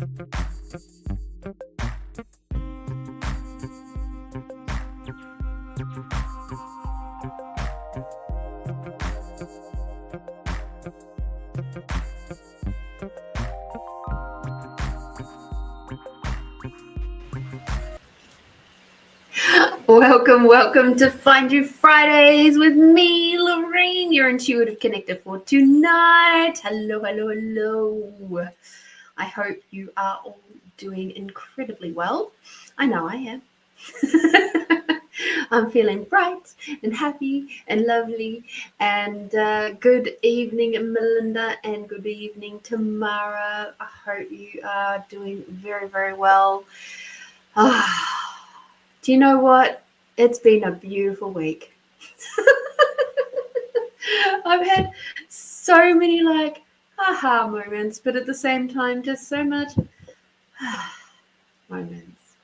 Welcome to Find You Fridays with me, Lorene, your intuitive connector for tonight. Hello. I hope you are all doing incredibly well. I know I am. I'm feeling bright and happy and lovely. And good evening, Melinda, and good evening, Tamara. I hope you are doing very, very well. Do you know what? It's been a beautiful week. I've had so many aha moments, but at the same time, just so much moments.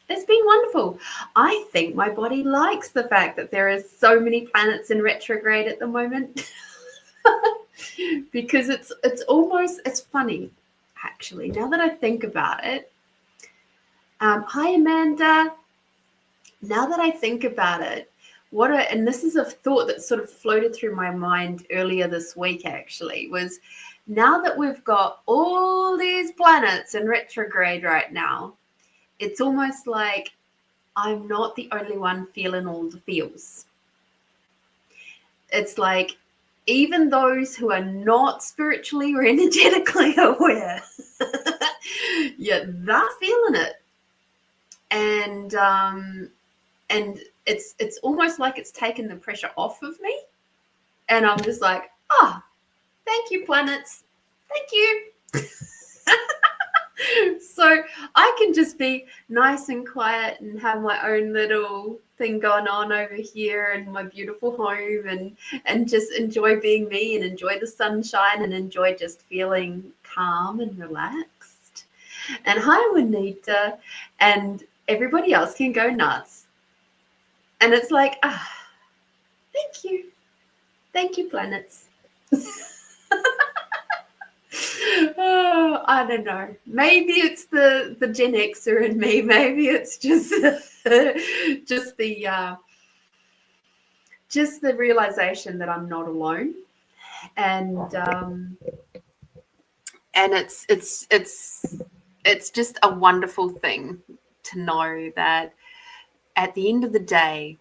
It's been wonderful. I think my body likes the fact that there is so many planets in retrograde at the moment. Because it's funny, actually, now that I think about it. Hi, Amanda. Now that I think about it, and this is a thought that sort of floated through my mind earlier this week, actually, was now that we've got all these planets in retrograde right now, it's almost like I'm not the only one feeling all the feels. It's like even those who are not spiritually or energetically aware, yeah, they're feeling it. And it's almost like it's taken the pressure off of me. And I'm just like, thank you, planets. Thank you. So I can just be nice and quiet and have my own little thing going on over here in my beautiful home and just enjoy being me and enjoy the sunshine and enjoy just feeling calm and relaxed. And hi, Juanita. And everybody else can go nuts. And it's like, thank you. Thank you, planets. Oh, I don't know. Maybe it's the Gen Xer in me. Maybe it's just the realization that I'm not alone. And it's just a wonderful thing to know that at the end of the day,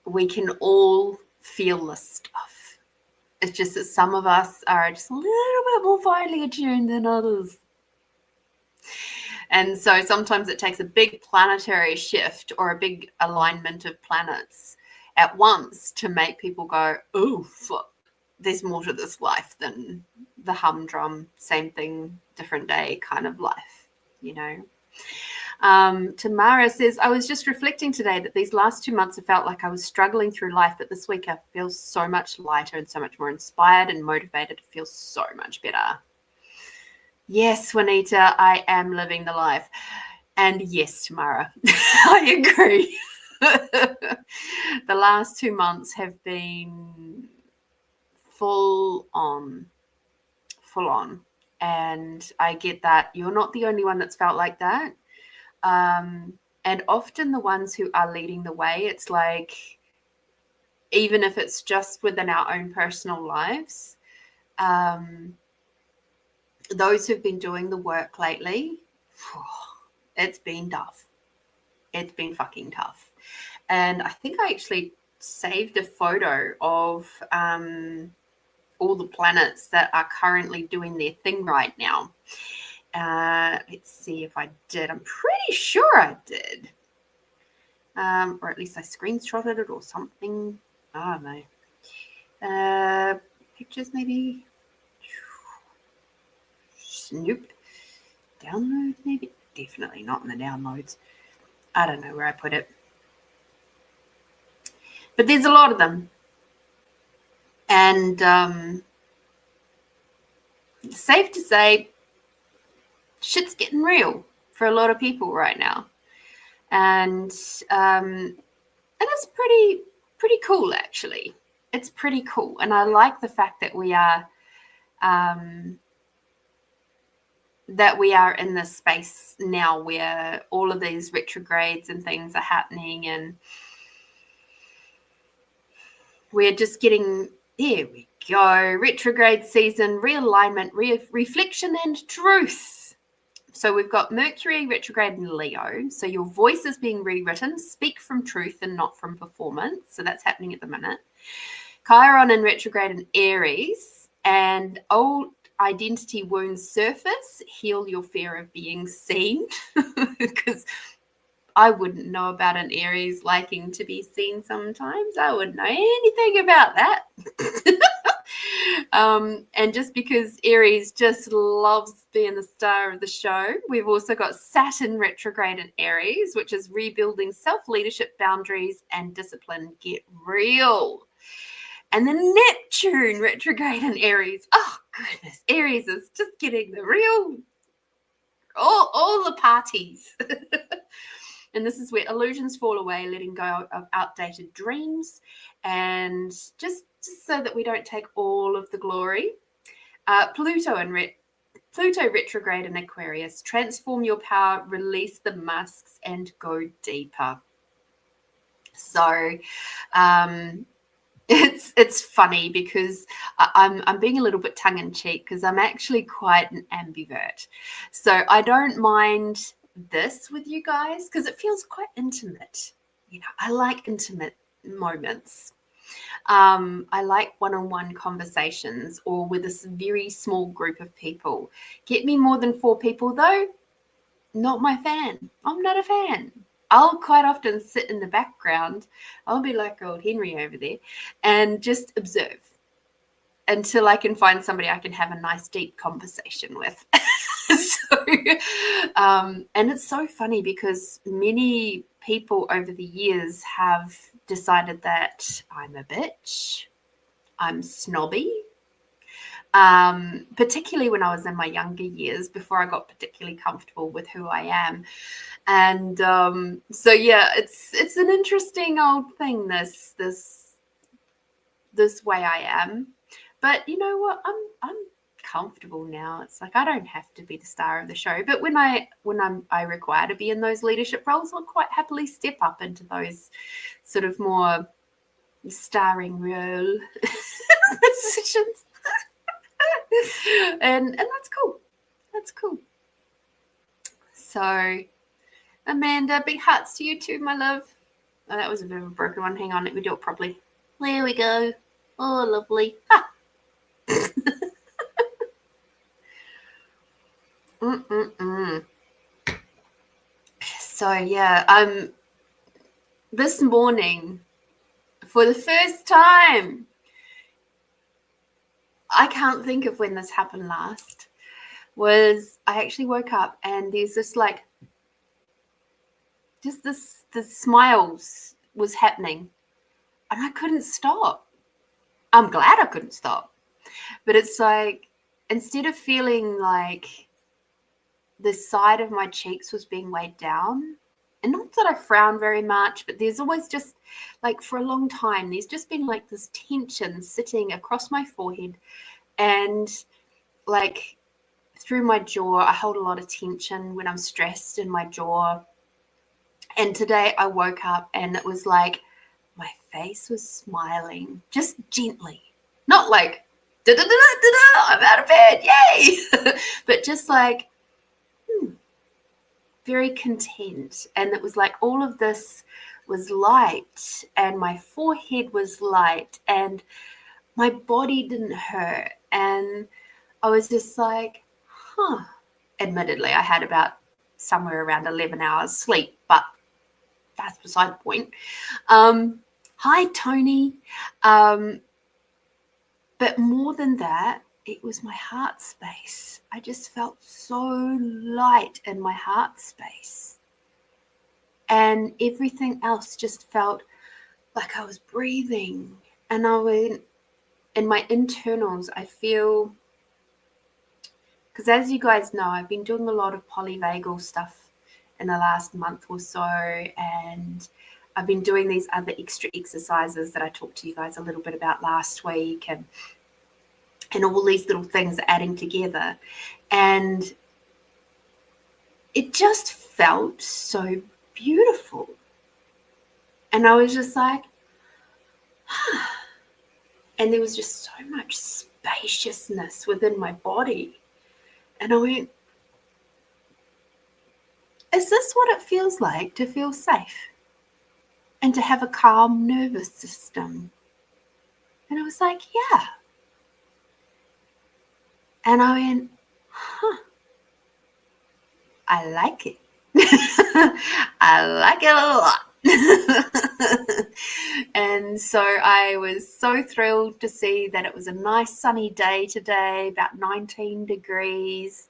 we can all feel this stuff. It's just that some of us are just a little bit more finely attuned than others. And so sometimes it takes a big planetary shift or a big alignment of planets at once to make people go, oh, fuck, there's more to this life than the humdrum, same thing, different day kind of life, you know. Tamara says, I was just reflecting today that these last 2 months have felt like I was struggling through life, but this week I feel so much lighter and so much more inspired and motivated. It feels so much better. Yes, Juanita, I am living the life. And yes, Tamara, I agree. The last 2 months have been full on. And I get that you're not the only one that's felt like that. And often the ones who are leading the way, it's like, even if it's just within our own personal lives, those who've been doing the work lately, it's been tough. It's been fucking tough. And I think I actually saved a photo of all the planets that are currently doing their thing right now. Let's see if I did. I'm pretty sure I did. Or at least I screenshotted it or something. I don't know. Pictures maybe. Nope. Download maybe. Definitely not in the downloads. I don't know where I put it. But there's a lot of them. And it's safe to say shit's getting real for a lot of people right now. And it's pretty cool, actually. It's pretty cool. And I like the fact that we are that we are in this space now where all of these retrogrades and things are happening, and we're just getting, there we go, retrograde season, realignment, reflection and truth. So we've got Mercury retrograde in Leo. So your voice is being rewritten. Speak from truth and not from performance. So that's happening at the minute. Chiron in retrograde in Aries, and old identity wounds surface. Heal your fear of being seen, because I wouldn't know about an Aries liking to be seen sometimes. I wouldn't know anything about that. And just because Aries just loves being the star of the show, we've also got Saturn retrograde in Aries, which is rebuilding self-leadership, boundaries, and discipline. Get real. And then Neptune retrograde in Aries. Oh, goodness. Aries is just getting the real, all the parties. And this is where illusions fall away, letting go of outdated dreams, and just so that we don't take all of the glory. Pluto retrograde in Aquarius. Transform your power, release the masks, and go deeper. So it's funny because I'm being a little bit tongue-in-cheek because I'm actually quite an ambivert. So I don't mind this with you guys because it feels quite intimate. I like intimate moments. I like one-on-one conversations, or with a very small group of people. Get me more than 4 people though, not my fan. I'm not a fan. I'll quite often sit in the background. I'll be like old Henry over there and just observe until I can find somebody I can have a nice deep conversation with. And it's so funny because many people over the years have decided that I'm a bitch, I'm snobby, particularly when I was in my younger years before I got particularly comfortable with who I am. And so yeah, it's an interesting old thing, this way I am. But you know what, I'm comfortable now. It's like I don't have to be the star of the show, but when I require to be in those leadership roles, I'll quite happily step up into those sort of more starring role positions. and that's cool. So Amanda, big hearts to you too, my love. Oh, that was a bit of a broken one. Hang on, let me do it properly. There we go. Oh, lovely. So yeah, this morning, for the first time, I can't think of when this happened last, was I actually woke up and there's this like, just the smiles was happening and I couldn't stop. I'm glad I couldn't stop. But it's like, instead of feeling like the side of my cheeks was being weighed down, and not that I frown very much, but there's always just like, for a long time, there's just been like this tension sitting across my forehead and like through my jaw. I hold a lot of tension when I'm stressed in my jaw. And today I woke up and it was like my face was smiling, just gently, not like I'm out of bed, yay, but just like very content. And it was like all of this was light and my forehead was light and my body didn't hurt. And I was just like, admittedly I had about somewhere around 11 hours sleep, but that's beside the point. Hi Tony. But more than that, it was my heart space. I just felt so light in my heart space. And everything else just felt like I was breathing. And I went, in my internals, I feel, because as you guys know, I've been doing a lot of polyvagal stuff in the last month or so. And I've been doing these other extra exercises that I talked to you guys a little bit about last week, and all these little things are adding together. And it just felt so beautiful. And I was just like, and there was just so much spaciousness within my body. And I went, is this what it feels like to feel safe and to have a calm nervous system? And I was like, yeah. And I went, I like it. I like it a lot. And so I was so thrilled to see that it was a nice sunny day today, about 19 degrees.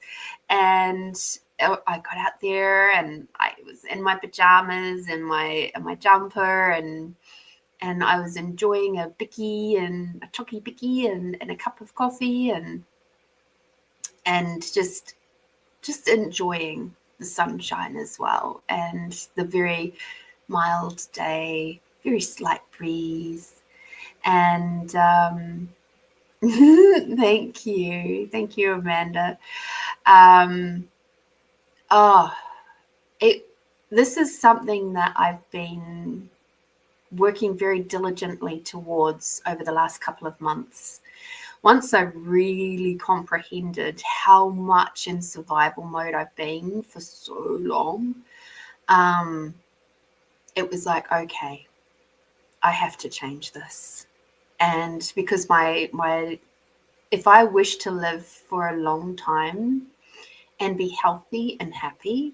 And I got out there and I was in my pajamas and my jumper, and I was enjoying a bicky and a chocky bicky and a cup of coffee and just enjoying the sunshine as well, and the very mild day, very slight breeze. And thank you, Amanda. This is something that I've been working very diligently towards over the last couple of months. Once I really comprehended how much in survival mode I've been for so long, it was like, okay, I have to change this. And because if I wish to live for a long time and be healthy and happy,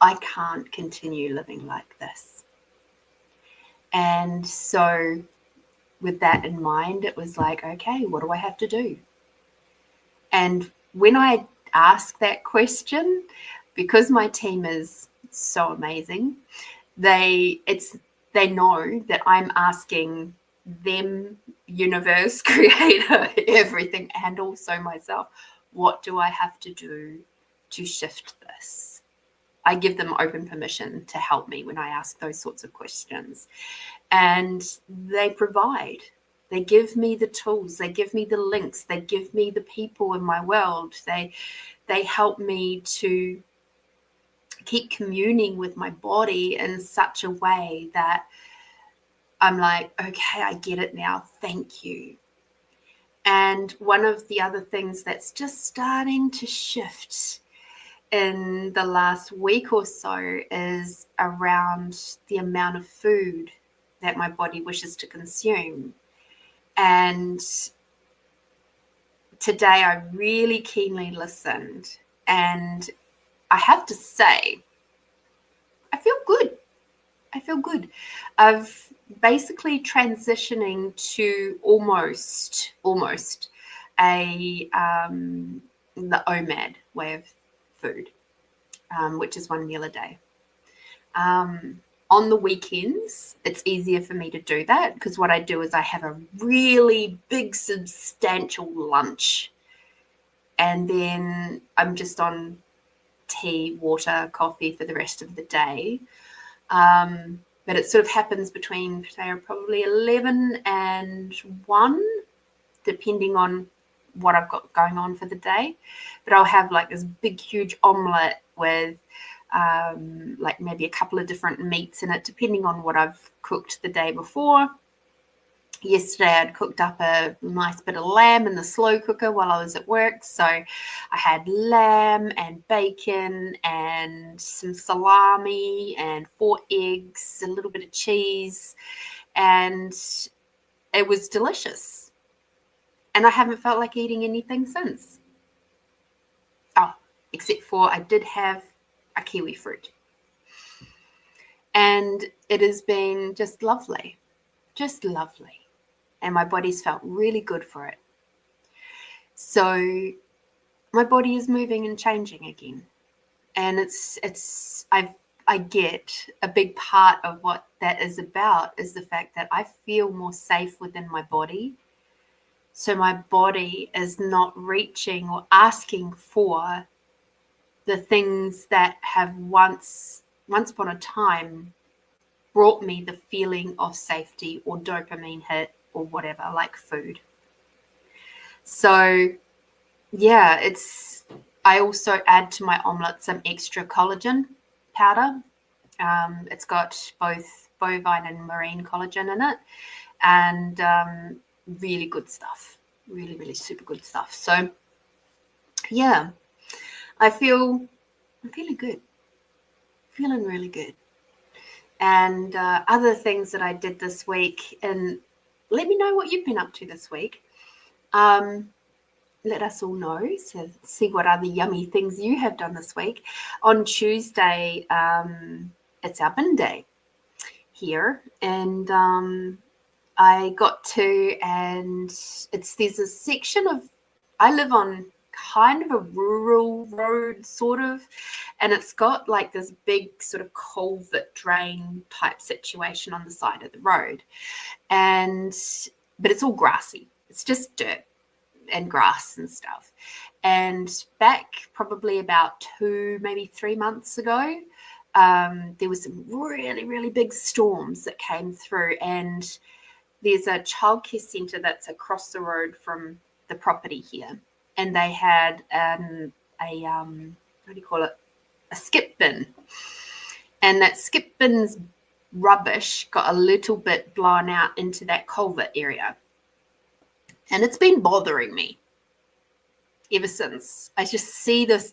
I can't continue living like this. And so with that in mind, it was like, okay, what do I have to do? And when I ask that question, because my team is so amazing, they know that I'm asking them, universe, creator, everything, and also myself, what do I have to do to shift this? I give them open permission to help me when I ask those sorts of questions. And they provide. They give me the tools. They give me the links. They give me the people in my world. They help me to keep communing with my body in such a way that I'm like, okay, I get it now. Thank you. And one of the other things that's just starting to shift in the last week or so is around the amount of food that my body wishes to consume. And today I really keenly listened, and I have to say, I feel good. I've basically transitioning to almost a the OMAD way of food, which is one meal a day. On the weekends, it's easier for me to do that because what I do is I have a really big, substantial lunch, and then I'm just on tea, water, coffee for the rest of the day. But it sort of happens between, say, probably 11 and 1, depending on what I've got going on for the day. But I'll have like this big, huge omelette with like maybe a couple of different meats in it, depending on what I've cooked the day before. Yesterday I'd cooked up a nice bit of lamb in the slow cooker while I was at work. So I had lamb and bacon and some salami and 4 eggs, a little bit of cheese, and it was delicious. And I haven't felt like eating anything since. Oh, except for I did have a kiwi fruit. And it has been just lovely. Just lovely. And my body's felt really good for it. So my body is moving and changing again. And I get a big part of what that is about is the fact that I feel more safe within my body. So my body is not reaching or asking for the things that have once upon a time brought me the feeling of safety or dopamine hit or whatever, like food. So yeah, it's I also add to my omelette some extra collagen powder. It's got both bovine and marine collagen in it, and really good stuff. Really, really super good stuff. So, yeah, I'm feeling good. Feeling really good. And other things that I did this week, and let me know what you've been up to this week. Let us all know, so see what other yummy things you have done this week. On Tuesday, it's our bin day here, and I got to, and there's a section of, I live on kind of a rural road sort of, and it's got like this big sort of culvert drain type situation on the side of the road, but it's all grassy. It's just dirt and grass and stuff. And back probably about 2, maybe 3 months ago, there was some really, really big storms that came through, and there's a childcare centre that's across the road from the property here, and they had what do you call it? A skip bin, and that skip bin's rubbish got a little bit blown out into that culvert area. And it's been bothering me ever since. I just see this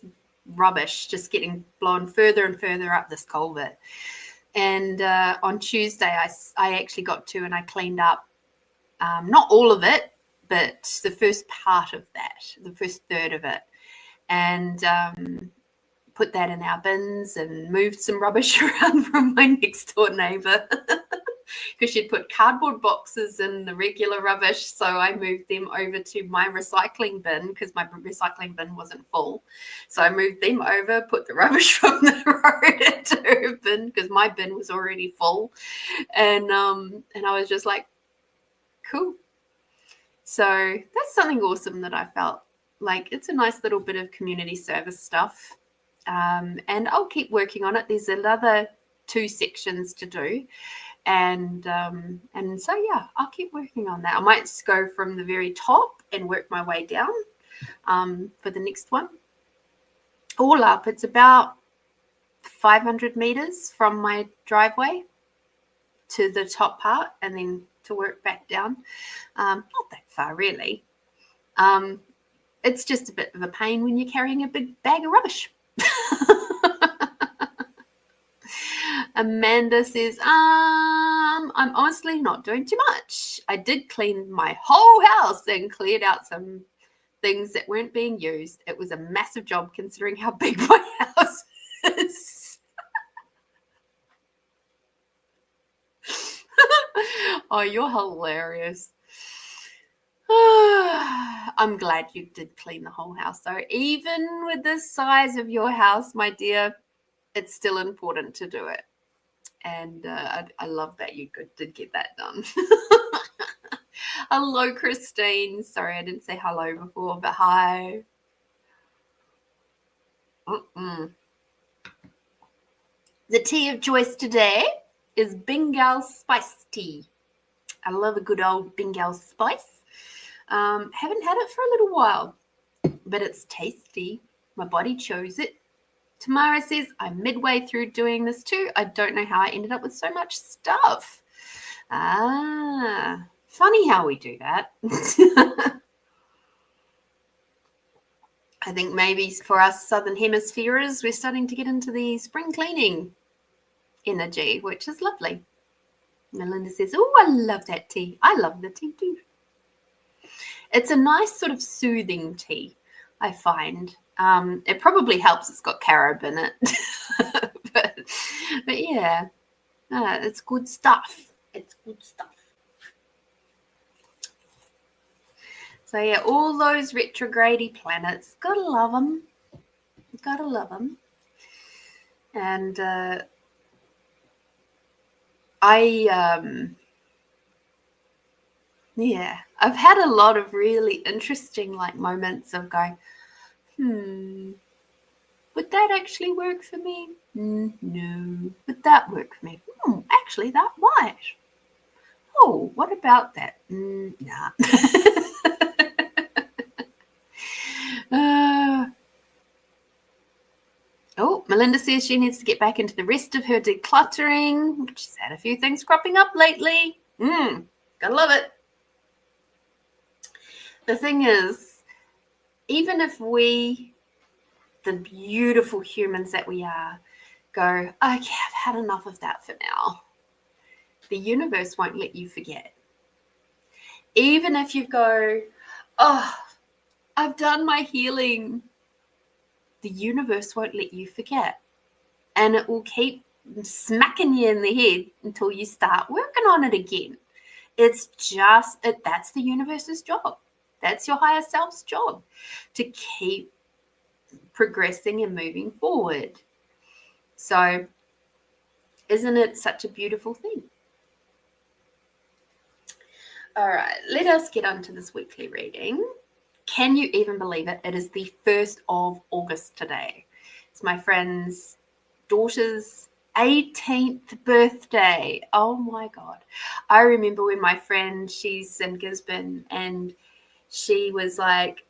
rubbish just getting blown further and further up this culvert. And on Tuesday, I actually got to, and I cleaned up, not all of it, but the first part of that, the first third of it, and put that in our bins and moved some rubbish around from my next door neighbour. Because she'd put cardboard boxes in the regular rubbish, so I moved them over to my recycling bin because my recycling bin wasn't full. So I moved them over, put the rubbish from the road into her bin because my bin was already full, and I was just like, cool. So that's something awesome that I felt like it's a nice little bit of community service stuff, and I'll keep working on it. There's another 2 sections to do. And so, yeah, I'll keep working on that. I might just go from the very top and work my way down for the next one. All up, it's about 500 meters from my driveway to the top part, and then to work back down. Not that far, really. It's just a bit of a pain when you're carrying a big bag of rubbish. Amanda says, I'm honestly not doing too much. I did clean my whole house and cleared out some things that weren't being used. It was a massive job considering how big my house is. Oh, you're hilarious. I'm glad you did clean the whole house, though. Even with the size of your house, my dear, it's still important to do it. And I love that you did get that done. Hello, Christine. Sorry, I didn't say hello before, but hi. The tea of choice today is Bengal spice tea. I love a good old Bengal spice. Haven't had it for a little while, but it's tasty. My body chose it. Tamara says, I'm midway through doing this too. I don't know how I ended up with so much stuff. Funny how we do that. I think maybe for us Southern Hemispheres, we're starting to get into the spring cleaning energy, which is lovely. Melinda says, oh, I love that tea. I love the tea too. It's a nice sort of soothing tea, I find. It probably helps it's got carob in it. but yeah, it's good stuff. It's good stuff. So yeah, all those retrograde planets, gotta love them. Gotta love them. And I've had a lot of really interesting moments of going, would that actually work for me? No. Would that work for me? Actually, that might. Oh, what about that? Nah. Oh, Melinda says she needs to get back into the rest of her decluttering. She's had a few things cropping up lately. Gotta love it. The thing is, even if we, the beautiful humans that we are, go, okay, I've had enough of that for now, the universe won't let you forget. Even if you go, oh, I've done my healing, the universe won't let you forget. And it will keep smacking you in the head until you start working on it again. It's just, that's the universe's job. That's your higher self's job, to keep progressing and moving forward. So isn't it such a beautiful thing? All right, let us get on to this weekly reading. Can you even believe it? It is the 1st of August today. It's my friend's daughter's 18th birthday. Oh my God. I remember when my friend, she's in Gisborne, and she was like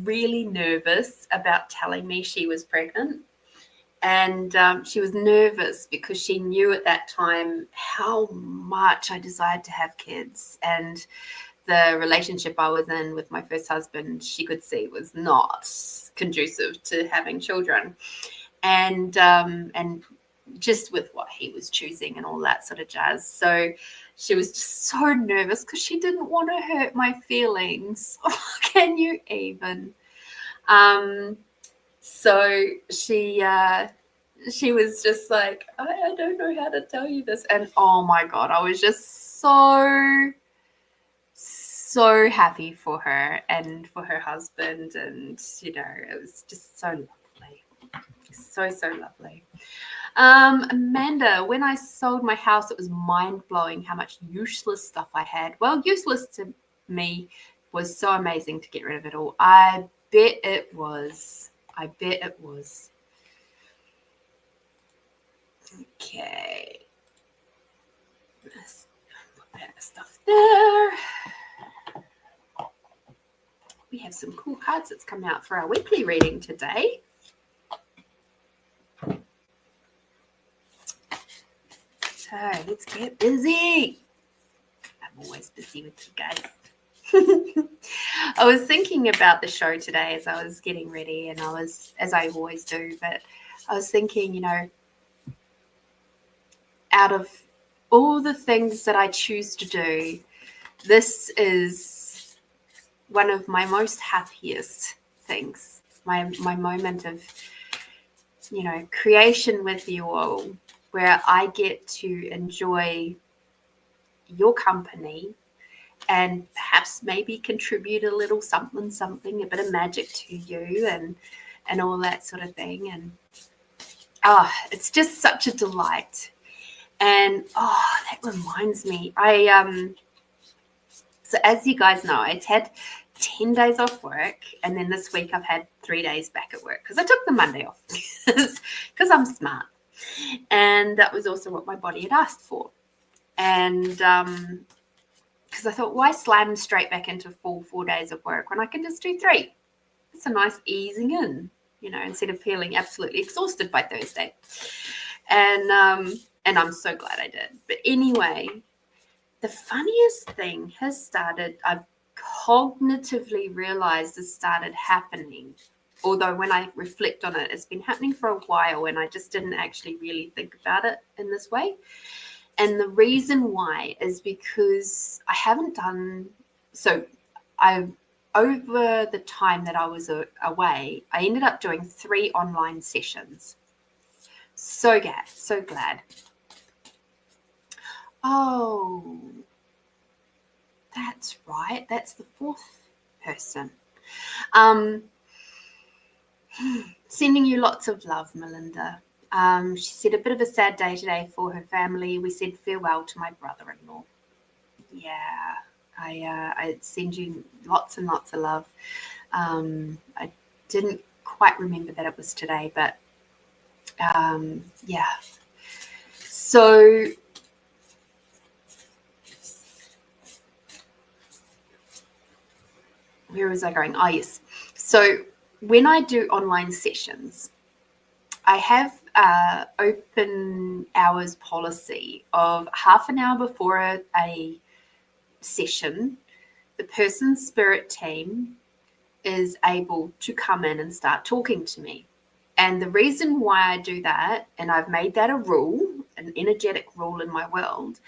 really nervous about telling me she was pregnant. And she was nervous because she knew at that time how much I desired to have kids. And the relationship I was in with my first husband, she could see was not conducive to having children. And just with what he was choosing and all that sort of jazz. So she was just so nervous because she didn't want to hurt my feelings. Can you even? So she was just like, I don't know how to tell you this. And oh my God, I was just so happy for her and for her husband. And, you know, it was just so lovely. So lovely. Amanda, when I sold my house, it was mind-blowing how much useless stuff I had. Well, useless to me was so amazing to get rid of it all. I bet it was. Okay. Let's put that stuff there. We have some cool cards that's come out for our weekly reading today. So let's get busy. I'm always busy with you guys. I was thinking about the show today as I was getting ready, and as I always do, but I was thinking, you know, out of all the things that I choose to do, this is one of my most happiest things. My moment of, you know, creation with you all, where I get to enjoy your company and perhaps maybe contribute a little something, a bit of magic to you and all that sort of thing. And it's just such a delight. And that reminds me, so as you guys know, I've had 10 days off work, and then this week I've had 3 days back at work because I took the Monday off because I'm smart. And that was also what my body had asked for. And because I thought, why slam straight back into full 4 days of work when I can just do 3? It's a nice easing in, you know, instead of feeling absolutely exhausted by Thursday. And I'm so glad I did. But anyway, the funniest thing has started, I've cognitively realized has started happening. Although when I reflect on it, it's been happening for a while and I just didn't actually really think about it in this way. And the reason why is because I haven't done, so over the time that I was away, I ended up doing 3 online sessions. So glad. Oh, that's right. That's the 4th person. Sending you lots of love, Melinda. She said a bit of a sad day today for her family. We said farewell to my brother-in-law. Yeah, I send you lots and lots of love. I didn't quite remember that it was today, but yeah. So where was I going? Oh, yes. So when I do online sessions, I have open hours policy of half an hour before a session, the person's spirit team is able to come in and start talking to me. And the reason why I do that, and I've made that a rule, an energetic rule in my world,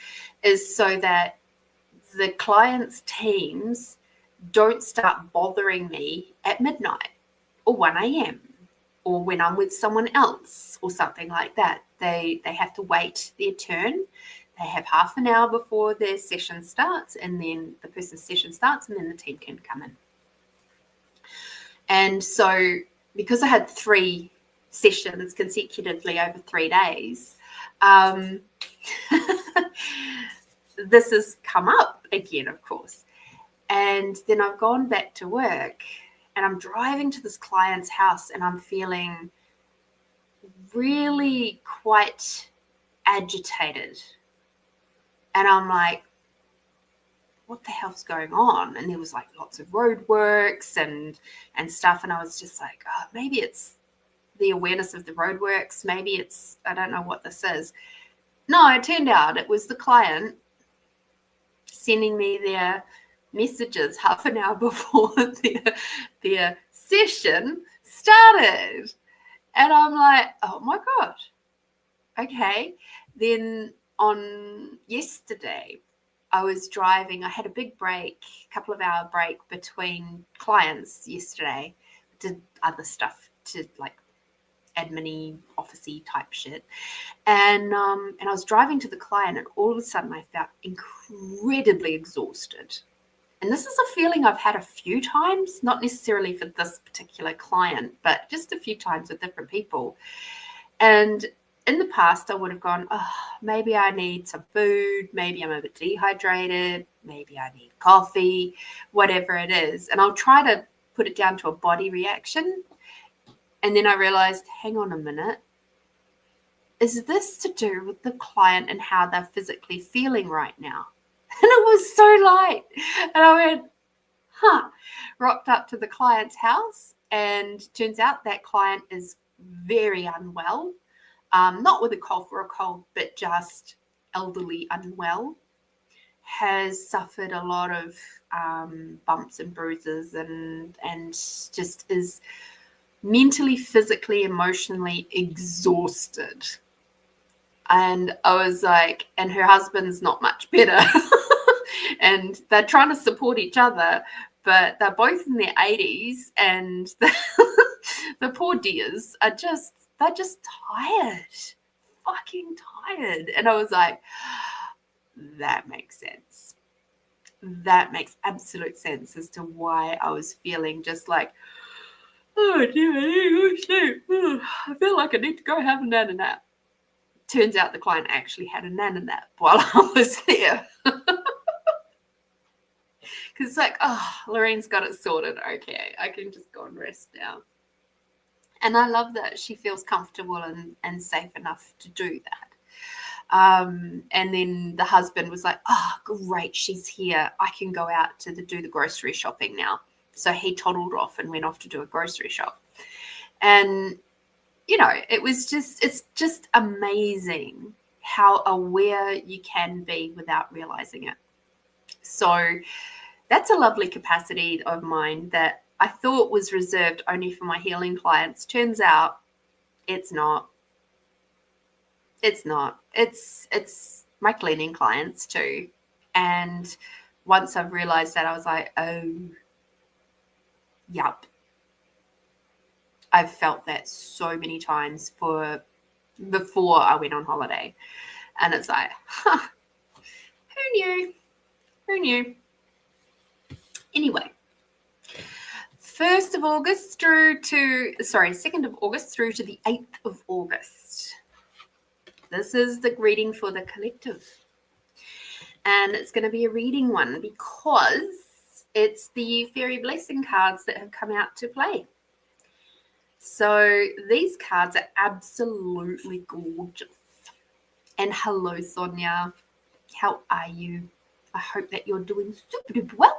is so that the client's teams don't start bothering me at midnight or 1 a.m. or when I'm with someone else or something like that. They have to wait their turn. They have half an hour before their session starts, and then the person's session starts, and then the team can come in. And so because I had 3 sessions consecutively over 3 days, this has come up again, of course. And then I've gone back to work, and I'm driving to this client's house, and I'm feeling really quite agitated. And I'm like, what the hell's going on? And there was like lots of roadworks and stuff. And I was just like, oh, maybe it's the awareness of the roadworks. Maybe it's, I don't know what this is. No, it turned out it was the client sending me their messages half an hour before their session started. And I'm like, oh my God. Okay. Then on yesterday, I was driving. I had a big break, a couple of hour break between clients yesterday. Did other stuff to like admin-y, office-y type shit. And I was driving to the client, and all of a sudden I felt incredibly exhausted. And this is a feeling I've had a few times, not necessarily for this particular client, but just a few times with different people. And in the past, I would have gone, oh, maybe I need some food. Maybe I'm a bit dehydrated. Maybe I need coffee, whatever it is. And I'll try to put it down to a body reaction. And then I realized, hang on a minute. Is this to do with the client and how they're physically feeling right now? And it was so light. And I went, rocked up to the client's house. And turns out that client is very unwell. Not with a cough or a cold, but just elderly unwell, has suffered a lot of bumps and bruises and just is mentally, physically, emotionally exhausted. And I was like, and her husband's not much better. And they're trying to support each other, but they're both in their 80s, and the poor dears are just, they're just tired, fucking tired. And I was like, that makes sense. That makes absolute sense as to why I was feeling just like, oh dear, I need to go sleep. I feel like I need to go have a nana nap. Turns out the client actually had a nana nap while I was there. Because it's like, oh, Lorene's got it sorted. Okay, I can just go and rest now. And I love that she feels comfortable and safe enough to do that. And then the husband was like, oh, great, she's here. I can go out to do the grocery shopping now. So he toddled off and went off to do a grocery shop. And, you know, it's just amazing how aware you can be without realizing it. So that's a lovely capacity of mine that I thought was reserved only for my healing clients. Turns out it's not. It's not. It's my cleaning clients too. And once I've realized that, I was like, oh, yup. I've felt that so many times before I went on holiday. And it's like, who knew? Who knew? Anyway, 2nd of August through to the 8th of August. This is the reading for the collective. And it's going to be a reading one because it's the fairy blessing cards that have come out to play. So these cards are absolutely gorgeous. And hello, Sonia. How are you? I hope that you're doing super duper well.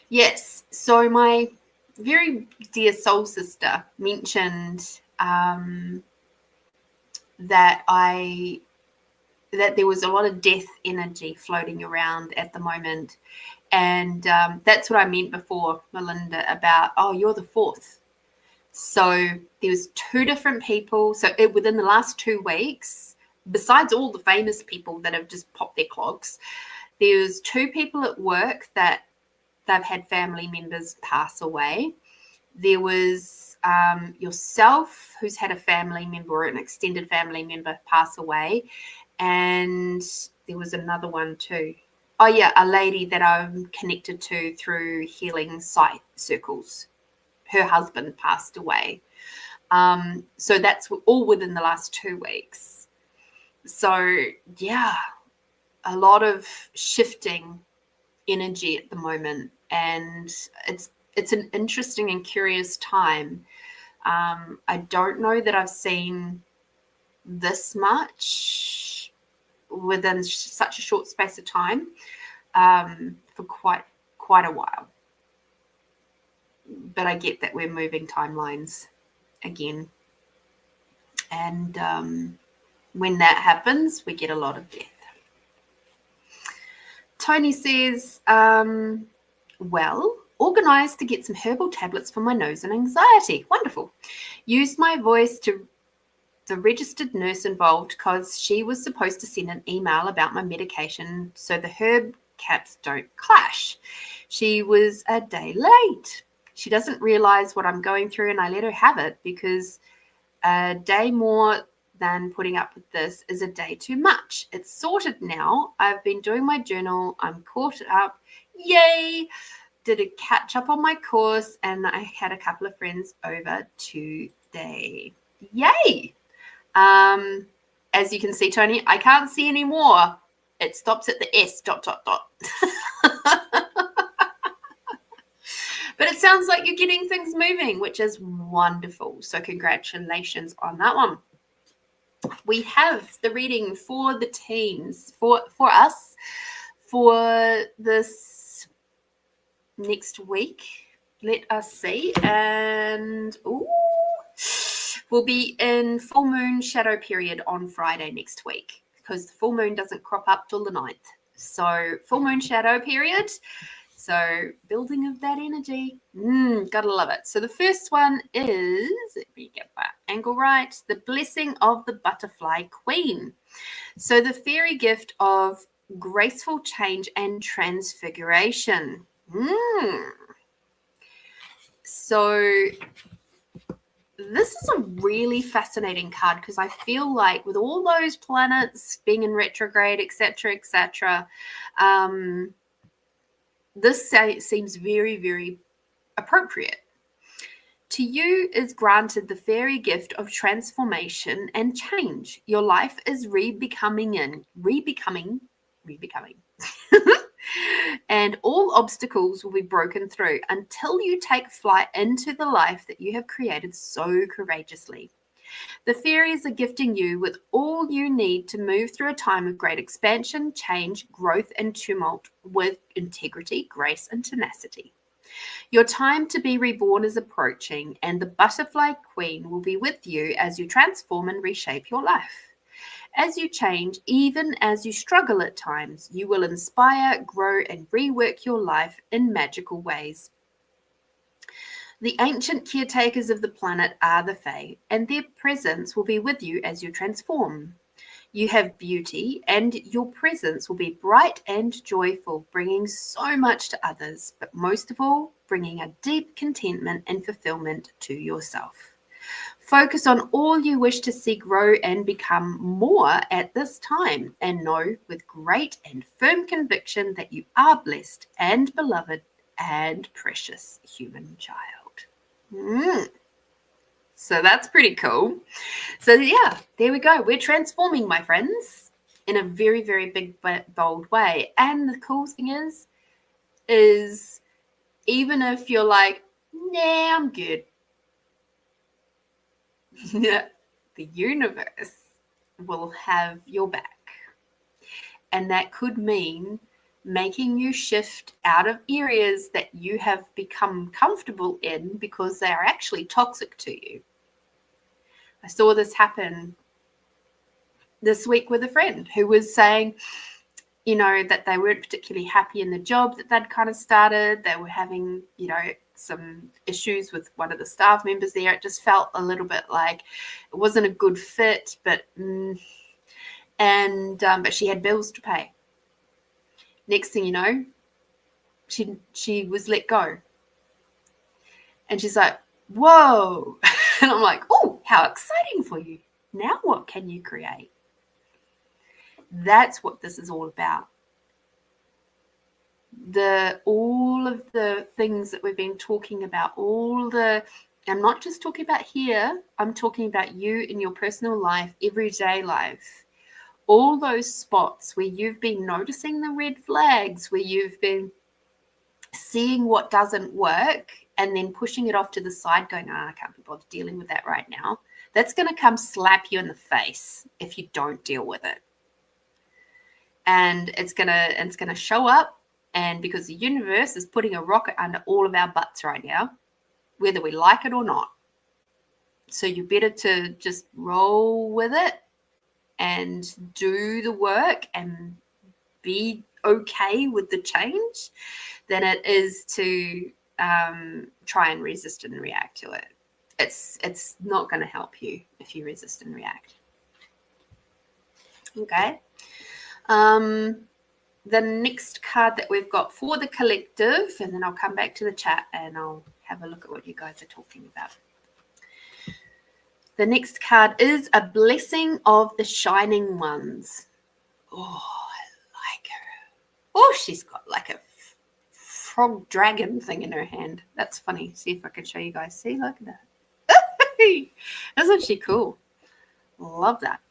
Yes. So my very dear soul sister mentioned that there was a lot of death energy floating around at the moment. And that's what I meant before, Melinda, about, oh, you're the fourth. So there was two different people. So within the last 2 weeks, besides all the famous people that have just popped their clogs, there was 2 people at work that they've had family members pass away. There was yourself, who's had a family member or an extended family member pass away. And there was another one too. Oh, yeah, a lady that I'm connected to through healing site circles. Her husband passed away. So that's all within the last 2 weeks. So, yeah, a lot of shifting energy at the moment. And it's an interesting and curious time. I don't know that I've seen this much within such a short space of time for quite a while. But I get that we're moving timelines again. And when that happens, we get a lot of death. Tony says, well, organised to get some herbal tablets for my nose and anxiety. Wonderful. Used my voice to the registered nurse involved because she was supposed to send an email about my medication so the herb caps don't clash. She was a day late. She doesn't realise what I'm going through, and I let her have it because a day more than putting up with this is a day too much. It's sorted now. I've been doing my journal. I'm caught up. Yay! Did a catch up on my course, and I had a couple of friends over today. Yay! As you can see, Tony, I can't see any more. It stops at the S ... But it sounds like you're getting things moving, which is wonderful. So congratulations on that one. We have the reading for the teams, for us, for this next week. Let us see. And we'll be in full moon shadow period on Friday next week because the full moon doesn't crop up till the 9th. So full moon shadow period. So building of that energy, gotta love it. So the first one is, let me get that angle right, the blessing of the butterfly queen. So the fairy gift of graceful change and transfiguration. So this is a really fascinating card because I feel like with all those planets being in retrograde, etc., this seems very, very appropriate. To you is granted the fairy gift of transformation and change. Your life is rebecoming. And all obstacles will be broken through until you take flight into the life that you have created so courageously. The fairies are gifting you with all you need to move through a time of great expansion, change, growth, and tumult with integrity, grace, and tenacity. Your time to be reborn is approaching, and the butterfly queen will be with you as you transform and reshape your life. As you change, even as you struggle at times, you will inspire, grow, and rework your life in magical ways. The ancient caretakers of the planet are the Fae, and their presence will be with you as you transform. You have beauty, and your presence will be bright and joyful, bringing so much to others, but most of all, bringing a deep contentment and fulfillment to yourself. Focus on all you wish to see grow and become more at this time, and know with great and firm conviction that you are blessed and beloved and precious human child. So that's pretty cool. So yeah, there we go. We're transforming, my friends, in a very, very big, bold way. And the cool thing is even if you're like, nah, I'm good, the universe will have your back. And that could mean making you shift out of areas that you have become comfortable in because they are actually toxic to you. I saw this happen this week with a friend who was saying, you know, that they weren't particularly happy in the job that they'd kind of started. They were having, you know, some issues with one of the staff members there. It just felt a little bit like it wasn't a good fit, but she had bills to pay. Next thing you know, she was let go. And she's like, whoa. And I'm like, oh, how exciting for you. Now what can you create? That's what this is all about. All of the things that we've been talking about, I'm not just talking about here, I'm talking about you in your personal life, everyday life. All those spots where you've been noticing the red flags, where you've been seeing what doesn't work and then pushing it off to the side, going, I can't be bothered dealing with that right now. That's going to come slap you in the face if you don't deal with it. And it's gonna show up, and because the universe is putting a rocket under all of our butts right now, whether we like it or not. So you better to just roll with it and do the work and be okay with the change than it is to try and resist and react to it. It's not going to help you if you resist and react. Okay. The next card that we've got for the collective, and then I'll come back to the chat and I'll have a look at what you guys are talking about. The next card is a blessing of the shining ones. Oh, I like her. Oh, she's got like a frog dragon thing in her hand. That's funny. See if I can show you guys. See, look at that. Isn't she cool? Love that.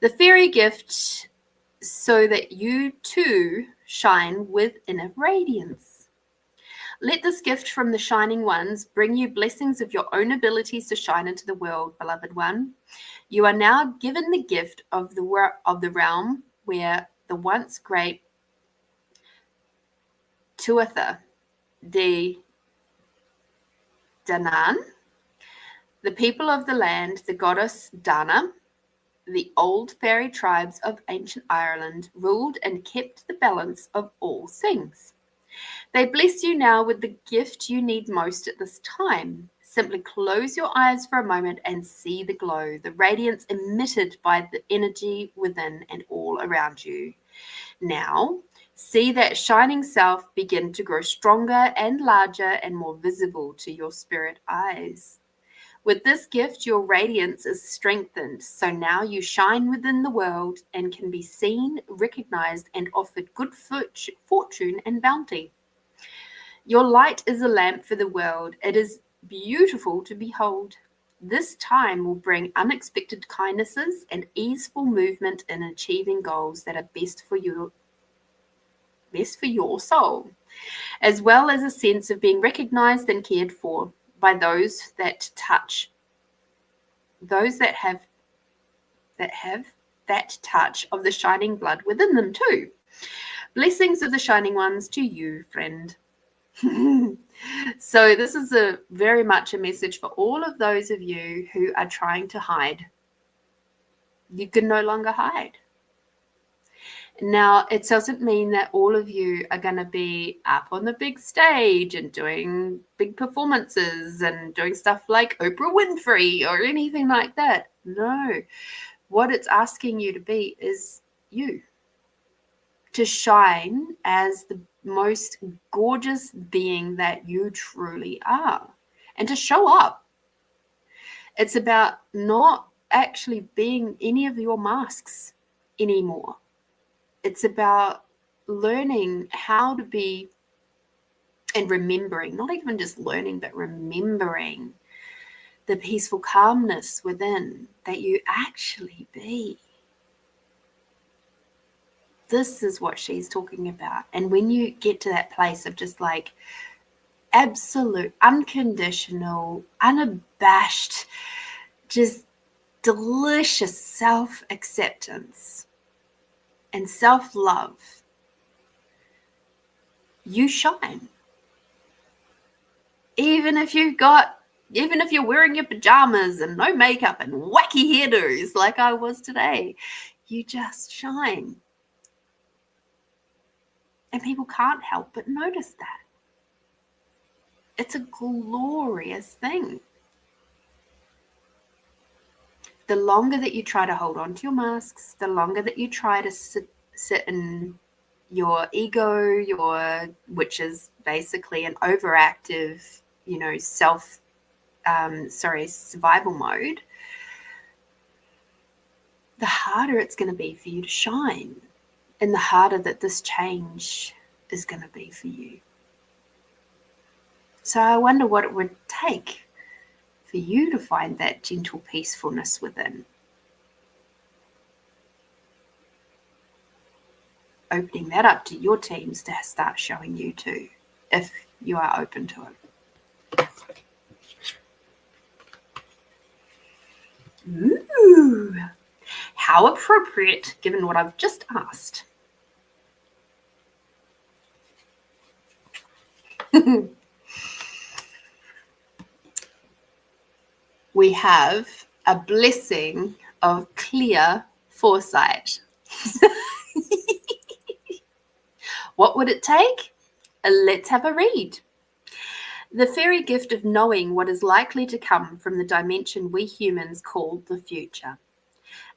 The fairy gift, so that you too shine with inner radiance. Let this gift from the shining ones bring you blessings of your own abilities to shine into the world, beloved one. You are now given the gift of the realm where the once great Tuatha de Danann, the people of the land, the goddess Dana, the old fairy tribes of ancient Ireland, ruled and kept the balance of all things. They bless you now with the gift you need most at this time. Simply close your eyes for a moment and see the glow, the radiance emitted by the energy within and all around you. Now, see that shining self begin to grow stronger and larger and more visible to your spirit eyes. With this gift, your radiance is strengthened, so now you shine within the world and can be seen, recognized, and offered good fortune and bounty. Your light is a lamp for the world. It is beautiful to behold. This time will bring unexpected kindnesses and easeful movement in achieving goals that are best for your soul, as well as a sense of being recognized and cared for by those that have that touch of the shining blood within them too. Blessings of the shining ones to you, friend. So this is very much a message for all of those of you who are trying to hide. You can no longer hide. Now, it doesn't mean that all of you are going to be up on the big stage and doing big performances and doing stuff like Oprah Winfrey or anything like that. No. What it's asking you to be is you. To shine as the most gorgeous being that you truly are. And to show up. It's about not actually being any of your masks anymore. It's about learning how to be and remembering, not even just learning, but remembering the peaceful calmness within that you actually be. This is what she's talking about. And when you get to that place of just like absolute, unconditional, unabashed, just delicious self-acceptance and self-love, you shine. Even if you're wearing your pajamas and no makeup and wacky hairdos like I was today, you just shine. And people can't help but notice that. It's a glorious thing. The longer that you try to hold on to your masks, the longer that you try to sit in your ego, which is basically an overactive, survival mode, the harder it's going to be for you to shine, and the harder that this change is going to be for you. So I wonder what it would take for you to find that gentle peacefulness within. Opening that up to your teams to start showing you too, if you are open to it. Ooh, how appropriate given what I've just asked. We have a blessing of clear foresight. What would it take? Let's have a read. The fairy gift of knowing what is likely to come from the dimension we humans call the future.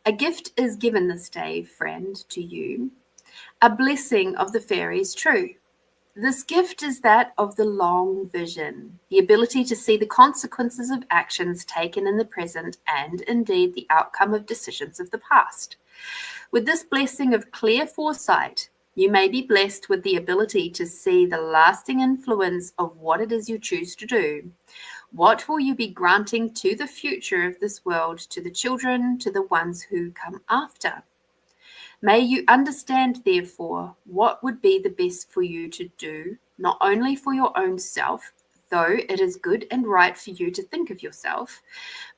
A gift is given this day, friend, to you. A blessing of the fairies, true. This gift is that of the long vision, the ability to see the consequences of actions taken in the present and, indeed, the outcome of decisions of the past. With this blessing of clear foresight, you may be blessed with the ability to see the lasting influence of what it is you choose to do. What will you be granting to the future of this world, to the children, to the ones who come after? May you understand, therefore, what would be the best for you to do, not only for your own self, though it is good and right for you to think of yourself,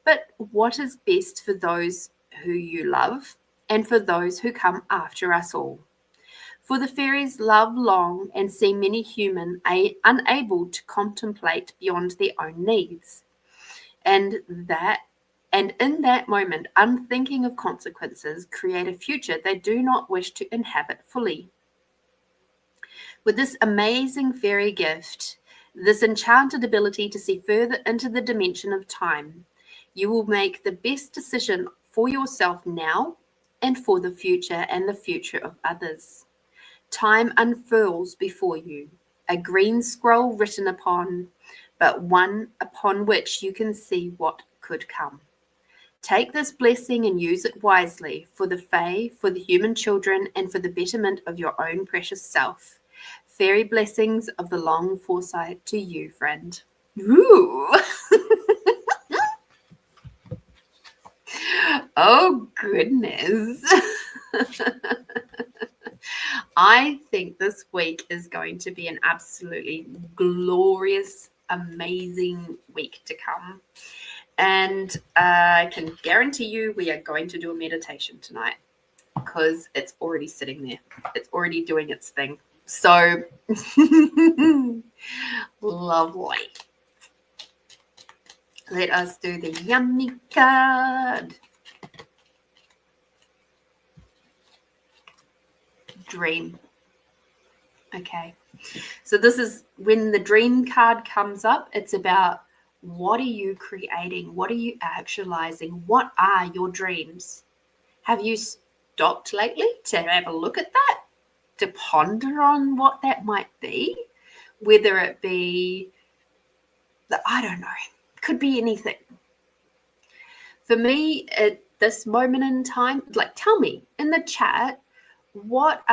but what is best for those who you love and for those who come after us all. For the fairies love long and see many human unable to contemplate beyond their own needs, and in that moment, unthinking of consequences, create a future they do not wish to inhabit fully. With this amazing fairy gift, this enchanted ability to see further into the dimension of time, you will make the best decision for yourself now and for the future and the future of others. Time unfurls before you, a green scroll written upon, but one upon which you can see what could come. Take this blessing and use it wisely for the fae, for the human children, and for the betterment of your own precious self. Fairy blessings of the long foresight to you, friend. Ooh. Oh, goodness. I think this week is going to be an absolutely glorious, amazing week to come. And I can guarantee you we are going to do a meditation tonight because it's already sitting there. It's already doing its thing. So lovely. Let us do the yummy card. Dream. Okay. So this is when the dream card comes up, it's about what are you creating? What are you actualizing? What are your dreams? Have you stopped lately to have a look at that? To ponder on what that might be? Whether it be, I don't know, could be anything. For me, at this moment in time, like tell me in the chat, what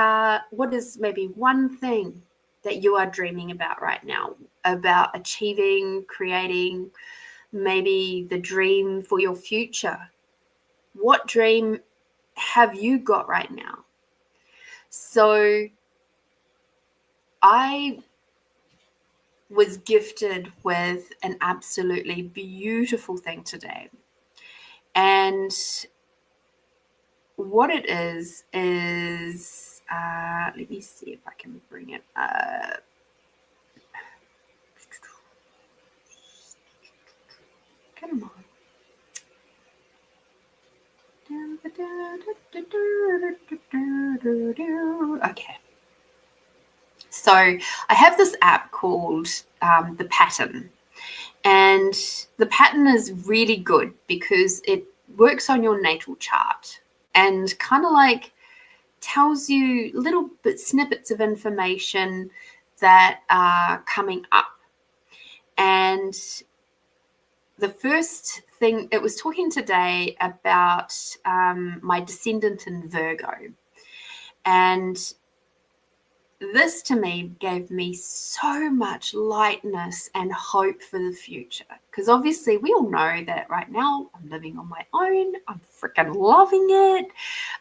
is maybe one thing that you are dreaming about right now, about achieving, creating, maybe the dream for your future? What dream have you got right now? So I was gifted with an absolutely beautiful thing today. And what it is let me see if I can bring it up. Okay. So I have this app called The Pattern. And the pattern is really good because it works on your natal chart and kind of like tells you little snippets of information that are coming up. And the first thing, it was talking today about my descendant in Virgo. And this to me gave me so much lightness and hope for the future. Because obviously we all know that right now I'm living on my own. I'm freaking loving it.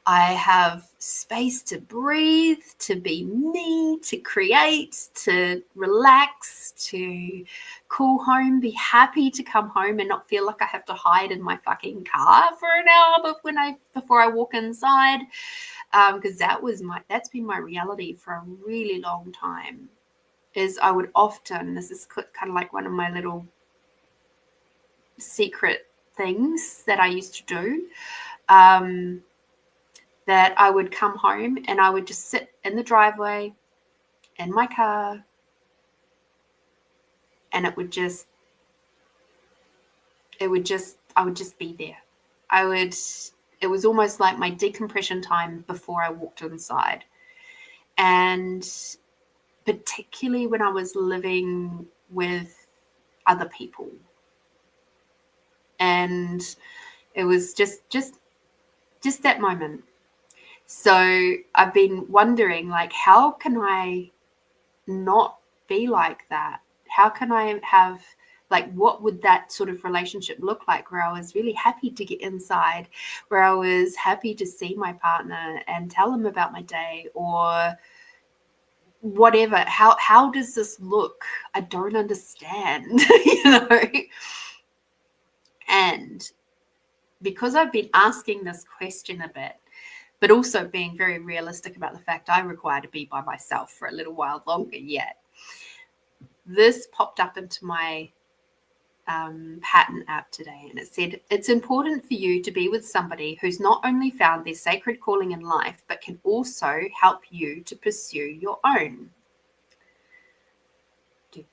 I have space to breathe, to be me, to create, to relax, to call home, be happy to come home and not feel like I have to hide in my fucking car for an hour before I walk inside. Because that's been my reality for a really long time. Is I would often, this is kind of like one of my little secret things that I used to do, that I would come home and I would just sit in the driveway in my car, and I would just be there. It was almost like my decompression time before I walked inside. And particularly when I was living with other people. And it was just that moment. So I've been wondering, like, how can I not be like that? How can I have, like, what would that sort of relationship look like, where I was really happy to get inside, where I was happy to see my partner and tell him about my day or whatever. How does this look? I don't understand, you know? And because I've been asking this question a bit, but also being very realistic about the fact I require to be by myself for a little while longer yet, this popped up into my pattern app today, and it said, it's important for you to be with somebody who's not only found their sacred calling in life, but can also help you to pursue your own. I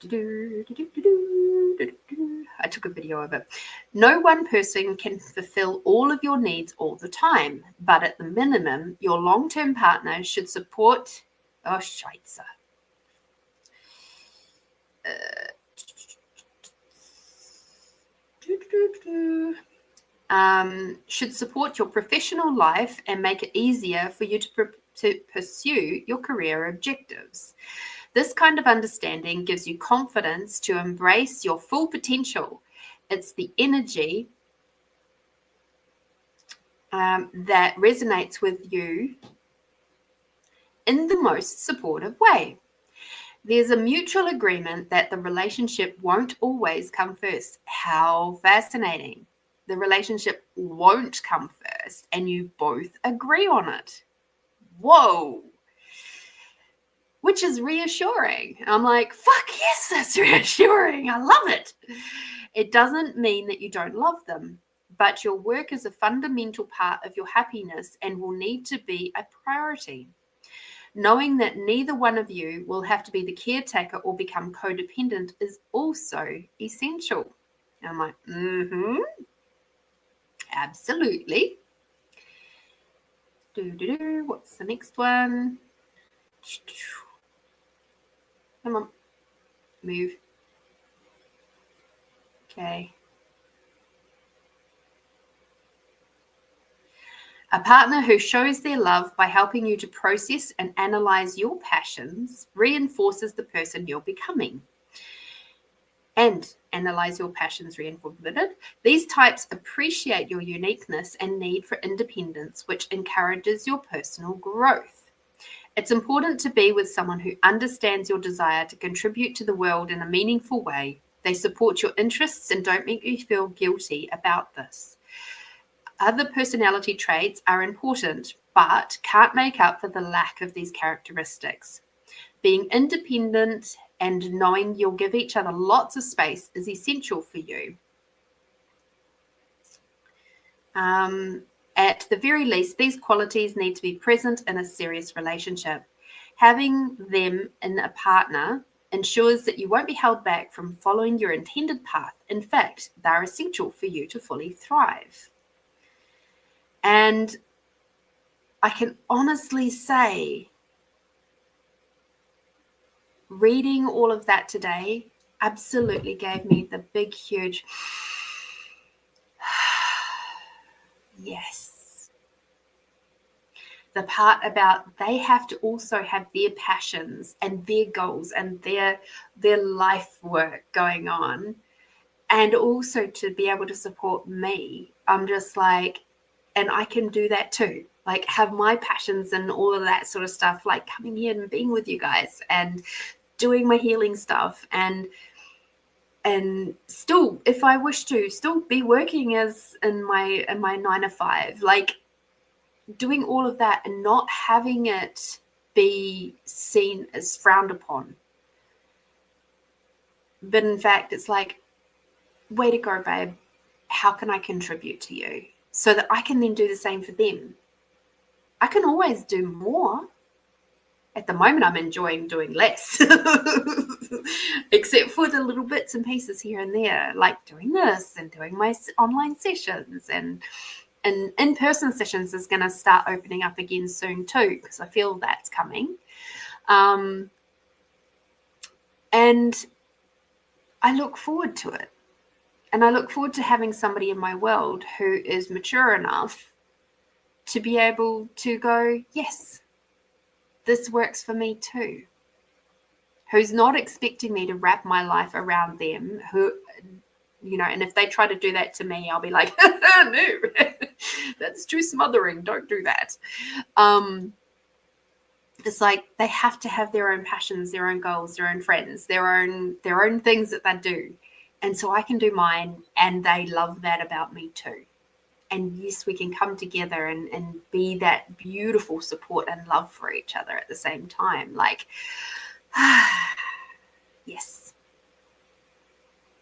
took a video of it. No one person can fulfill all of your needs all the time, but at the minimum, your long-term partner should support. Oh, Schweitzer. Should support your professional life and make it easier for you to pursue your career objectives. This kind of understanding gives you confidence to embrace your full potential. It's the energy that resonates with you in the most supportive way. There's a mutual agreement that the relationship won't always come first. How fascinating. The relationship won't come first, and you both agree on it. Whoa. Which is reassuring. I'm like, fuck yes, that's reassuring. I love it. It doesn't mean that you don't love them, but your work is a fundamental part of your happiness and will need to be a priority. Knowing that neither one of you will have to be the caretaker or become codependent is also essential. And I'm like, absolutely. What's the next one? Come on, move. Okay. A partner who shows their love by helping you to process and analyze your passions reinforces the person you're becoming. And analyze your passions reinforce it. These types appreciate your uniqueness and need for independence, which encourages your personal growth. It's important to be with someone who understands your desire to contribute to the world in a meaningful way. They support your interests and don't make you feel guilty about this. Other personality traits are important, but can't make up for the lack of these characteristics. Being independent and knowing you'll give each other lots of space is essential for you. At the very least, these qualities need to be present in a serious relationship. Having them in a partner ensures that you won't be held back from following your intended path. In fact, they're essential for you to fully thrive. And I can honestly say, reading all of that today absolutely gave me the big, huge yes. The part about they have to also have their passions and their goals and their life work going on, and also to be able to support me. I'm just like, and I can do that too. Like, have my passions and all of that sort of stuff, like coming here and being with you guys and doing my healing stuff, and still, if I wish to, still be working as in my 9 to 5, like doing all of that and not having it be seen as frowned upon. But in fact, it's like, way to go, babe. How can I contribute to you so that I can then do the same for them? I can always do more. At the moment, I'm enjoying doing less, except for the little bits and pieces here and there, like doing this and doing my online sessions, and in-person sessions is going to start opening up again soon too, because I feel that's coming. And I look forward to it. And I look forward to having somebody in my world who is mature enough to be able to go, yes, this works for me too. Who's not expecting me to wrap my life around them, who, you know, and if they try to do that to me, I'll be like, no, that's too smothering. Don't do that. It's like they have to have their own passions, their own goals, their own friends, their own things that they do. And so I can do mine, and they love that about me too. And yes, we can come together and be that beautiful support and love for each other at the same time. Like, yes.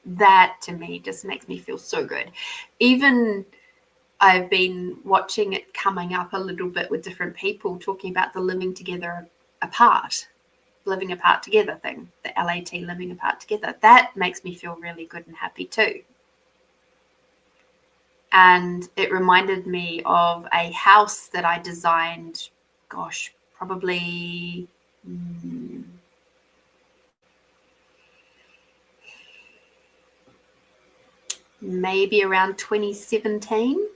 That to me just makes me feel so good. Even I've been watching it coming up a little bit with different people talking about the living apart together thing, the LAT, living apart together. That makes me feel really good and happy too. And it reminded me of a house that I designed, gosh, probably maybe around 2017.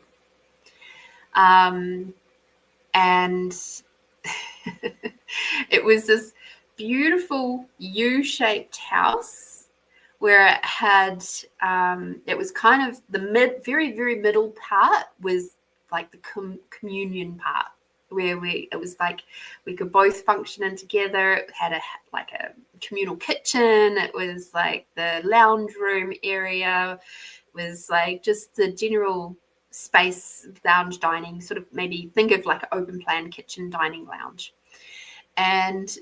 And it was this beautiful U-shaped house where it had, it was kind of the very, very middle part was like the communion part, where it was like we could both function in together. It had a communal kitchen. It was like the lounge room area. It was like just the general space, lounge dining, sort of maybe think of like an open plan kitchen dining lounge. And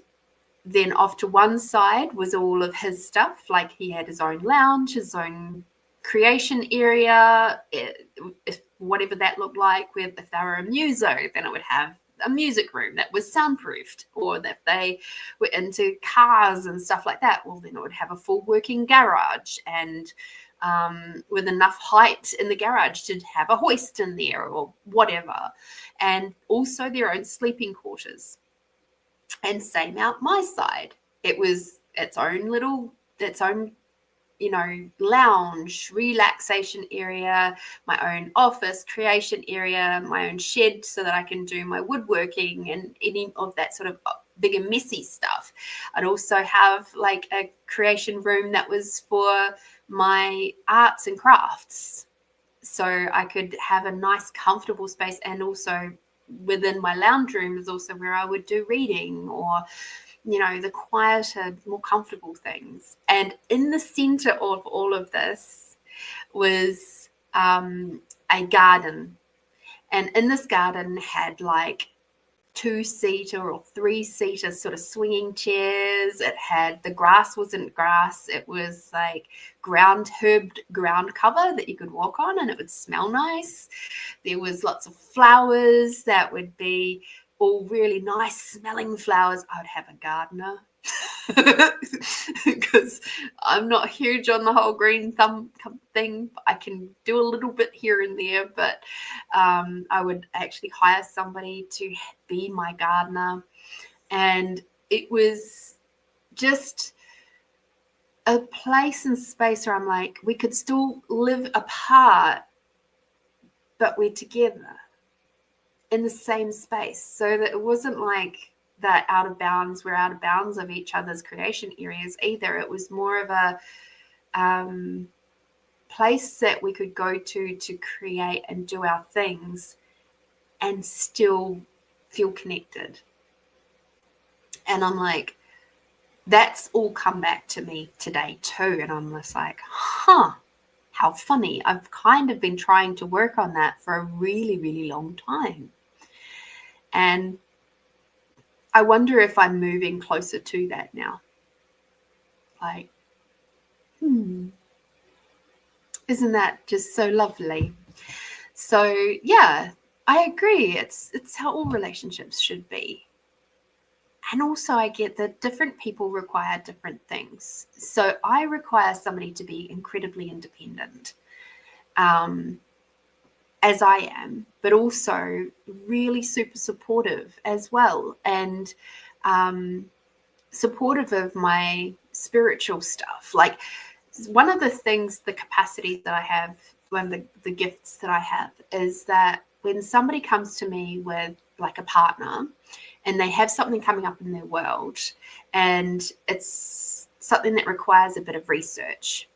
then off to one side was all of his stuff. Like he had his own lounge, his own creation area, if whatever that looked like. If they were a muso, then it would have a music room that was soundproofed, or that they were into cars and stuff like that, well, then it would have a full working garage, and with enough height in the garage to have a hoist in there or whatever, and also their own sleeping quarters. And same out my side, it was its own, lounge, relaxation area, my own office, creation area, my own shed so that I can do my woodworking and any of that sort of big and messy stuff. I'd also have like a creation room that was for my arts and crafts, so I could have a nice comfortable space, and also within my lounge room is also where I would do reading, or the quieter, more comfortable things. And in the center of all of this was a garden, and in this garden had like 2-seater or 3-seater sort of swinging chairs. It had, the grass wasn't grass, it was like herbed ground cover that you could walk on and it would smell nice. There was lots of flowers that would be all really nice smelling flowers. I would have a gardener because I'm not huge on the whole green thumb thing. I can do a little bit here and there, but I would actually hire somebody to be my gardener. And it was just a place and space where I'm like, we could still live apart, but we're together in the same space, so that it wasn't like that we're out of bounds of each other's creation areas either. It was more of a place that we could go to create and do our things and still feel connected. And I'm like, that's all come back to me today too. And I'm just like, how funny. I've kind of been trying to work on that for a really, really long time. And I wonder if I'm moving closer to that now. Like, isn't that just so lovely? So yeah, I agree. It's how all relationships should be. And also I get that different people require different things. So I require somebody to be incredibly independent, as I am, but also really super supportive as well, and supportive of my spiritual stuff. Like, one of the things, the capacities that I have, one of the gifts that I have is that when somebody comes to me with like a partner and they have something coming up in their world and it's something that requires a bit of research,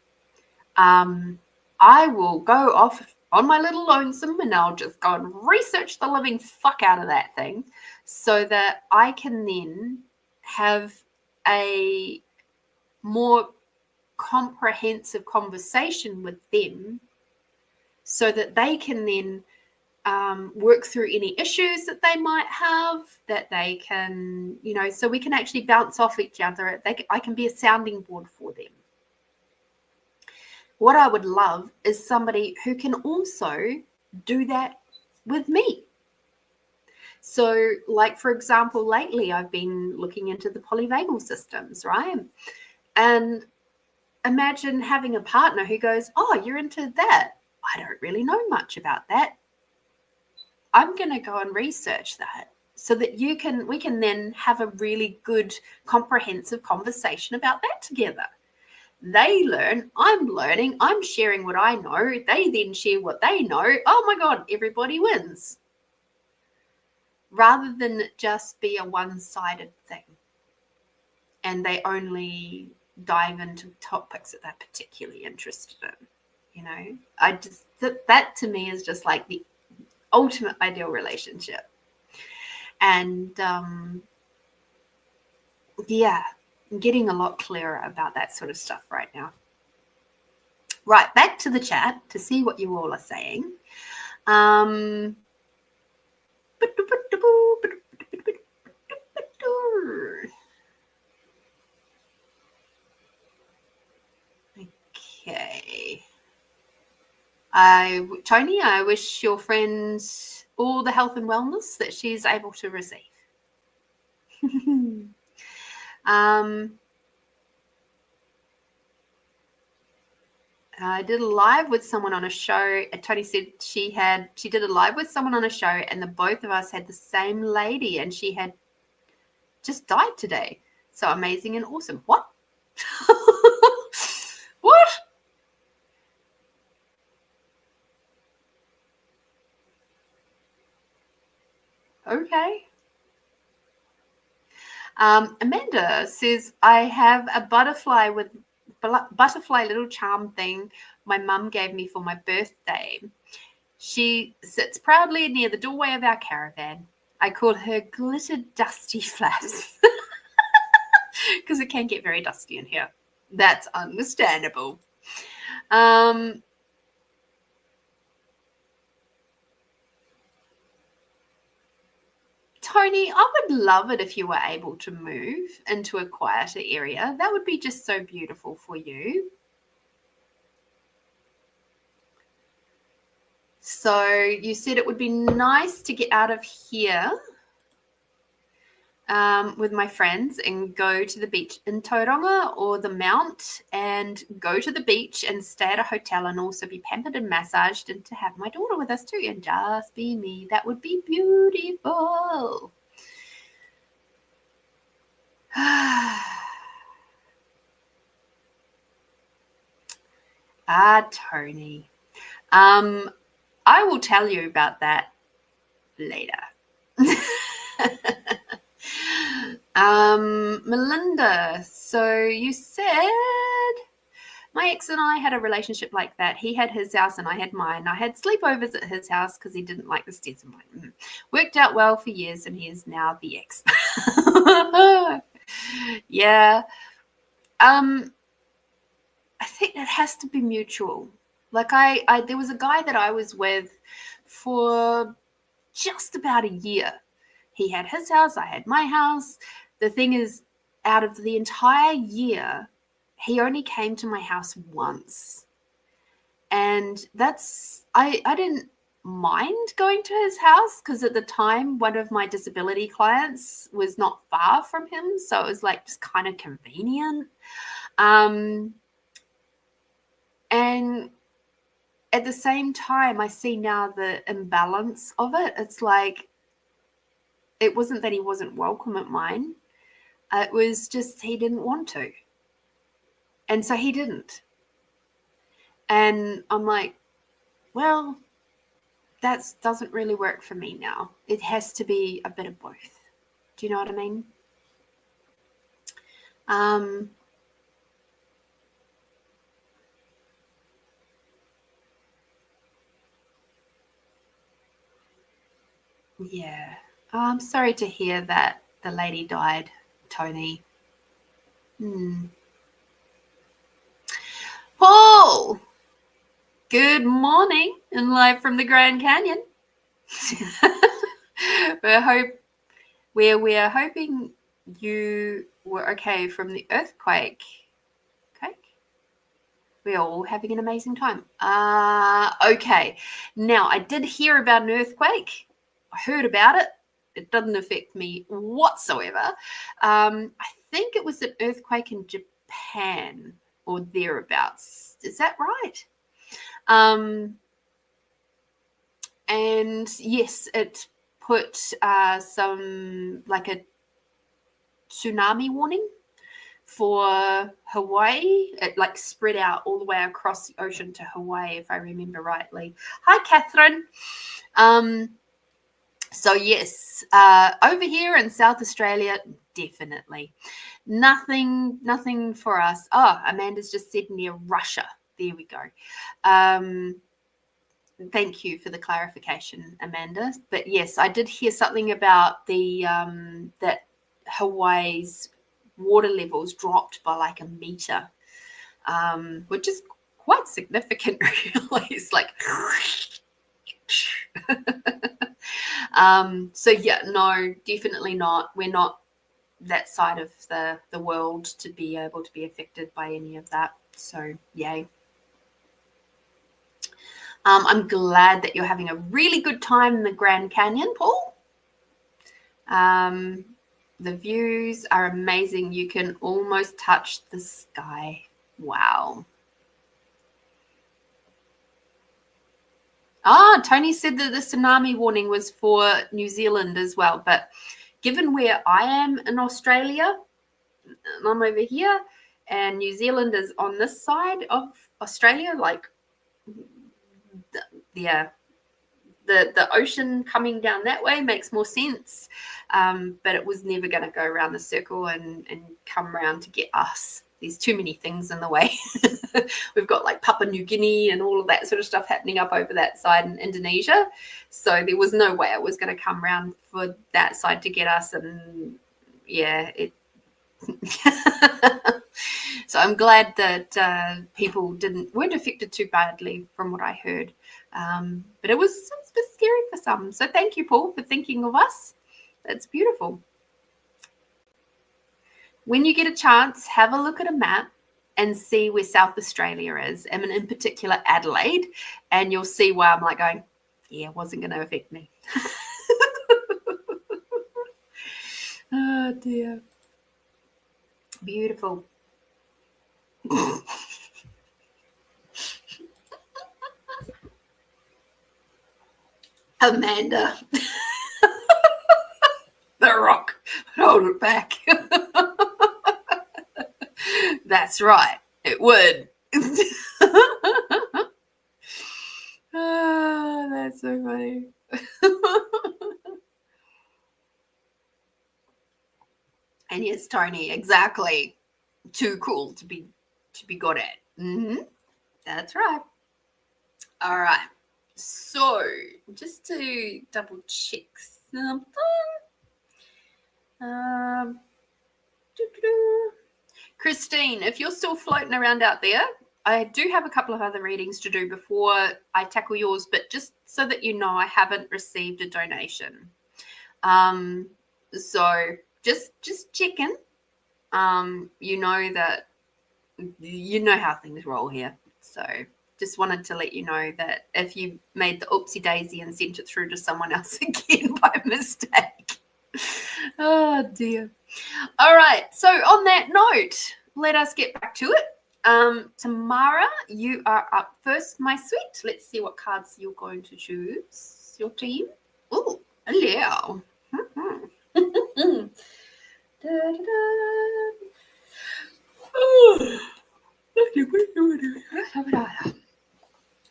I will go off on my little lonesome and I'll just go and research the living fuck out of that thing so that I can then have a more comprehensive conversation with them so that they can then work through any issues that they might have, that they can, so we can actually bounce off each other. I can be a sounding board for them. What I would love is somebody who can also do that with me. So, like, for example, lately I've been looking into the polyvagal systems, right? And imagine having a partner who goes, oh, you're into that. I don't really know much about that. I'm going to go and research that so that we can then have a really good comprehensive conversation about that together. They learn, I'm learning, I'm sharing what I know, they then share what they know. Oh my God, everybody wins. Rather than just be a one-sided thing and they only dive into topics that they're particularly interested in. That to me is just like the ultimate ideal relationship. And I'm getting a lot clearer about that sort of stuff right now. Right, back to the chat to see what you all are saying. Okay. Tony, I wish your friend all the health and wellness that she's able to receive. I did a live with someone on a show. Tony said she did a live with someone on a show and the both of us had the same lady and she had just died today. So amazing and awesome. What? What? Okay. Amanda says, I have a butterfly little charm thing my mum gave me for my birthday. She sits proudly near the doorway of our caravan. I call her Glitter Dusty Flaps because it can get very dusty in here. That's understandable. Tony, I would love it if you were able to move into a quieter area. That would be just so beautiful for you. So you said it would be nice to get out of here with my friends and go to the beach in Tauranga or the Mount and go to the beach and stay at a hotel and also be pampered and massaged and to have my daughter with us too and just be me. That would be beautiful. Tony. I will tell you about that later. Melinda, so you said my ex and I had a relationship like that. He had his house and I had mine. I had sleepovers at his house because he didn't like the stairs of mine. Worked out well for years and he is now the ex. Yeah. I think it has to be mutual. Like there was a guy that I was with for just about a year. He had his house, I had my house. The thing is, out of the entire year, he only came to my house once. And I didn't mind going to his house because at the time, one of my disability clients was not far from him. So it was like just kind of convenient. And at the same time, I see now the imbalance of it. It's like, it wasn't that he wasn't welcome at mine. It was just he didn't want to. And so he didn't. And I'm like, well, that doesn't really work for me now. It has to be a bit of both. Do you know what I mean? Yeah. I'm sorry to hear that the lady died, Tony. Paul, good morning and live from the Grand Canyon. We're hoping you were okay from the earthquake. Okay. We're all having an amazing time. Okay. Now, I did hear about an earthquake. I heard about it. It doesn't affect me whatsoever. I think it was an earthquake in Japan or thereabouts. Is that right? And yes, it put some like a tsunami warning for Hawaii. It like spread out all the way across the ocean to Hawaii, if I remember rightly. Hi, Catherine. So yes, over here in South Australia, definitely nothing for us. Oh, Amanda's just said near Russia. There we go. Thank you for the clarification, Amanda. But yes, I did hear something about the that Hawaii's water levels dropped by like a meter, which is quite significant, really. It's like so yeah, no, definitely not. We're not that side of the world to be able to be affected by any of that. So yay. I'm glad that you're having a really good time in the Grand Canyon, Paul. The views are amazing. You can almost touch the sky. Wow. Tony said that the tsunami warning was for New Zealand as well. But given where I am in Australia, I'm over here, and New Zealand is on this side of Australia, like, yeah, the ocean coming down that way makes more sense. But it was never going to go around the circle and come around to get us. There's too many things in the way. We've got like Papua New Guinea and all of that sort of stuff happening up over that side in Indonesia. So there was no way it was going to come around for that side to get us. And yeah, so I'm glad that people weren't affected too badly from what I heard. But it was a bit scary for some. So thank you, Paul, for thinking of us. That's beautiful. When you get a chance, have a look at a map and see where South Australia is, and in particular Adelaide, and you'll see why I'm like going, yeah, it wasn't going to affect me. Oh dear. Beautiful. Amanda. The Rock. Hold it back. That's right. It would. Oh, that's so funny. And yes, Tony, exactly. Too cool to be good at. Mm-hmm. That's right. All right. So, just to double check something. Christine, if you're still floating around out there, I do have a couple of other readings to do before I tackle yours, but just so that you know, I haven't received a donation. So just checking. You know that you know how things roll here. So just wanted to let you know that if you made the oopsie daisy and sent it through to someone else again by mistake. Oh dear. All right. So on that note, let us get back to it. Tamara, you are up first, my sweet. Let's see what cards you're going to choose. Your team. Oh, hello.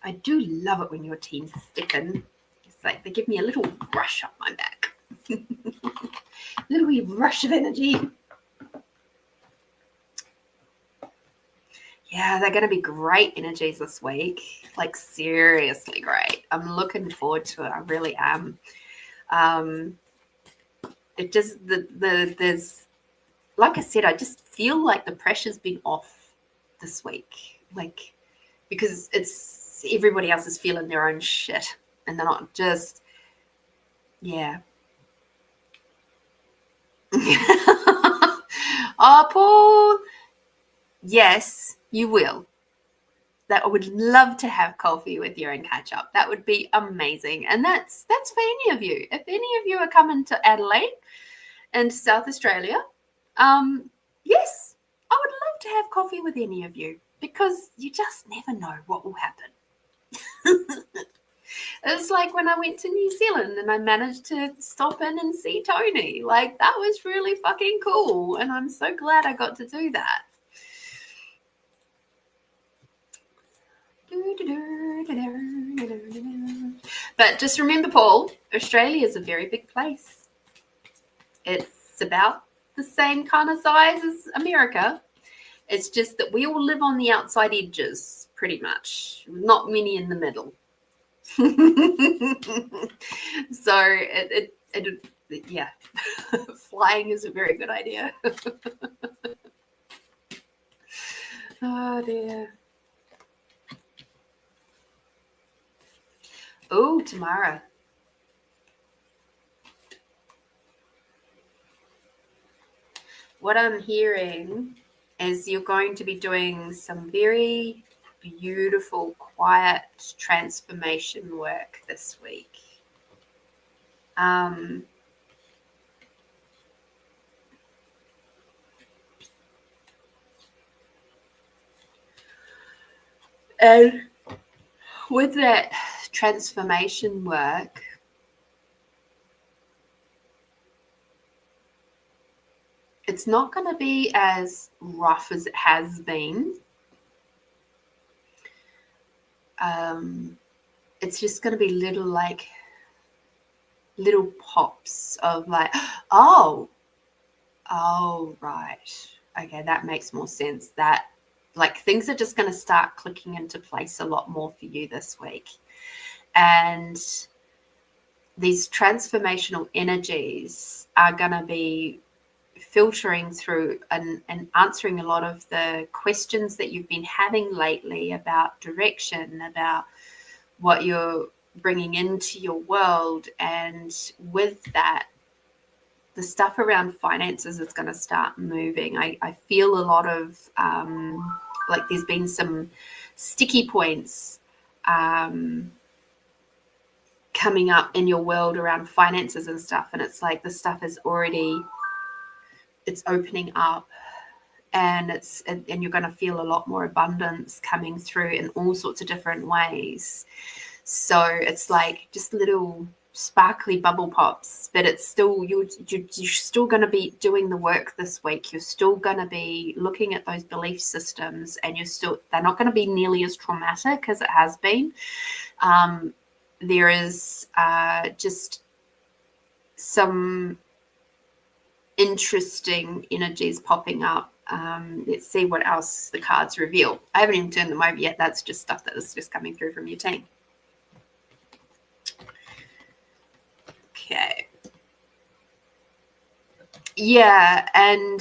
I do love it when your team's sticking. It's like they give me a little rush up my back. A little wee rush of energy. Yeah, they're going to be great energies this week. Like, seriously great. I'm looking forward to it. I really am. It just, there's, like I said, I just feel like the pressure's been off this week. Like, because it's everybody else is feeling their own shit. And they're not just, yeah. Oh, Paul. Yes, you will. That I would love to have coffee with you and catch up. That would be amazing. And that's for any of you. If any of you are coming to Adelaide and South Australia, yes, I would love to have coffee with any of you because you just never know what will happen. It's like when I went to New Zealand and I managed to stop in and see Tony. Like, that was really fucking cool. And I'm so glad I got to do that. But just remember, Paul, Australia is a very big place. It's about the same kind of size as America. It's just that we all live on the outside edges, pretty much. Not many in the middle. So yeah, flying is a very good idea. Oh dear. Oh, Tamara. What I'm hearing is you're going to be doing some very beautiful, quiet transformation work this week. And with that transformation work, it's not going to be as rough as it has been. It's just going to be little pops of like, oh, right. Okay, that makes more sense. That, like, things are just going to start clicking into place a lot more for you this week. And these transformational energies are going to be filtering through and answering a lot of the questions that you've been having lately about direction, about what you're bringing into your world. And with that, the stuff around finances is going to start moving. I feel a lot of like there's been some sticky points coming up in your world around finances and stuff, and it's like the stuff is already, it's opening up, and you're going to feel a lot more abundance coming through in all sorts of different ways. So it's like just little sparkly bubble pops, but it's still, you're still going to be doing the work this week. You're still going to be looking at those belief systems, and they're not going to be nearly as traumatic as it has been. There is just some interesting energies popping up. Let's see what else the cards reveal. I haven't even turned them over yet. That's just stuff that is just coming through from your team. Okay. Yeah, and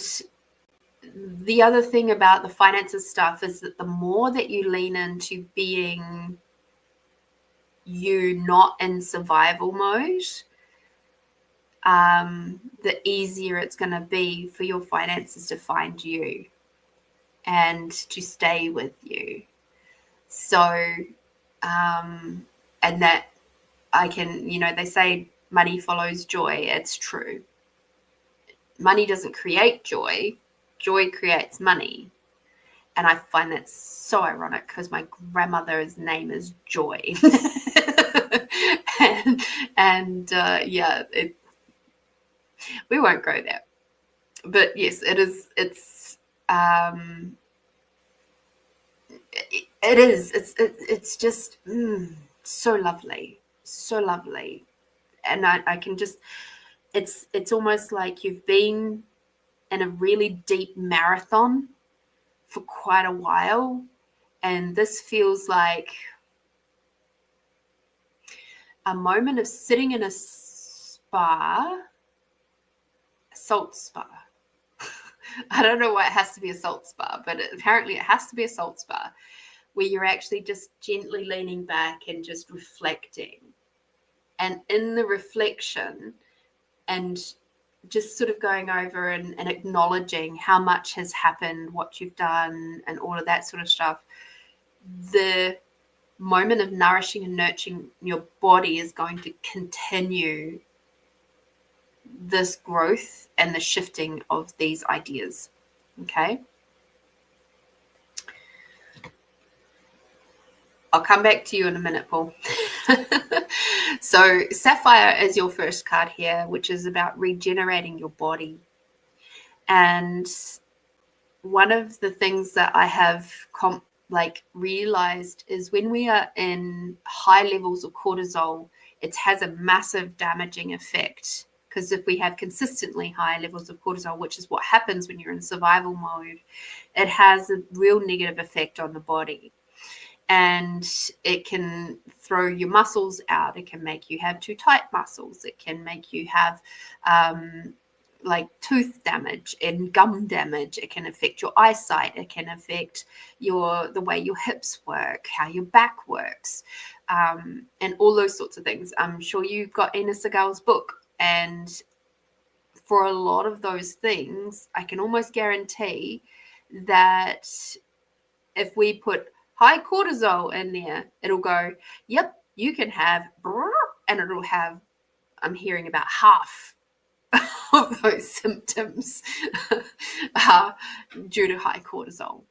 the other thing about the finances stuff is that the more that you lean into being you, not in survival mode, the easier it's going to be for your finances to find you and to stay with you. So, and that I can, they say money follows joy. It's true. Money doesn't create joy. Joy creates money. And I find that so ironic because my grandmother's name is Joy. and yeah, we won't go there. But yes, it is. It's just so lovely, so lovely. And I can just, it's almost like you've been in a really deep marathon for quite a while, and this feels like a moment of sitting in a spa, a salt spa. I don't know why it has to be a salt spa, but apparently it has to be a salt spa, where you're actually just gently leaning back and just reflecting. And in the reflection and just sort of going over and acknowledging how much has happened, what you've done, and all of that sort of stuff, the moment of nourishing and nurturing your body is going to continue this growth and the shifting of these ideas. Okay. I'll come back to you in a minute, Paul. So Sapphire is your first card here, which is about regenerating your body. And one of the things that I have realized is when we are in high levels of cortisol, it has a massive damaging effect. Because if we have consistently high levels of cortisol, which is what happens when you're in survival mode, it has a real negative effect on the body. And it can throw your muscles out. It can make you have too tight muscles. It can make you have tooth damage and gum damage. It can affect your eyesight. It can affect the way your hips work, how your back works, and all those sorts of things. I'm sure you've got Ina Segal's book. And for a lot of those things, I can almost guarantee that if we put high cortisol in there, it'll go, yep, you can have, and it'll have, I'm hearing about half of those symptoms due to high cortisol.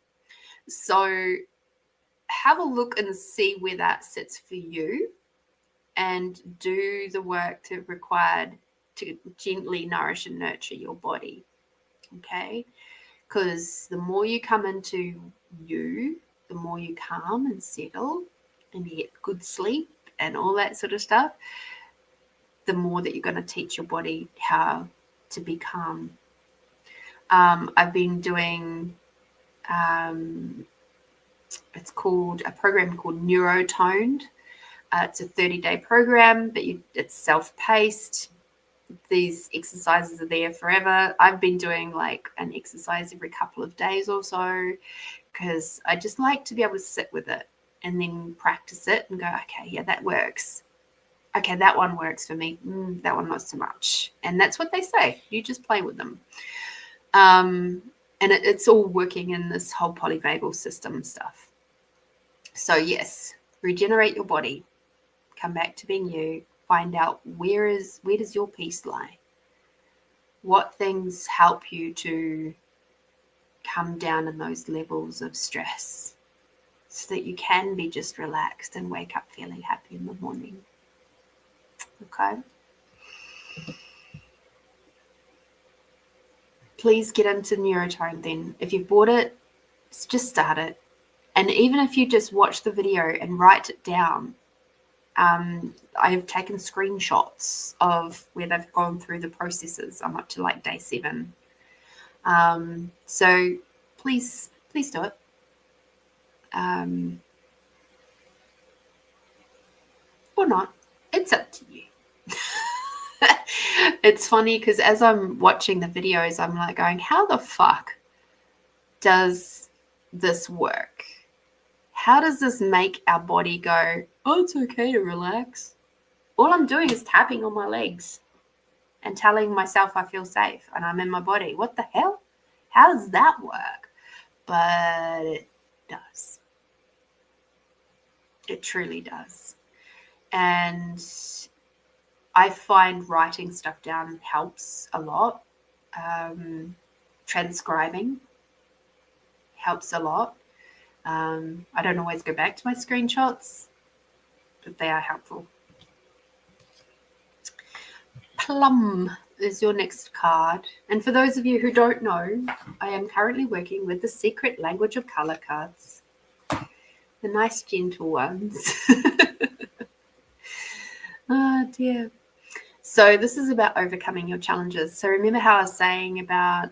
So have a look and see where that sits for you, and do the work required to gently nourish and nurture your body. Okay? Because the more you come into you, the more you calm and settle and you get good sleep and all that sort of stuff, the more that you're going to teach your body how to be calm. I've been doing, it's called a program called Neurotoned. It's a 30-day program, but it's self-paced. These exercises are there forever. I've been doing an exercise every couple of days or so, because I just like to be able to sit with it and then practice it and go, okay, yeah, that works. okay, that one works for me. That one not so much. And that's what they say. You just play with them. And it's all working in this whole polyvagal system stuff. So yes, regenerate your body. Come back to being you. Find out where does your peace lie? What things help you to come down in those levels of stress so that you can be just relaxed and wake up feeling happy in the morning. Okay? Please get into Neurotone then. If you've bought it, just start it. And even if you just watch the video and write it down, I've taken screenshots of where they've gone through the processes. I'm up to like day 7. So please do it. Or not. It's up to you. It's funny because as I'm watching the videos, I'm like going, how the fuck does this work? How does this make our body go, oh, it's okay to relax? All I'm doing is tapping on my legs and telling myself I feel safe and I'm in my body. What the hell? How does that work? But it does. It truly does. And I find writing stuff down helps a lot. Transcribing helps a lot. I don't always go back to my screenshots, but they are helpful. Plum is your next card. And for those of you who don't know, I am currently working with the Secret Language of Color cards. The nice, gentle ones. Oh, dear. So this is about overcoming your challenges. So remember how I was saying about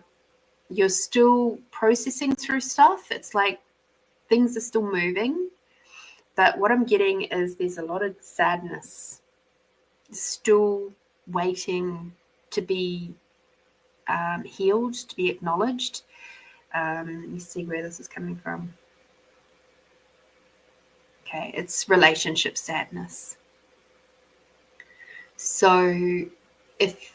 you're still processing through stuff? It's like things are still moving. But what I'm getting is there's a lot of sadness still waiting to be healed, to be acknowledged. Let me see where this is coming from. Okay, it's relationship sadness. So if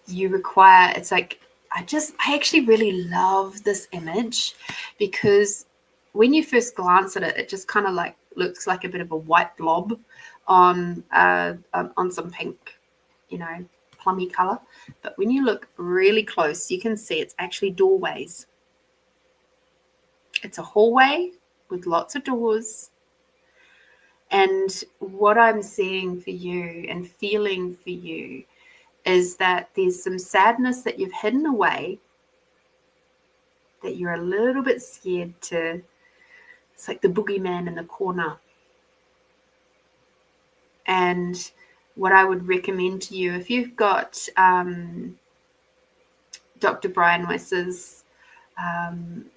you require, it's like, I actually really love this image because when you first glance at it, it just kind of like looks like a bit of a white blob on some pink, plummy color. But when you look really close, you can see it's actually doorways. It's a hallway with lots of doors. And what I'm seeing for you and feeling for you is that there's some sadness that you've hidden away, that you're a little bit scared to. It's like the boogeyman in the corner. And what I would recommend to you, if you've got Dr. Brian Weiss's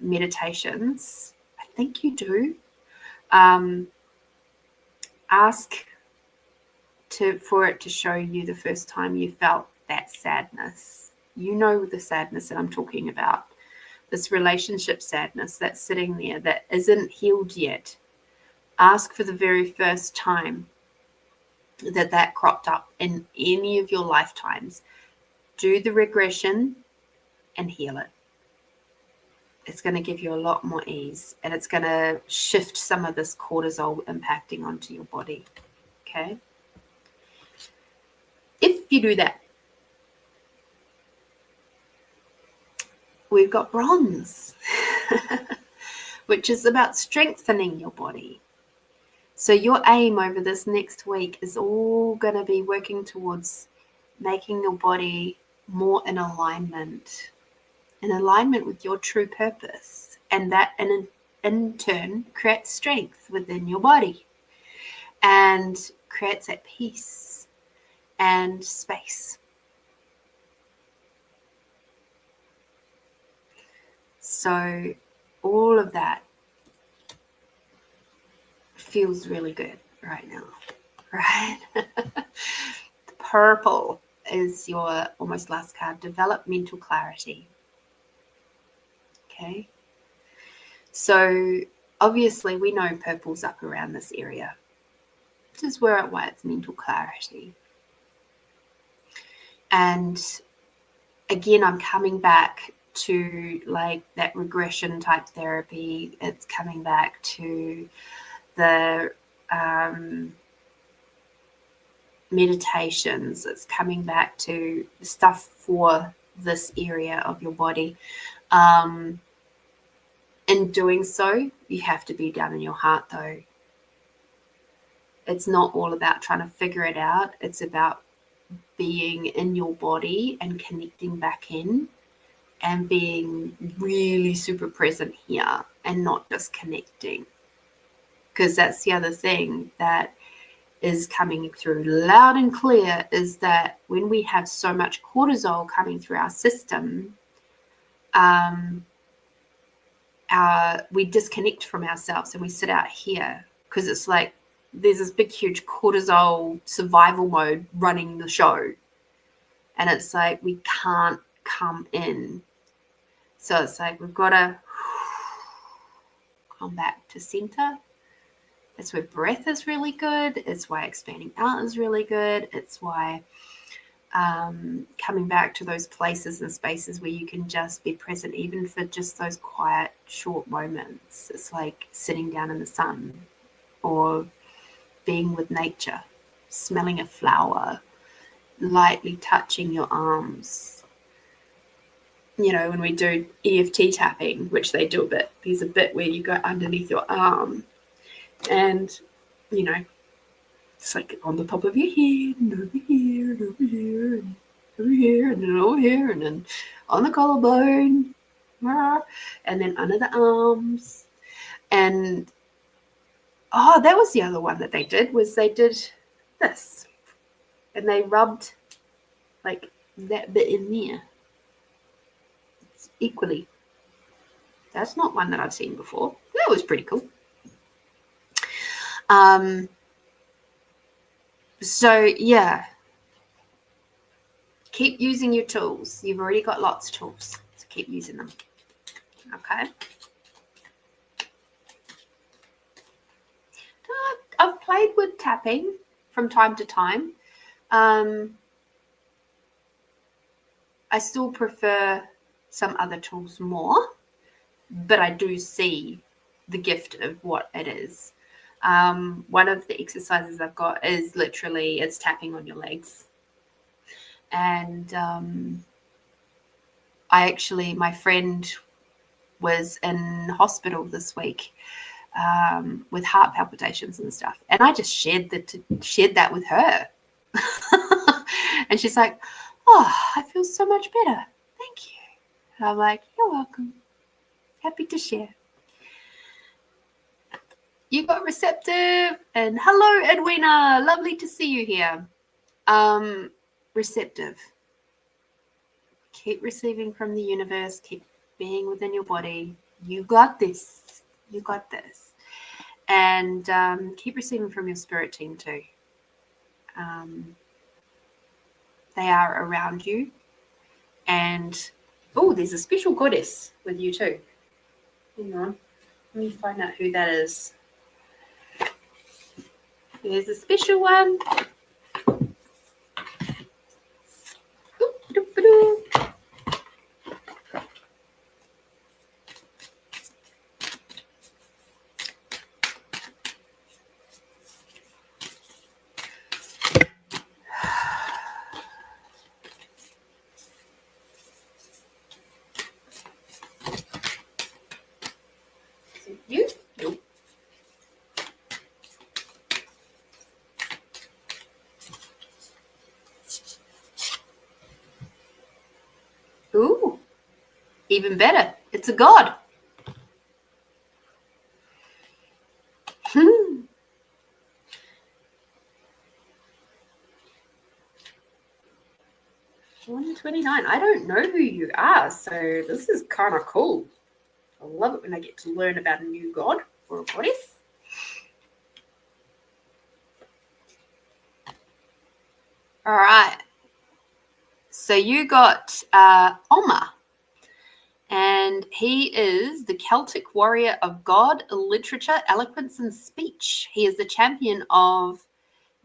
meditations, I think you do, ask for it to show you the first time you felt that sadness. You know the sadness that I'm talking about. This relationship sadness that's sitting there that isn't healed yet. Ask for the very first time that cropped up in any of your lifetimes. Do the regression and heal it. It's going to give you a lot more ease, and it's going to shift some of this cortisol impacting onto your body. Okay? If you do that, we've got bronze, which is about strengthening your body. So your aim over this next week is all going to be working towards making your body more in alignment with your true purpose. And that in turn creates strength within your body and creates that peace and space. So all of that feels really good right now, right? The purple is your almost last card, developmental clarity. Okay. So obviously we know purple's up around this area. This is why it's mental clarity. And again, I'm coming back to like that regression type therapy. It's coming back to the meditations. It's coming back to stuff for this area of your body. In doing so, you have to be down in your heart, though. It's not all about trying to figure it out. It's about being in your body and connecting back in and being really super present here and not just connecting. Because that's the other thing that is coming through loud and clear, is that when we have so much cortisol coming through our system, we disconnect from ourselves and we sit out here, because it's like there's this big huge cortisol survival mode running the show, and it's like we can't come in. So it's like we've got to come back to center. That's where breath is really good. It's why expanding out is really good. It's why coming back to those places and spaces where you can just be present, even for just those quiet, short moments. It's like sitting down in the sun or being with nature, smelling a flower, lightly touching your arms. You know, when we do EFT tapping, which they do a bit, there's a bit where you go underneath your arm and, you know, it's like on the top of your head and over here and over here and over here and then over here and then on the collarbone and then under the arms. And that was the other one that they did, was they did this and they rubbed like that bit in there. It's equally. That's not one that I've seen before. That was pretty cool. So yeah, keep using your tools. You've already got lots of tools, so keep using them. Okay. I've played with tapping from time to time. I still prefer some other tools more, but I do see the gift of what it is. One of the exercises I've got is literally, it's tapping on your legs. And my friend was in hospital this week with heart palpitations and stuff. And I just shared that with her. And she's like, oh, I feel so much better. Thank you. And I'm like, you're welcome. Happy to share. You got receptive, and hello, Edwina. Lovely to see you here. Receptive. Keep receiving from the universe. Keep being within your body. You got this. You got this. And keep receiving from your spirit team too. They are around you. And, there's a special goddess with you too. Hang on. Let me find out who that is. There's a special one. You? Nope. Ooh, even better. It's a god. Hmm. $129. I don't know who you are, so this is kind of cool. I love it when I get to learn about a new god or a goddess. All right. So you got Oma, and he is the Celtic warrior of God, literature, eloquence, and speech. He is the champion of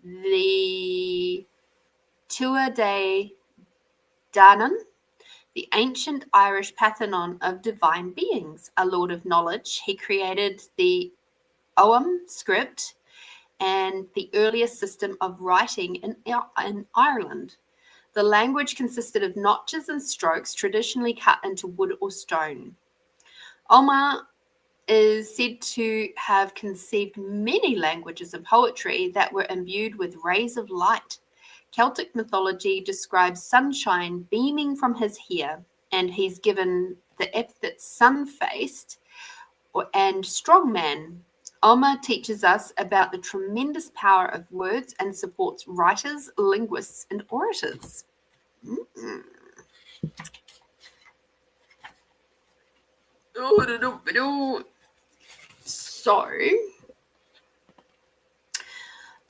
the Tua de Danann, the ancient Irish pantheon of divine beings, a lord of knowledge. He created the Ogham script and the earliest system of writing in Ireland. The language consisted of notches and strokes traditionally cut into wood or stone. Omar is said to have conceived many languages and poetry that were imbued with rays of light. Celtic mythology describes sunshine beaming from his hair, and he's given the epithet sun-faced and strong man. Omar teaches us about the tremendous power of words and supports writers, linguists, and orators. So,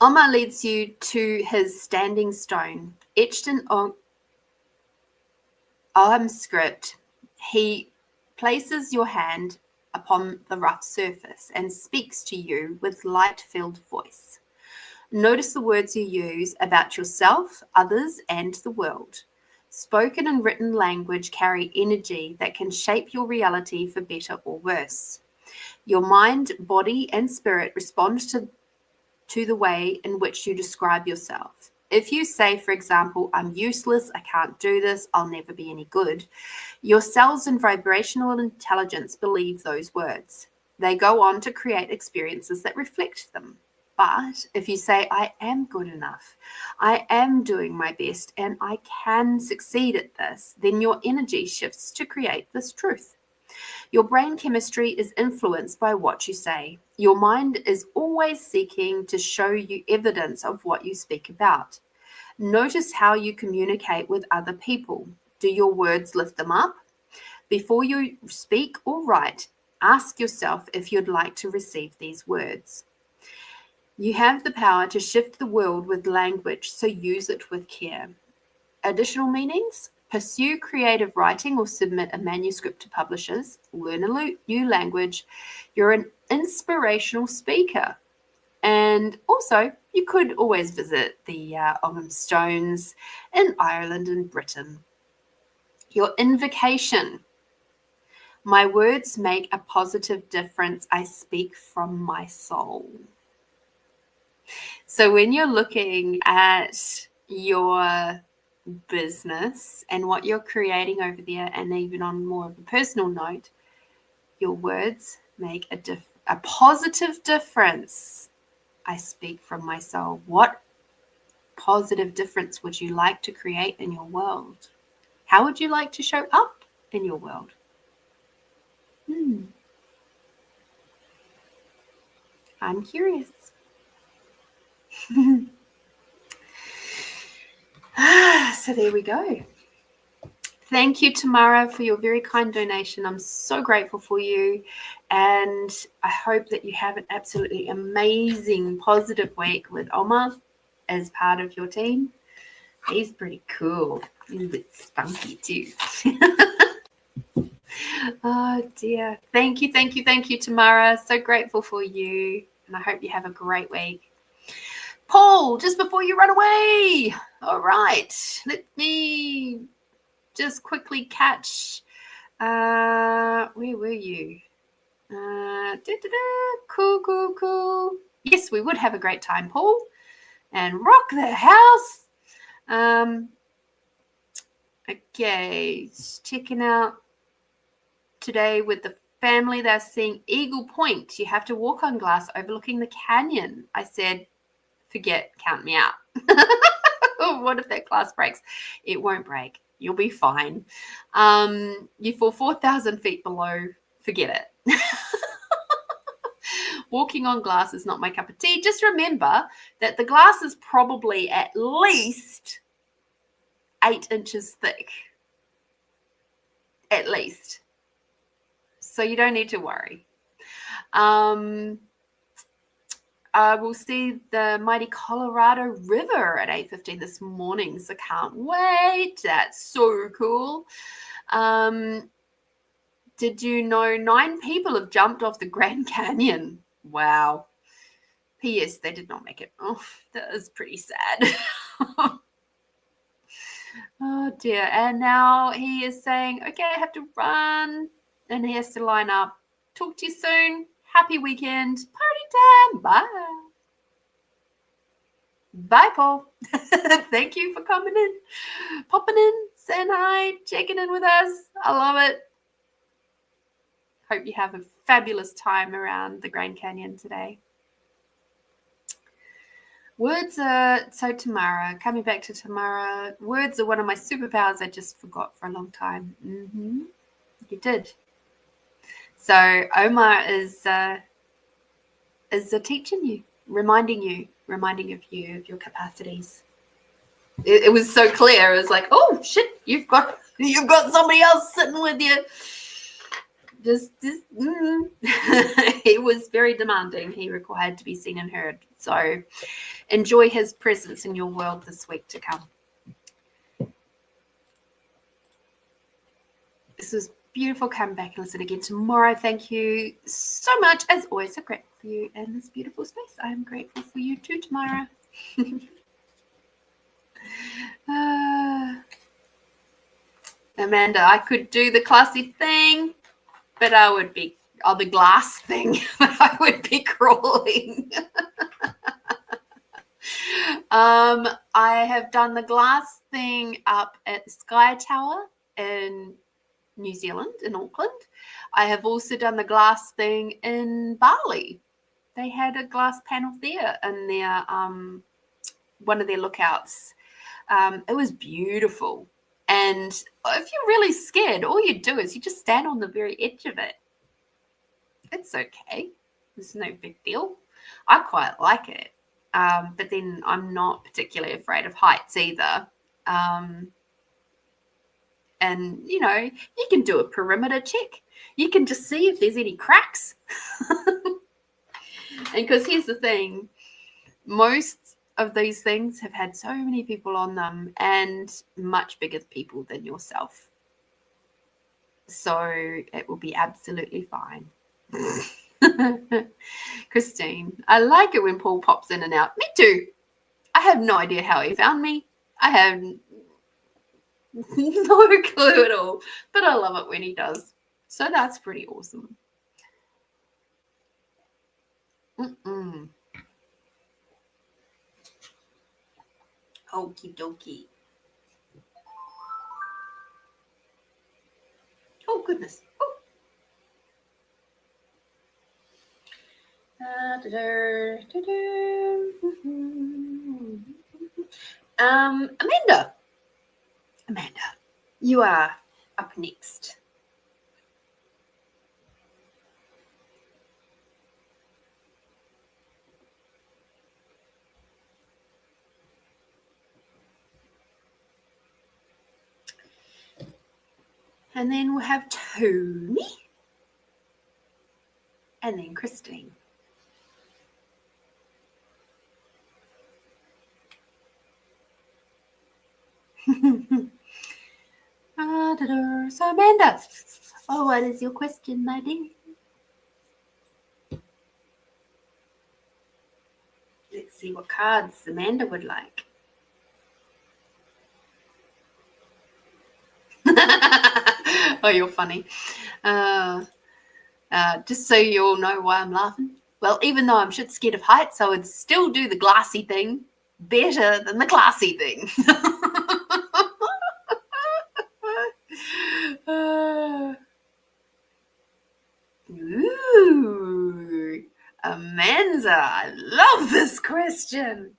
Omar leads you to his standing stone, etched in Ogham script. He places your hand upon the rough surface and speaks to you with light-filled voice. Notice the words you use about yourself, others, and the world. Spoken and written language carry energy that can shape your reality for better or worse. Your mind, body, and spirit respond to the way in which you describe yourself. If you say, for example, I'm useless, I can't do this, I'll never be any good, your cells and vibrational intelligence believe those words. They go on to create experiences that reflect them. But if you say, I am good enough, I am doing my best, and I can succeed at this, then your energy shifts to create this truth. Your brain chemistry is influenced by what you say. Your mind is always seeking to show you evidence of what you speak about. Notice how you communicate with other people. Do your words lift them up? Before you speak or write, ask yourself if you'd like to receive these words. You have the power to shift the world with language, so use it with care. Additional meanings? Pursue creative writing or submit a manuscript to publishers. Learn a new language. You're an inspirational speaker. And also, you could always visit the Ogham Stones in Ireland and Britain. Your invocation. My words make a positive difference. I speak from my soul. So when you're looking at your business and what you're creating over there, and even on more of a personal note, your words make a positive difference. I speak from my soul. What positive difference would you like to create in your world? How would you like to show up in your world? I'm curious. So there we go. Thank you, Tamara, for your very kind donation. I'm so grateful for you. And I hope that you have an absolutely amazing, positive week with Omar as part of your team. He's pretty cool. He's a bit spunky too. Oh, dear. Thank you, Tamara. So grateful for you. And I hope you have a great week. Paul, just before you run away. All right. Let me just quickly catch. Where were you? Cool. Yes, we would have a great time, Paul. And rock the house. Okay. Checking out today with the family. They're seeing Eagle Point. You have to walk on glass overlooking the canyon. I said, forget, count me out. What if that glass breaks? It won't break. You'll be fine. You fall 4,000 feet below. Forget it. Walking on glass is not my cup of tea. Just remember that the glass is probably at least 8 inches thick. At least. So you don't need to worry. I will see the mighty Colorado River at 8:15 this morning, so can't wait. That's so cool. Did you know 9 people have jumped off the Grand Canyon? Wow. P.S. They did not make it. Oh, that is pretty sad. Oh dear. And now he is saying, okay, I have to run. And he has to line up. Talk to you soon. Happy weekend. Party time. Bye. Bye, Paul. Thank you for coming in, popping in, saying hi, checking in with us. I love it. Hope you have a fabulous time around the Grand Canyon today. Words are, so Tamara, coming back to Tamara, words are one of my superpowers I just forgot for a long time. You did. So Omar is teaching you, reminding you of you, of your capacities. It was so clear. It was like, oh shit, you've got somebody else sitting with you. He was very demanding. He required to be seen and heard. So enjoy his presence in your world this week to come. This was beautiful. Come back and listen again tomorrow. Thank you so much. As always, so grateful for you and this beautiful space. I am grateful for you too, Tamara. Amanda, I could do the classy thing, but I would be the glass thing. I would be crawling. I have done the glass thing up at the Sky Tower in New Zealand, in Auckland. I have also done the glass thing in Bali. They had a glass panel there in their one of their lookouts. It was beautiful. And if you're really scared, all you do is you just stand on the very edge of it. It's okay. It's no big deal. I quite like it. But then I'm not particularly afraid of heights either. And, you know, you can do a perimeter check. You can just see if there's any cracks. And because here's the thing, most of these things have had so many people on them and much bigger people than yourself. So it will be absolutely fine. Christine, I like it when Paul pops in and out. Me too. I have no idea how he found me. I have no clue at all, but I love it when he does. So that's pretty awesome. Okie dokie. Oh, goodness. Oh. Amanda, you are up next. And then we'll have Tony. And then Christine. So Amanda, what is your question, my dear? Let's see what cards Amanda would like. Oh, you're funny. Just so you all know why I'm laughing. Well, even though I'm shit scared of heights, I would still do the glassy thing better than the classy thing. Ooh, Amanda, I love this question.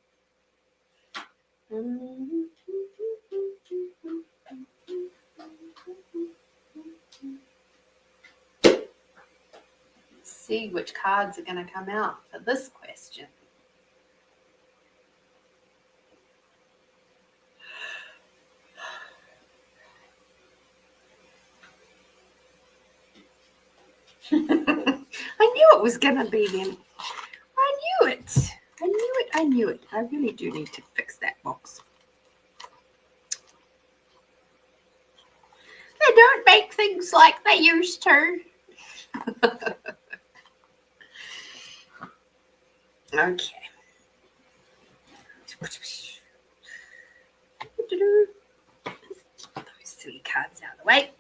Let's see which cards are going to come out for this question. I knew it was going to be them. I knew it. I really do need to fix that box. They don't make things like they used to. Okay. Those silly cards out of the way.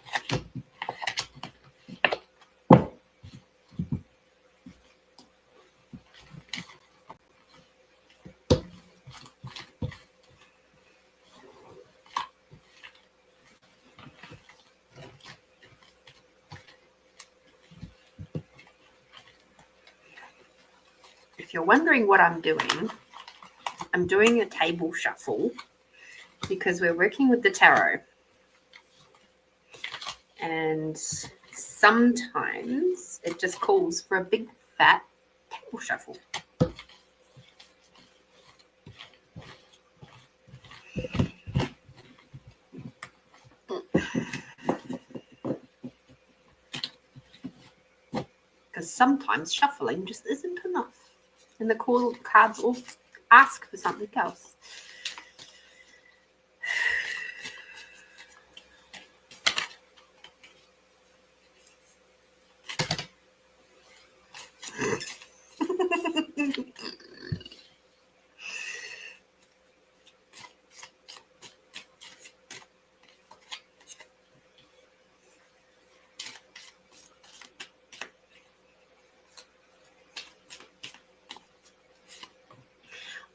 If you're wondering what I'm doing a table shuffle because we're working with the tarot. And sometimes it just calls for a big fat table shuffle. Because sometimes shuffling just isn't enough. And the cards all ask for something else.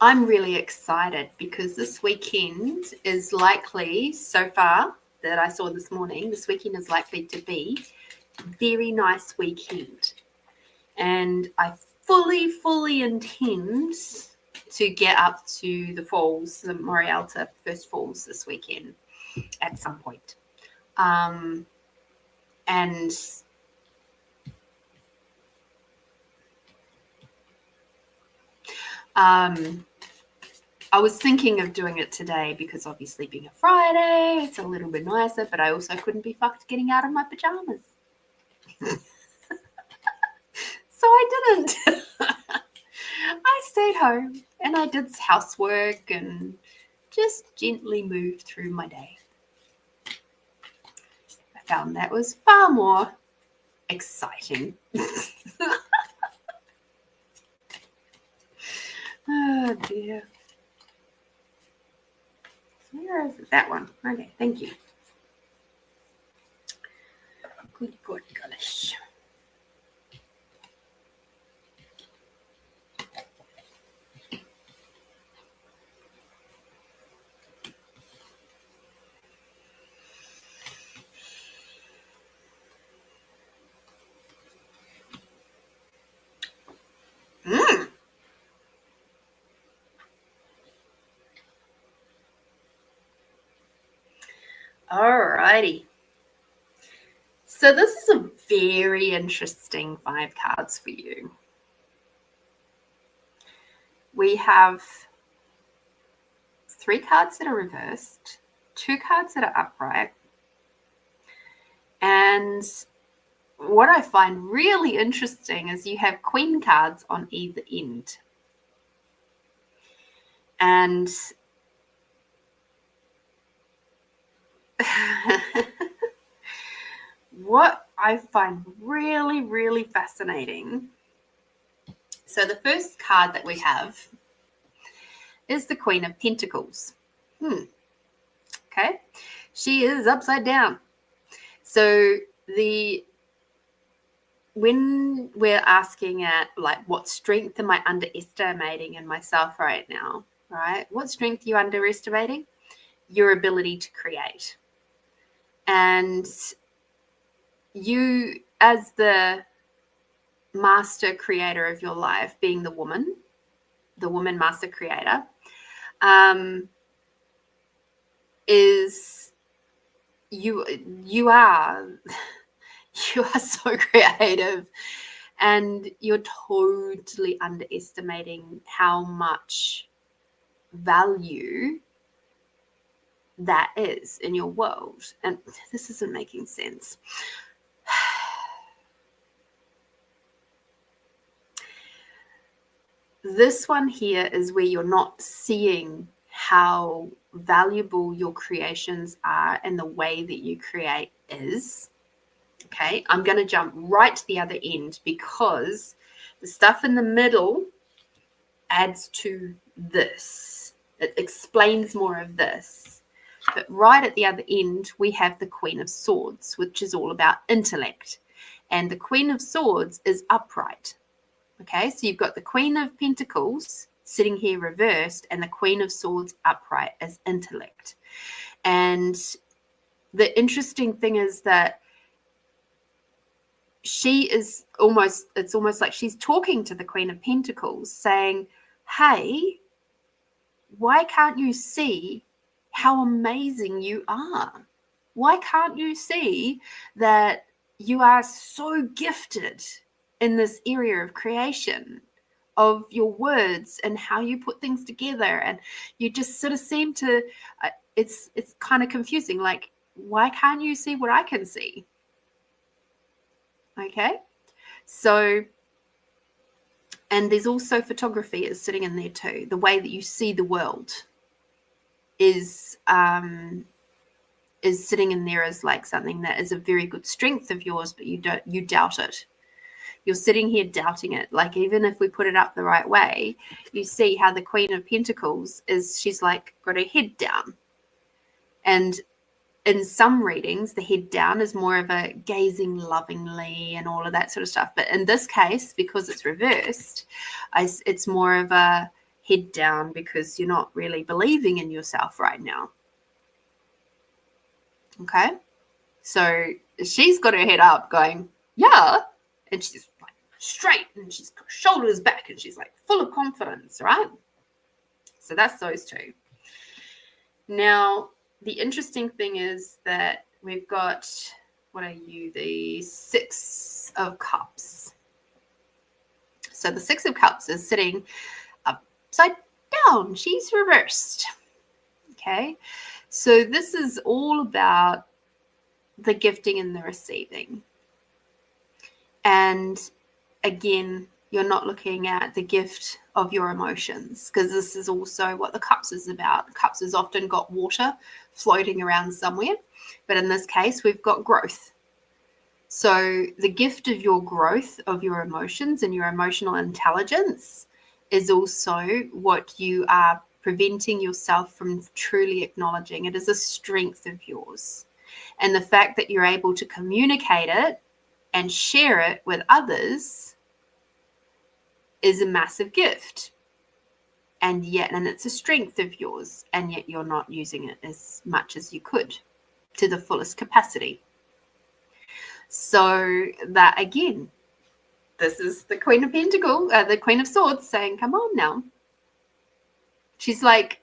I'm really excited because this weekend is likely, so far that I saw this morning, this weekend is likely to be a very nice weekend. And I fully intend to get up to the falls, the Morialta First Falls this weekend at some point. And I was thinking of doing it today because obviously being a Friday, it's a little bit nicer, but I also couldn't be fucked getting out of my pajamas. So I didn't. I stayed home and I did housework and just gently moved through my day. I found that was far more exciting. Oh dear. Where is it? That one. Okay, thank you. Good gosh. Alrighty. So this is a very interesting 5 cards for you. We have 3 cards that are reversed, 2 cards that are upright. And what I find really interesting is you have queen cards on either end. And what I find really fascinating. So the first card that we have is the Queen of Pentacles. Okay. She is upside down. So when we're asking at like, what strength am I underestimating in myself right now, right? What strength are you underestimating? Your ability to create. And you, as the master creator of your life, being the woman master creator, is you are so creative, and you're totally underestimating how much value that is in your world. And this isn't making sense. This one here is where you're not seeing how valuable your creations are and the way that you create is. Okay, I'm going to jump right to the other end because the stuff in the middle adds to this. It explains more of this. But right at the other end, we have the Queen of Swords, which is all about intellect. And the Queen of Swords is upright. Okay, so you've got the Queen of Pentacles sitting here reversed and the Queen of Swords upright as intellect. And the interesting thing is that it's almost like she's talking to the Queen of Pentacles saying, hey, why can't you see how amazing you are? Why can't you see that you are so gifted in this area of creation, of your words and how you put things together? And you just sort of seem to, it's kind of confusing. Like, why can't you see what I can see? Okay, so, and there's also photography is sitting in there too. The way that you see the world is sitting in there as like something that is a very good strength of yours, but you doubt it. You're sitting here doubting it. Like, even if we put it up the right way, you see how the Queen of Pentacles she's like got her head down. And in some readings, the head down is more of a gazing lovingly and all of that sort of stuff. But in this case, because it's reversed, it's more of a head down because you're not really believing in yourself right now. Okay? So she's got her head up going, yeah. And she's like straight and she's got shoulders back and she's like full of confidence, right? So that's those two. Now, the interesting thing is that we've got, what are you? The Six of Cups. So the Six of Cups is sitting upside down. She's reversed. Okay. So this is all about the gifting and the receiving. And again, you're not looking at the gift of your emotions, because this is also what the cups is about. Cups has often got water floating around somewhere, but in this case, we've got growth. So the gift of your growth of your emotions and your emotional intelligence is also what you are preventing yourself from truly acknowledging. It is a strength of yours. And the fact that you're able to communicate it and share it with others is a massive gift. And it's a strength of yours, and yet you're not using it as much as you could to the fullest capacity. So that, again, this is the Queen of Pentacles, the Queen of Swords saying, come on now. She's like,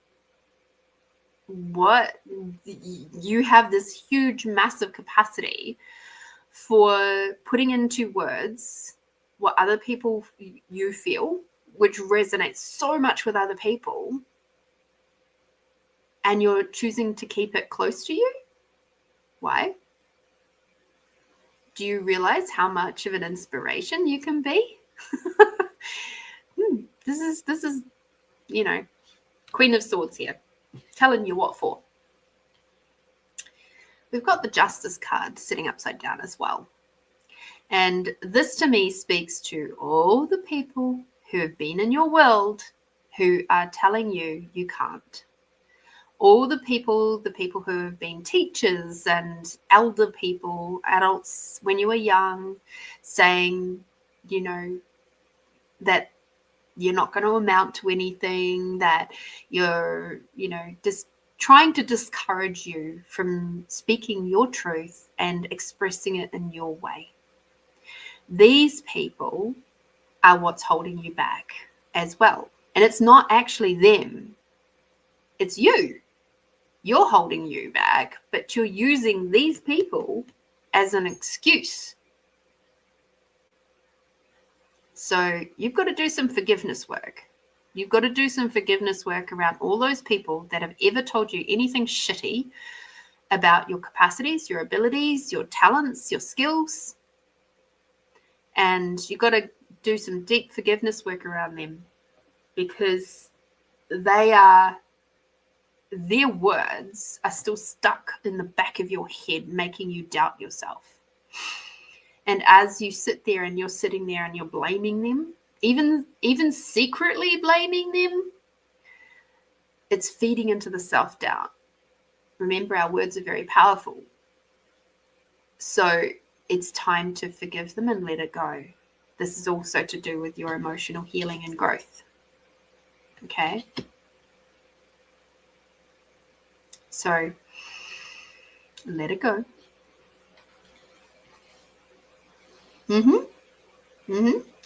what? You have this huge, massive capacity for putting into words what other people you feel, which resonates so much with other people, and you're choosing to keep it close to you. Why? Do you realize how much of an inspiration you can be? This is, Queen of Swords here, telling you what for. We've got the Justice card sitting upside down as well. And this to me speaks to all the people who have been in your world who are telling you you can't. All the people who have been teachers and elder people, adults when you were young, saying, that you're not going to amount to anything, that you're, just trying to discourage you from speaking your truth and expressing it in your way. These people are what's holding you back as well. And it's not actually them. It's you. You're holding you back, but you're using these people as an excuse. So you've got to do some forgiveness work. You've got to do some forgiveness work around all those people that have ever told you anything shitty about your capacities, your abilities, your talents, your skills. And you've got to do some deep forgiveness work around them, because their words are still stuck in the back of your head, making you doubt yourself. And as you sit there and you're sitting there and you're blaming them even secretly blaming them, it's feeding into the self-doubt. Remember, our words are very powerful. So it's time to forgive them and let it go. This is also to do with your emotional healing and growth. Okay? So let it go.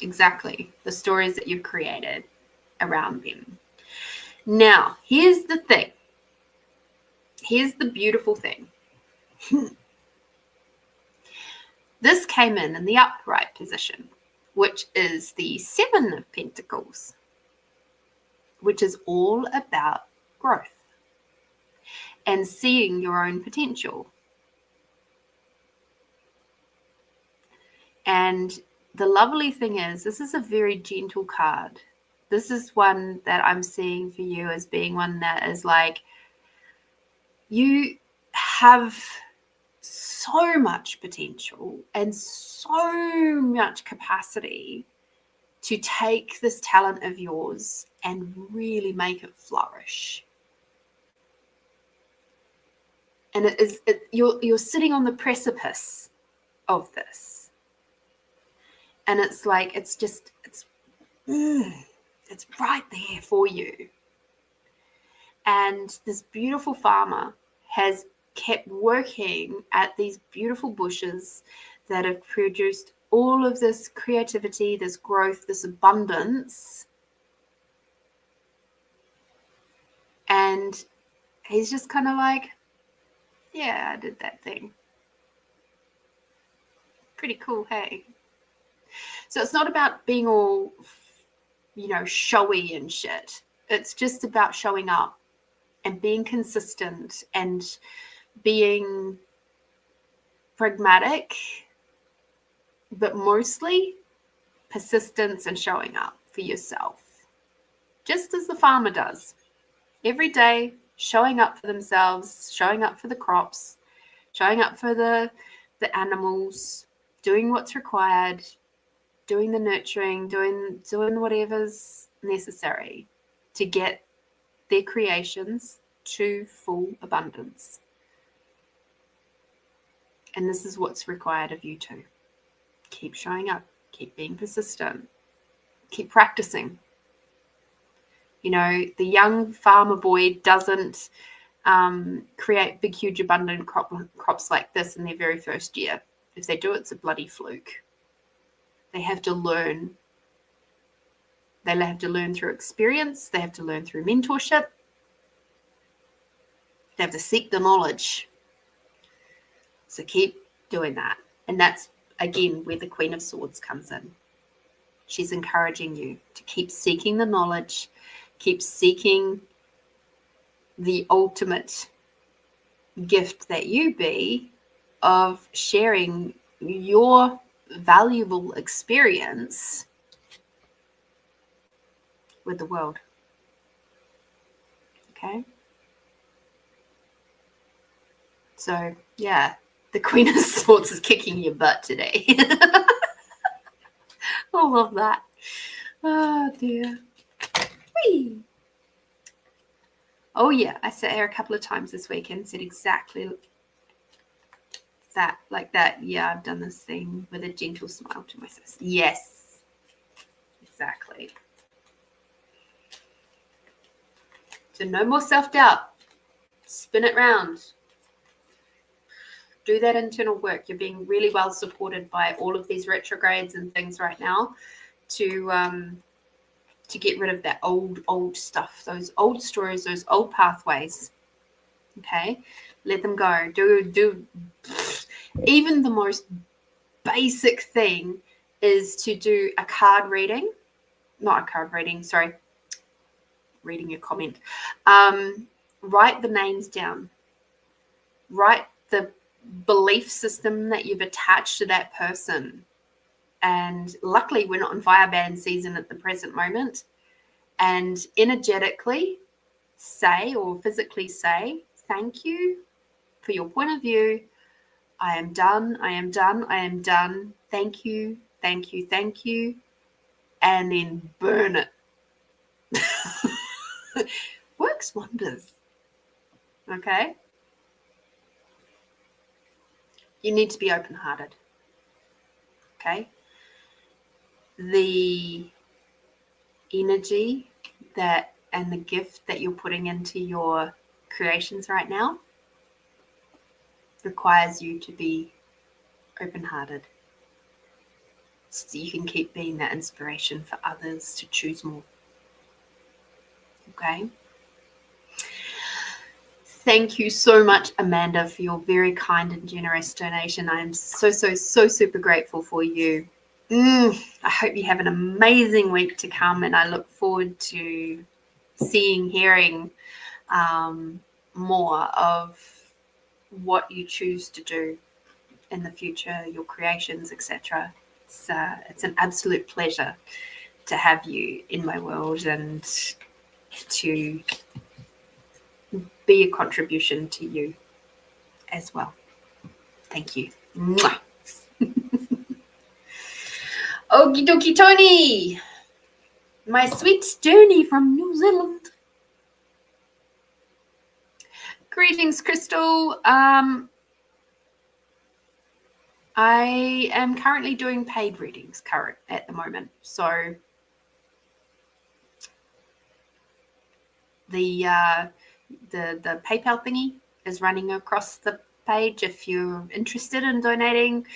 Exactly. The stories that you've created around them. Now, here's the thing. Here's the beautiful thing. This came in the upright position, which is the 7 of Pentacles, which is all about growth and seeing your own potential. And the lovely thing is, this is a very gentle card. This is one that I'm seeing for you as being one that is like, you have so much potential and so much capacity to take this talent of yours and really make it flourish. And you're sitting on the precipice of this. And it's like, it's right there for you. And this beautiful farmer has kept working at these beautiful bushes that have produced all of this creativity, this growth, this abundance. And he's just kind of like, yeah, I did that thing. Pretty cool, hey? So it's not about being all, showy and shit. It's just about showing up and being consistent and being pragmatic, but mostly persistence and showing up for yourself. Just as the farmer does. Every day, showing up for themselves, showing up for the crops, showing up for the animals, doing what's required, doing the nurturing, doing whatever's necessary to get their creations to full abundance. And this is what's required of you too. Keep showing up, keep being persistent, keep practicing. The young farmer boy doesn't create big, huge, abundant crops like this in their very first year. If they do, it's a bloody fluke. They have to learn. They have to learn through experience. They have to learn through mentorship. They have to seek the knowledge. So keep doing that. And that's, again, where the Queen of Swords comes in. She's encouraging you to keep seeking the knowledge, keep seeking the ultimate gift that you be of sharing your valuable experience with the world. Okay? So, yeah, the Queen of Swords is kicking your butt today. I love that. Oh, dear. Whee! Oh, yeah, I sat here a couple of times this weekend and said exactly that, like that. Yeah, I've done this thing with a gentle smile to my sister. Yes, exactly. So no more self-doubt. Spin it round. Do that internal work. You're being really well supported by all of these retrogrades and things right now to get rid of that old stuff, those old stories, those old pathways. Okay, let them go. Do even the most basic thing is to do a card reading, not a card reading, sorry, reading your comment. Write the names down. Write the belief system that you've attached to that person. And luckily, we're not in fire ban season at the present moment. And energetically say, or physically say, thank you for your point of view. I am done. I am done. I am done. Thank you. Thank you. Thank you. and then burn it. Works wonders. Okay? You need to be open-hearted. Okay? The energy that and the gift that you're putting into your creations right now requires you to be open-hearted, so you can keep being that inspiration for others to choose more. Okay? Thank you so much, Amanda, for your very kind and generous donation. I am so super grateful for you. I hope you have an amazing week to come, and I look forward to hearing more of what you choose to do in the future, your creations, etc. It's an absolute pleasure to have you in my world and to be a contribution to you as well. Thank you. Mwah. Okie dokie, Tony. My sweet Stoney from New Zealand. Greetings, Crystal. I am currently doing paid readings at the moment. So the PayPal thingy is running across the page if you're interested in donating.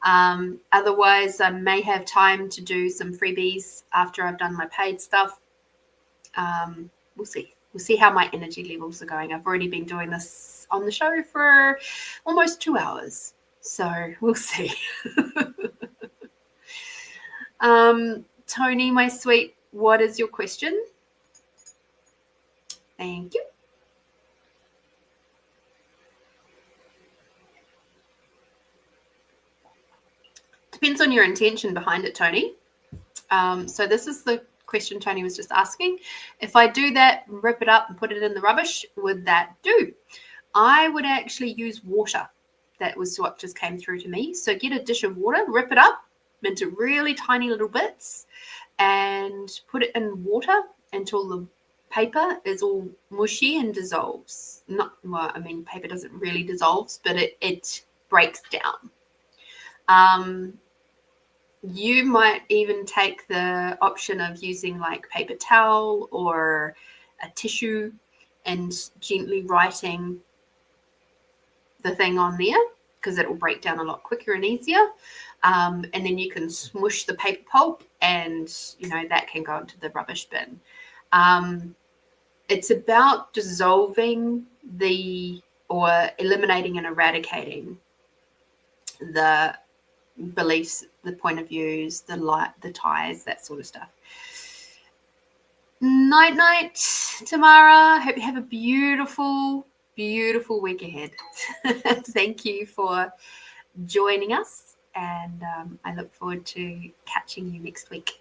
Otherwise, I may have time to do some freebies after I've done my paid stuff. We'll see. We'll see how my energy levels are going. I've already been doing this on the show for almost 2 hours. So we'll see. Tony, my sweet, what is your question? Thank you. Depends on your intention behind it, Tony. So this is the question Tony was just asking. If I do that, rip it up and put it in the rubbish, would that do? I would actually use water. That was what just came through to me. So get a dish of water, rip it up into really tiny little bits and put it in water until the paper is all mushy and dissolves. Paper doesn't really dissolve, but it breaks down. You might even take the option of using like paper towel or a tissue and gently writing the thing on there, because it will break down a lot quicker and easier. And then you can smush the paper pulp and, that can go into the rubbish bin. It's about dissolving or eliminating and eradicating the beliefs, the point of views, the ties, that sort of stuff. Night, Tamara. Hope you have a beautiful week ahead. Thank you for joining us, and I look forward to catching you next week.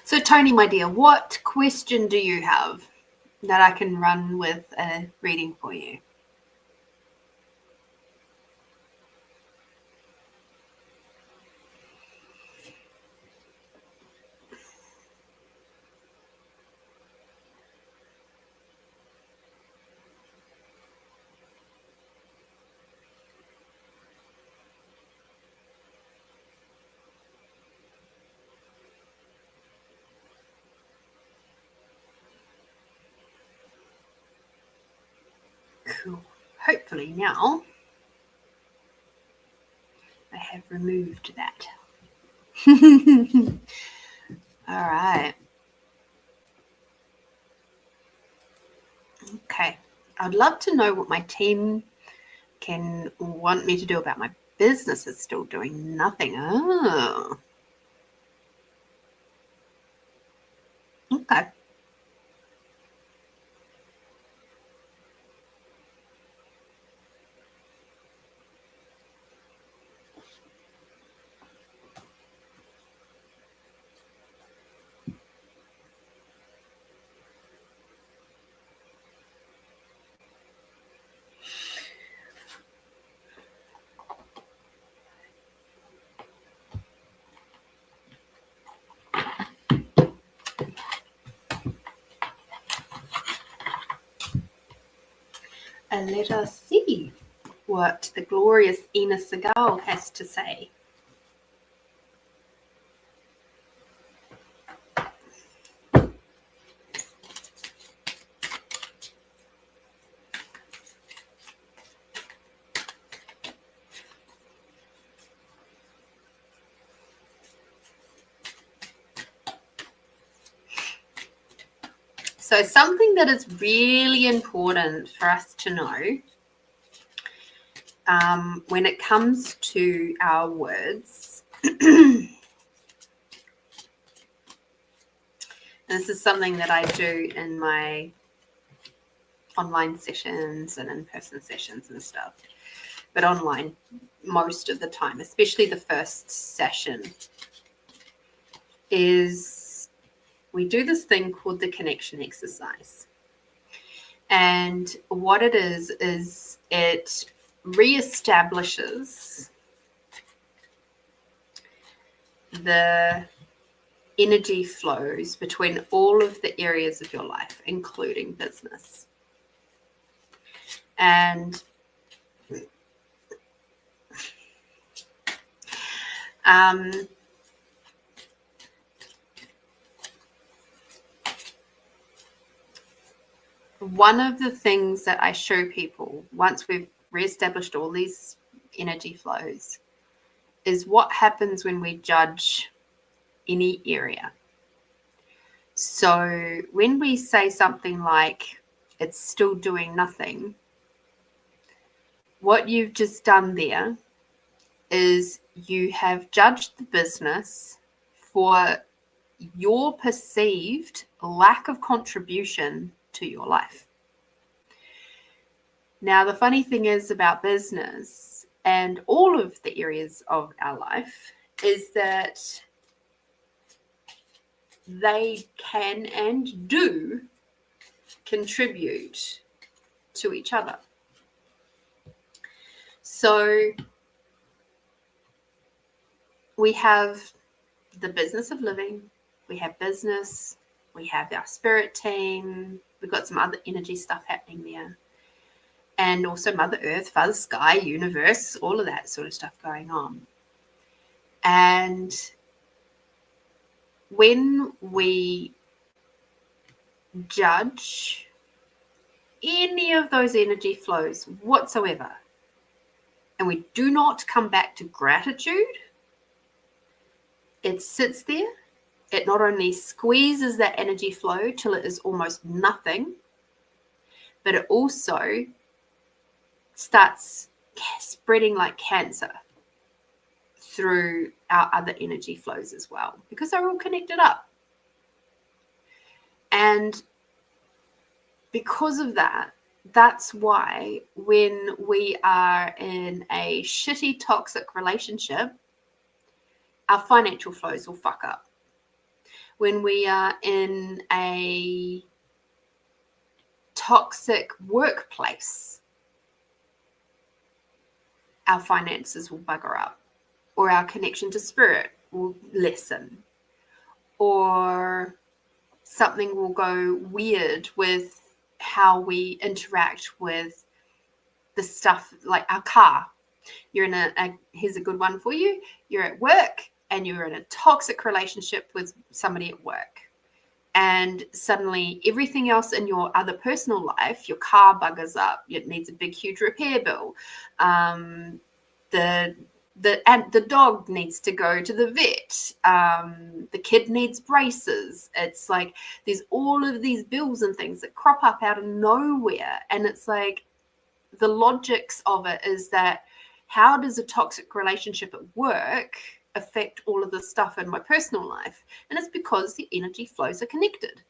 So, Tony, my dear, what question do you have that I can run with a reading for you? Cool. Hopefully now I have removed that. All right. Okay. I'd love to know what my team can want me to do about my business. Is still doing nothing. Oh. Okay. and let us see what the glorious Ina Segal has to say. So something that is really important for us to know when it comes to our words, this is something that I do in my online sessions and in-person sessions and stuff, but online most of the time, especially the first session, is we do this thing called the connection exercise. And what it is it reestablishes the energy flows between all of the areas of your life, including business. And one of the things that I show people once we've reestablished all these energy flows is what happens when we judge any area. So when we say something like, it's still doing nothing, what you've just done there is you have judged the business for your perceived lack of contribution to your life. Now, the funny thing is about business and all of the areas of our life is that they can and do contribute to each other. So we have the business of living, we have business, we have our spirit team, we've got some other energy stuff happening there. And also Mother Earth, Father Sky, universe, all of that sort of stuff going on. And when we judge any of those energy flows whatsoever, and we do not come back to gratitude, it sits there. It not only squeezes that energy flow till it is almost nothing, but it also starts spreading like cancer through our other energy flows as well, because they're all connected up. And because of that, that's why when we are in a shitty, toxic relationship, our financial flows will fuck up. When we are in a toxic workplace, our finances will bugger up, or our connection to spirit will lessen, or something will go weird with how we interact with the stuff, like our car. You're in here's a good one for you. You're at work and you're in a toxic relationship with somebody at work. And suddenly everything else in your other personal life, your car buggers up. It needs a big, huge repair bill. The dog needs to go to the vet. The kid needs braces. It's like there's all of these bills and things that crop up out of nowhere. And it's like the logics of it is that how does a toxic relationship at work affect all of this stuff in my personal life? And it's because the energy flows are connected.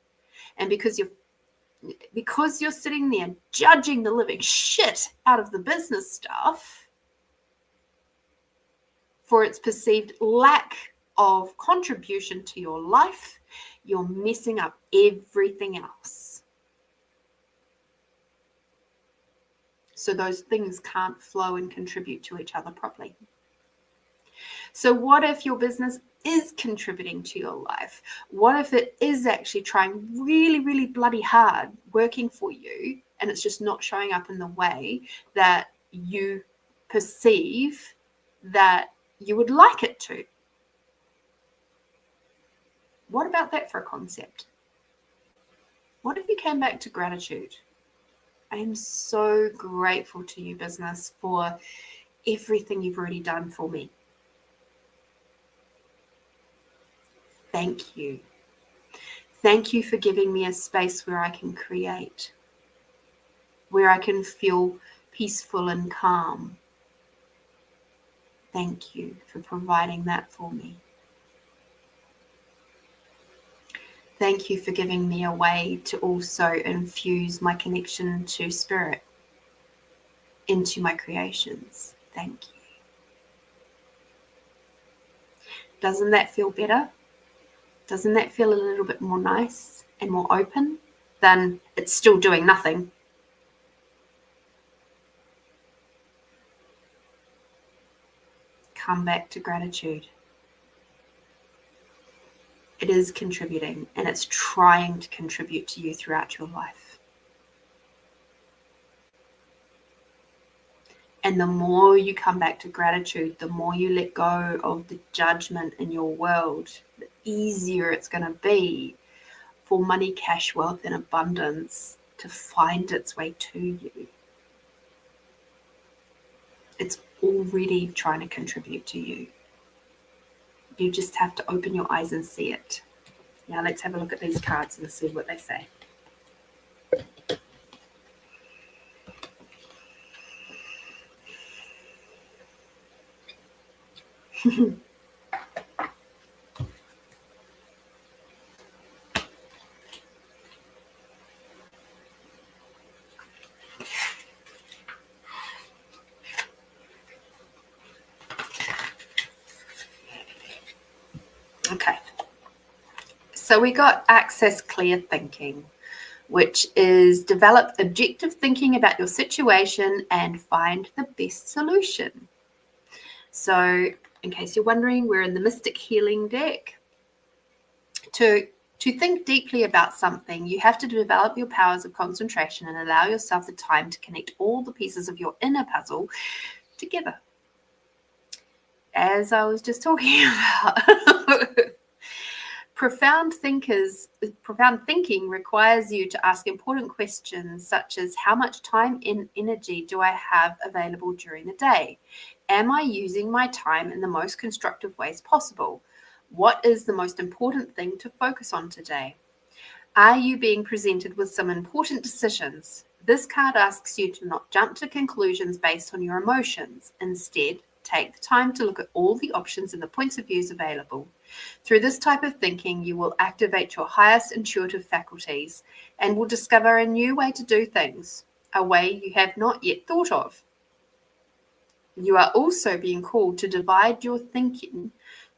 And because you're sitting there judging the living shit out of the business stuff for its perceived lack of contribution to your life, you're messing up everything else. So those things can't flow and contribute to each other properly. So what if your business is contributing to your life? What if it is actually trying really, really bloody hard, working for you, and it's just not showing up in the way that you perceive that you would like it to. What about that for a concept? What if you came back to gratitude? I am so grateful to you, business, for everything you've already done for me. Thank you. Thank you for giving me a space where I can create, where I can feel peaceful and calm. Thank you for providing that for me. Thank you for giving me a way to also infuse my connection to spirit into my creations. Thank you. Doesn't that feel better? Doesn't that feel a little bit more nice and more open than it's still doing nothing? Come back to gratitude. It is contributing, and it's trying to contribute to you throughout your life. And the more you come back to gratitude, the more you let go of the judgment in your world, the easier it's going to be for money, cash, wealth, and abundance to find its way to you. It's already trying to contribute to you. You just have to open your eyes and see it. Now let's have a look at these cards and see what they say. Okay. So we got access clear thinking, which is develop objective thinking about your situation and find the best solution. So in case you're wondering, we're in the Mystic Healing deck. To think deeply about something, you have to develop your powers of concentration and allow yourself the time to connect all the pieces of your inner puzzle together. As I was just talking about. Profound thinking requires you to ask important questions such as how much time and energy do I have available during the day? Am I using my time in the most constructive ways possible? What is the most important thing to focus on today? Are you being presented with some important decisions? This card asks you to not jump to conclusions based on your emotions. Instead, take the time to look at all the options and the points of views available. Through this type of thinking, you will activate your highest intuitive faculties and will discover a new way to do things, a way you have not yet thought of. You are also being called to divide your thinking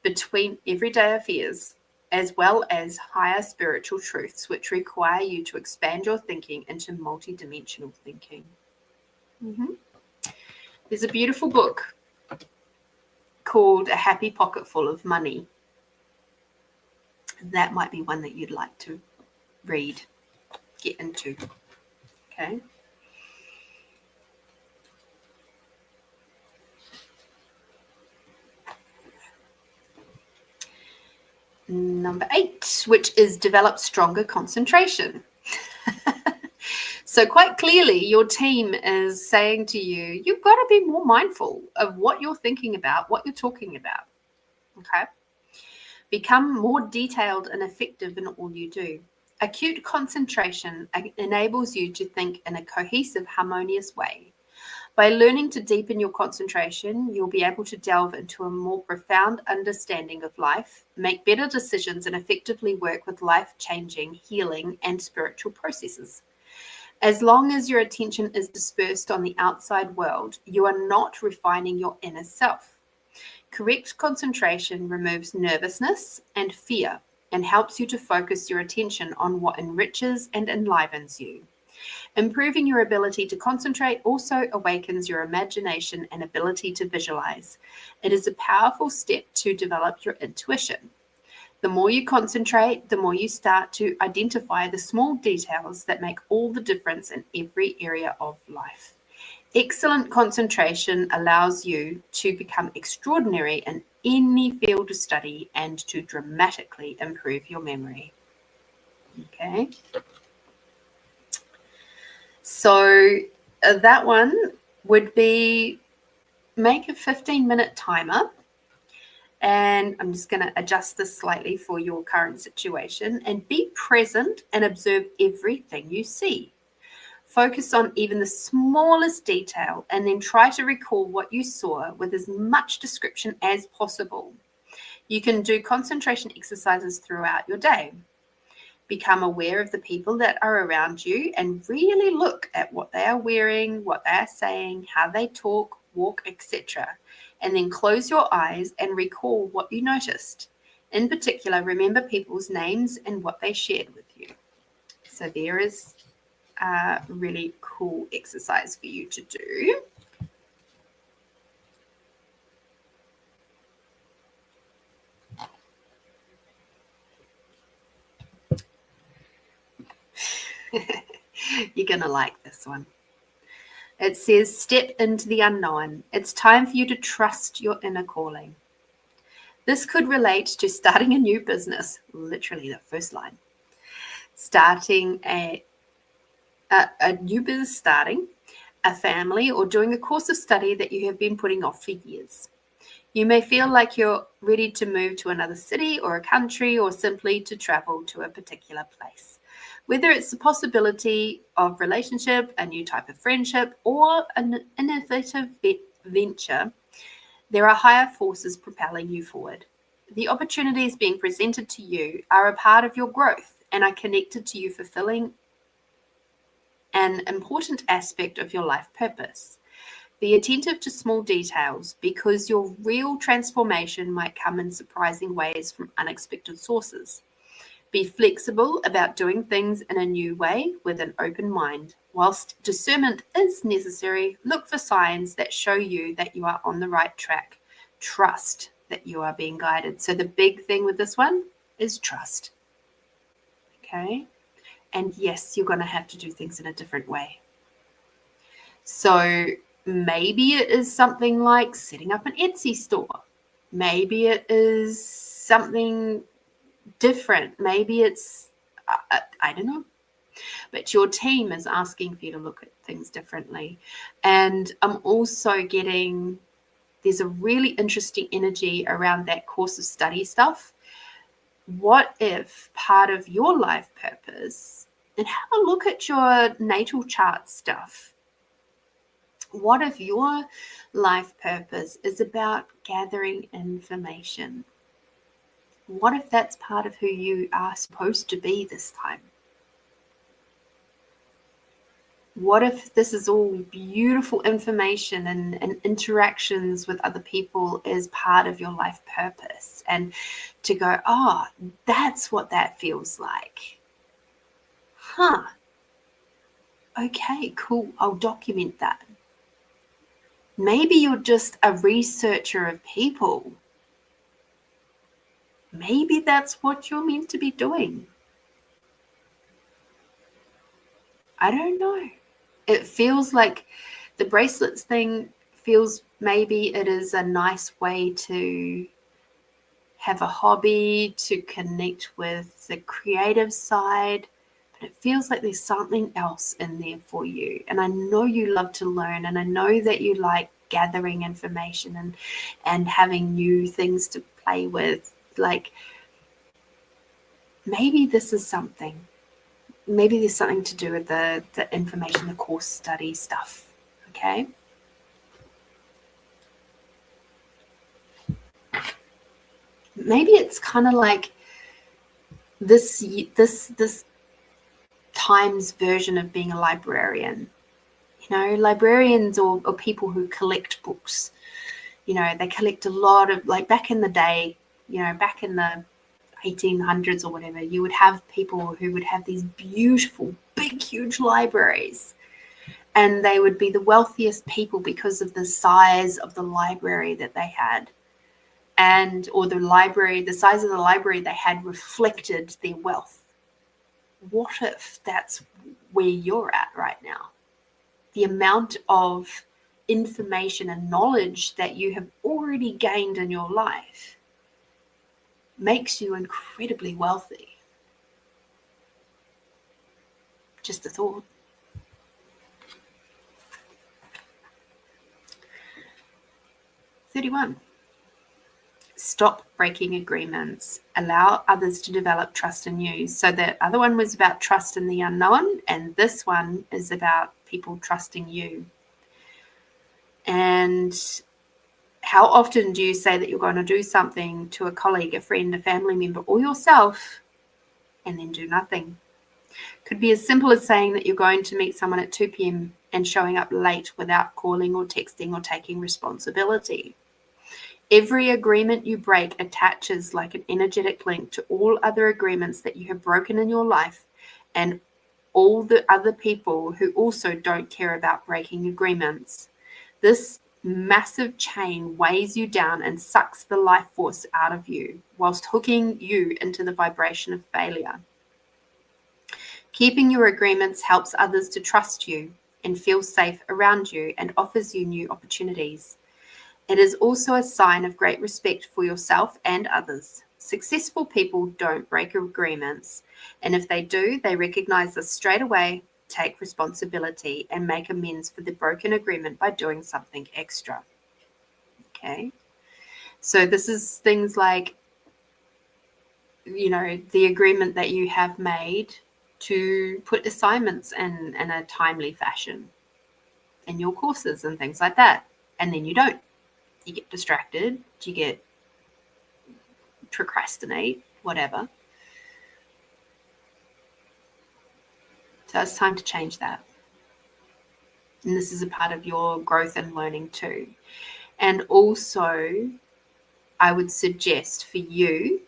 between everyday affairs as well as higher spiritual truths, which require you to expand your thinking into multidimensional thinking. There's a beautiful book called A Happy Pocket Full of Money. That might be one that you'd like to read, get into. Okay. Number 8, which is develop stronger concentration. So quite clearly, your team is saying to you, you've got to be more mindful of what you're thinking about, what you're talking about. Okay. Become more detailed and effective in all you do. Acute concentration enables you to think in a cohesive, harmonious way. By learning to deepen your concentration, you'll be able to delve into a more profound understanding of life, make better decisions, and effectively work with life-changing, healing, and spiritual processes. As long as your attention is dispersed on the outside world, you are not refining your inner self. Correct concentration removes nervousness and fear and helps you to focus your attention on what enriches and enlivens you. Improving your ability to concentrate also awakens your imagination and ability to visualize. It is a powerful step to develop your intuition. The more you concentrate, the more you start to identify the small details that make all the difference in every area of life. Excellent concentration allows you to become extraordinary in any field of study and to dramatically improve your memory. Okay. So that one would be make a 15-minute timer. And I'm just going to adjust this slightly for your current situation, and be present and observe everything you see. Focus on even the smallest detail and then try to recall what you saw with as much description as possible. You can do concentration exercises throughout your day. Become aware of the people that are around you and really look at what they are wearing, what they are saying, how they talk, walk, etc. And then close your eyes and recall what you noticed. In particular, remember people's names and what they shared with you. So there is a really cool exercise for you to do. You're going to like this one. It says, step into the unknown. It's time for you to trust your inner calling. This could relate to starting a new business, literally the first line. Starting a new business, starting a family, or doing a course of study that you have been putting off for years. You may feel like you're ready to move to another city or a country, or simply to travel to a particular place. Whether it's the possibility of relationship, a new type of friendship, or an innovative venture, there are higher forces propelling you forward. The opportunities being presented to you are a part of your growth and are connected to you fulfilling an important aspect of your life purpose. Be attentive to small details, because your real transformation might come in surprising ways from unexpected sources. Be flexible about doing things in a new way with an open mind. Whilst discernment is necessary, look for signs that show you that you are on the right track. Trust that you are being guided. So the big thing with this one is trust. Okay? And yes, you're going to have to do things in a different way. So maybe it is something like setting up an Etsy store. Maybe it is something different. Maybe it's, I don't know. But your team is asking for you to look at things differently. And I'm also getting, there's a really interesting energy around that course of study stuff. What if part of your life purpose, and have a look at your natal chart stuff. What if your life purpose is about gathering information? What if that's part of who you are supposed to be this time? What if this is all beautiful information and interactions with other people is part of your life purpose? And to go, oh, that's what that feels like. Huh. Okay, cool. I'll document that. Maybe you're just a researcher of people. Maybe that's what you're meant to be doing. I don't know. It feels like the bracelets thing feels, maybe it is a nice way to have a hobby, to connect with the creative side, but it feels like there's something else in there for you. And I know you love to learn, and I know that you like gathering information and having new things to play with. Like, maybe this is something. Maybe there's something to do with the information, the course study stuff. Okay. Maybe it's kind of like this time's version of being a librarian. You know, librarians or people who collect books, you know, they collect a lot of, like back in the day, you know, back in the 1800s or whatever, you would have people who would have these beautiful, big, huge libraries. And they would be the wealthiest people because of the size of the library that they had. or the library, the size of the library they had reflected their wealth. What if that's where you're at right now? The amount of information and knowledge that you have already gained in your life makes you incredibly wealthy. Just a thought. 31. Stop breaking agreements. Allow others to develop trust in you. So the other one was about trust in the unknown, and this one is about people trusting you. And how often do you say that you're going to do something to a colleague, a friend, a family member, or yourself, and then do nothing? Could be as simple as saying that you're going to meet someone at 2 p.m. and showing up late without calling or texting or taking responsibility. Every agreement you break attaches like an energetic link to all other agreements that you have broken in your life and all the other people who also don't care about breaking agreements. This massive chain weighs you down and sucks the life force out of you whilst hooking you into the vibration of failure. Keeping your agreements helps others to trust you and feel safe around you and offers you new opportunities. It is also a sign of great respect for yourself and others. Successful people don't break agreements, and if they do, they recognize this straight away, take responsibility, and make amends for the broken agreement by doing something extra. Okay? So this is things like, the agreement that you have made to put assignments in a timely fashion in your courses and things like that. And then you don't. You get distracted, you get procrastinate, whatever. So it's time to change that. And this is a part of your growth and learning too. And also, I would suggest for you,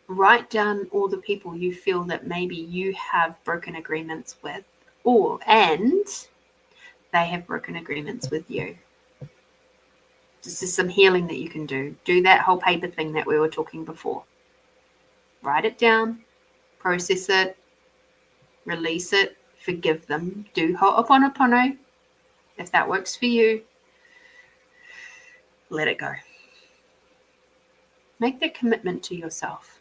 write down all the people you feel that maybe you have broken agreements with, and they have broken agreements with you. This is some healing that you can do. Do that whole paper thing that we were talking before. Write it down, process it, release it, forgive them. Do ho'oponopono if that works for you. Let it go. Make that commitment to yourself.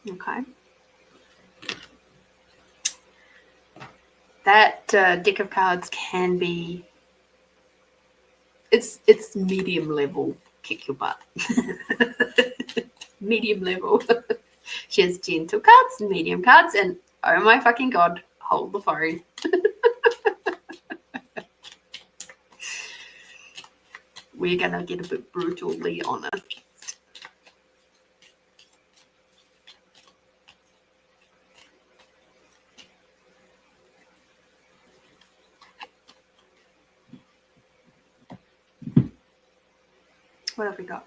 Okay. That deck of cards can be, it's medium level, kick your butt. Medium level. She has gentle cards and medium cards, and oh my fucking god, hold the phone. We're gonna get a bit brutally honest. What have we got?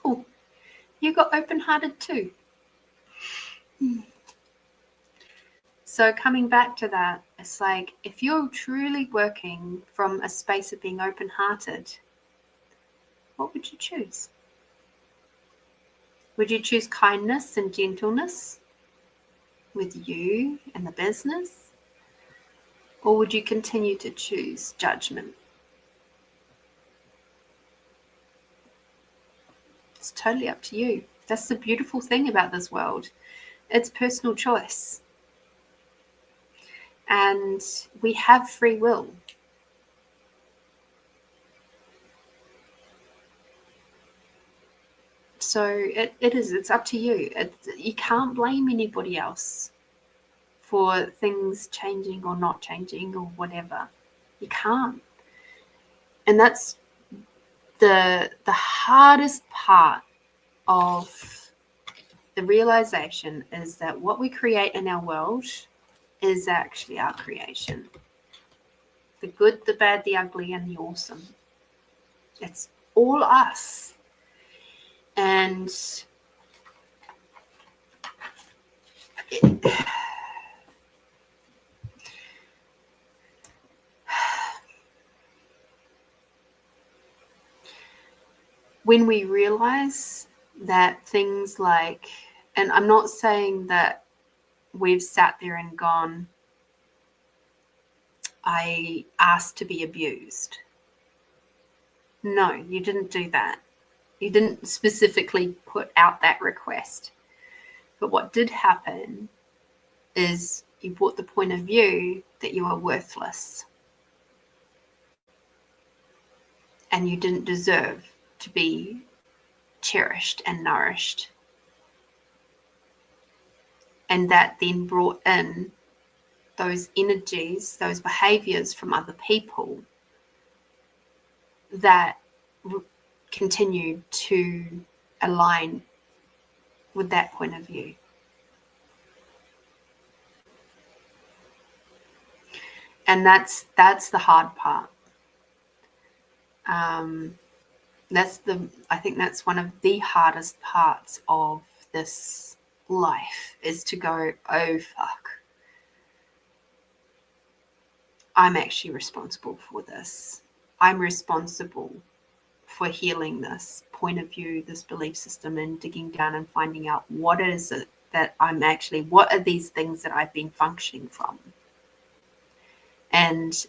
Oh, you got open-hearted too. So coming back to that, it's like if you're truly working from a space of being open-hearted, what would you choose? Would you choose kindness and gentleness with you and the business? Or would you continue to choose judgment? It's totally up to you. That's the beautiful thing about this world. It's personal choice. And we have free will. So it's up to you. You can't blame anybody else for things changing or not changing or whatever. You can't. And that's the hardest part of the realization, is that what we create in our world is actually our creation. The good, the bad, the ugly, and the awesome. It's all us. And when we realize that things like, and I'm not saying that we've sat there and gone, I asked to be abused. No, you didn't do that. You didn't specifically put out that request. But what did happen is you brought the point of view that you are worthless and you didn't deserve to be cherished and nourished. And that then brought in those energies, those behaviors from other people that continued to align with that point of view. And that's the hard part. I think that's one of the hardest parts of this life, is to go, oh fuck, I'm actually responsible for this. I'm responsible for healing this point of view, this belief system, and digging down and finding out what is it that I'm actually, what are these things that I've been functioning from? And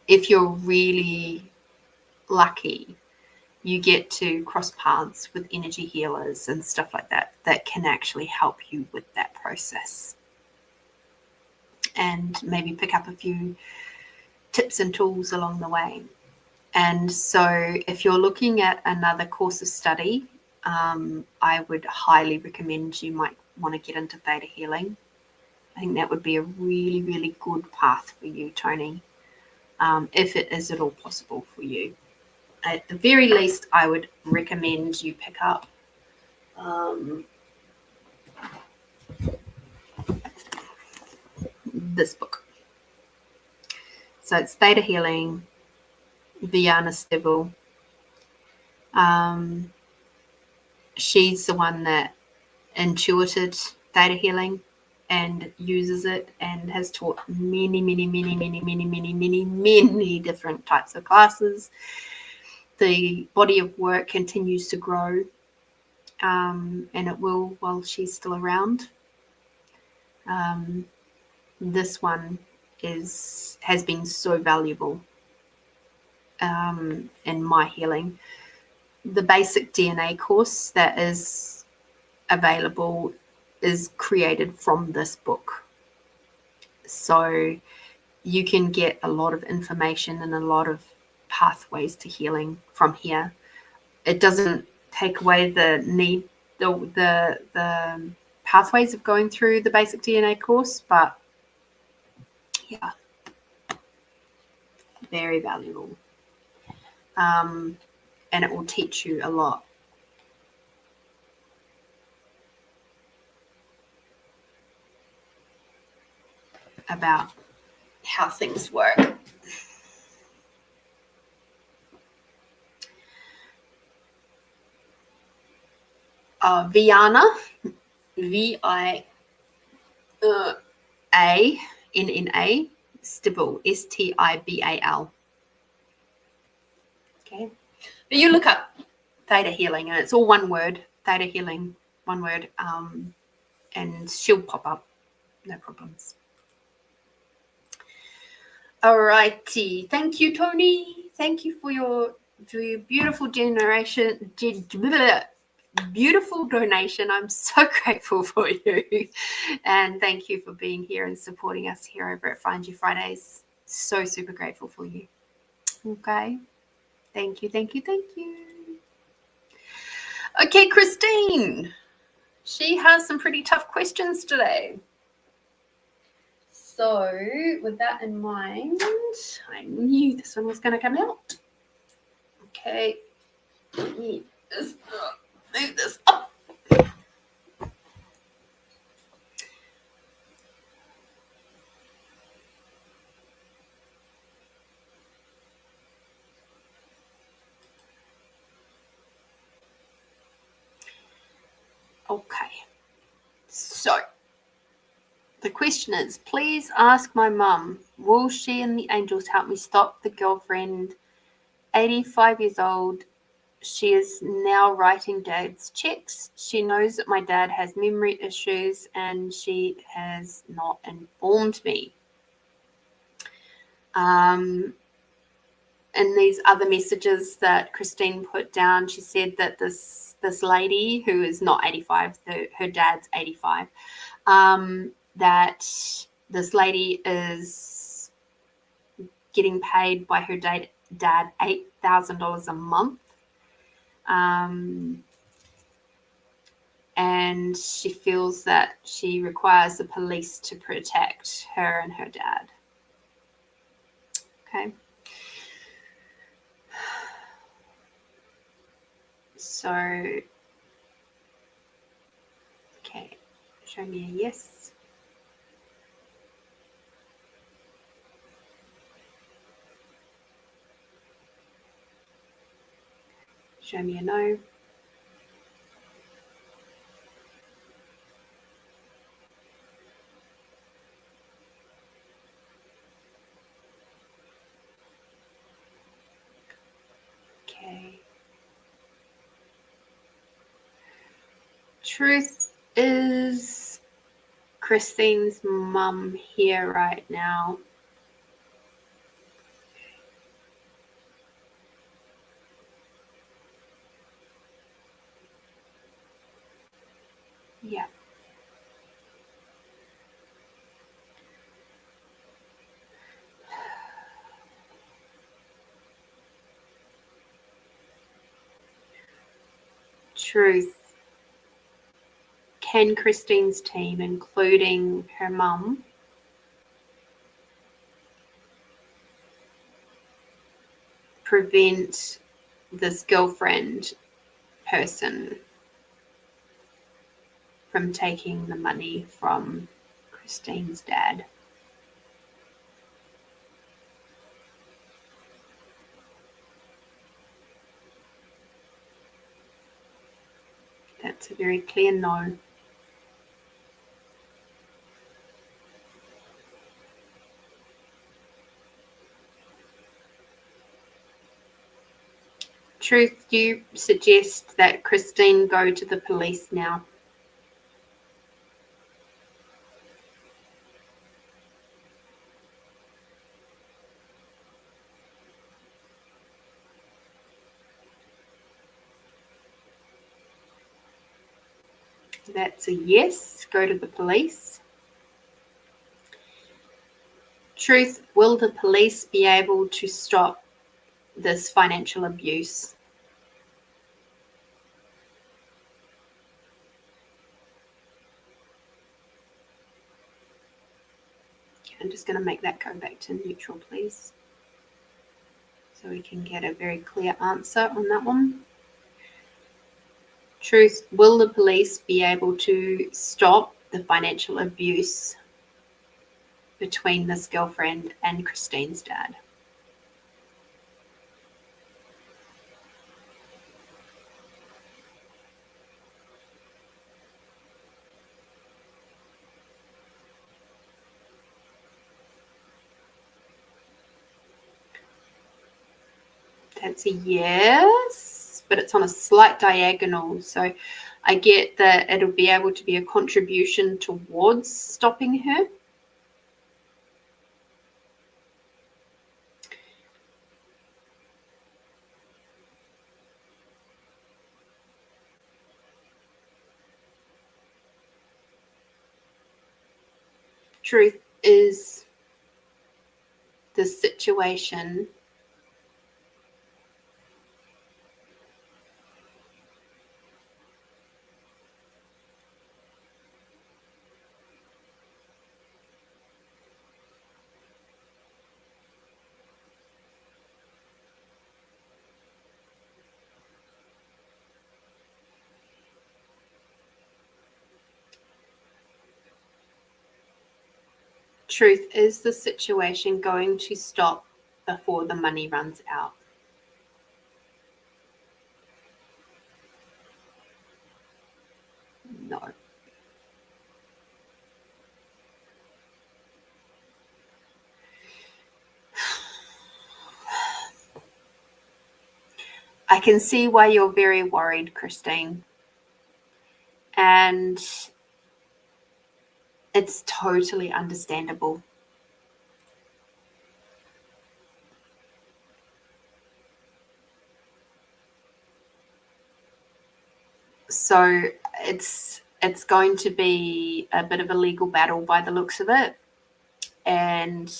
if you're really lucky, you get to cross paths with energy healers and stuff like that that can actually help you with that process, and maybe pick up a few tips and tools along the way. And so if you're looking at another course of study, I would highly recommend you might want to get into theta healing. I think that would be a really, really good path for you, Tony, if it is at all possible for you. At the very least, I would recommend you pick up this book. So it's Theta Healing, Viana Stibble. She's the one that intuited Theta Healing and uses it and has taught many different types of classes. The body of work continues to grow, and it will while she's still around. This one has been so valuable in my healing. The basic DNA course that is available is created from this book. So you can get a lot of information and a lot of pathways to healing from here. It doesn't take away the need, the pathways of going through the basic DNA course, but yeah, very valuable. And it will teach you a lot. About how things work. Viana, V-I-A-N-N-A, Stibble, S-T-I-B-A-L. Okay. But you look up Theta Healing and it's all one word, Theta Healing, one word, and she'll pop up, no problems. All righty. Thank you, Tony. Thank you for your beautiful beautiful donation. I'm so grateful for you. And thank you for being here and supporting us here over at Find You Fridays. So super grateful for you. Okay. Thank you. Okay, Christine. She has some pretty tough questions today. So with that in mind, I knew this one was going to come out. Okay. Let me just move this up. Okay. So the question is, please ask my mum, will she and the angels help me stop the girlfriend, 85 years old? she is now writing Dad's checks. She knows that my dad has memory issues and she has not informed me. In these other messages that Christine put down, she said that this lady, who is not 85, her dad's 85, that this lady is getting paid by her dad $8,000 a month. And she feels that she requires the police to protect her and her dad. Okay. So, okay, show me a yes. Show me a no. Okay. Truth, is Christine's mum here right now? Yeah. Truth, can Christine's team, including her mum, prevent this girlfriend person from taking the money from Christine's dad? That's a very clear no. Truth, do you suggest that Christine go to the police now? That's a yes, go to the police. Truth, will the police be able to stop this financial abuse? Okay, I'm just going to make that go back to neutral, please, so we can get a very clear answer on that one. Truth, will the police be able to stop the financial abuse between this girlfriend and Christine's dad? That's a yes, but it's on a slight diagonal. So I get that it'll be able to be a contribution towards stopping her. Truth, is the situation Truth, is the situation going to stop before the money runs out? No. I can see why you're very worried, Christine. And it's totally understandable. So it's going to be a bit of a legal battle by the looks of it. And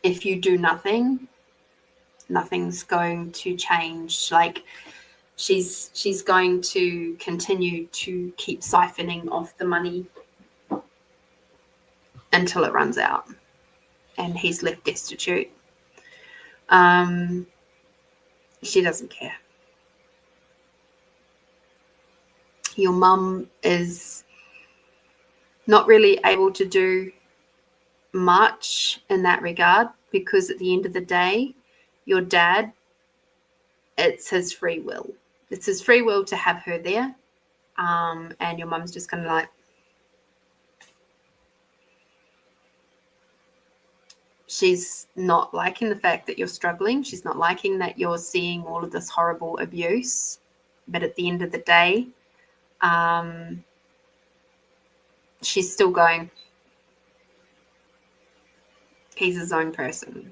if you do nothing, nothing's going to change. Like, she's going to continue to keep siphoning off the money until it runs out and he's left destitute. She doesn't care. Your mum is not really able to do much in that regard, because at the end of the day, your dad, it's his free will. It's his free will to have her there. And your mum's just kind of like, she's not liking the fact that you're struggling. She's not liking that you're seeing all of this horrible abuse. But at the end of the day, she's still going, he's his own person.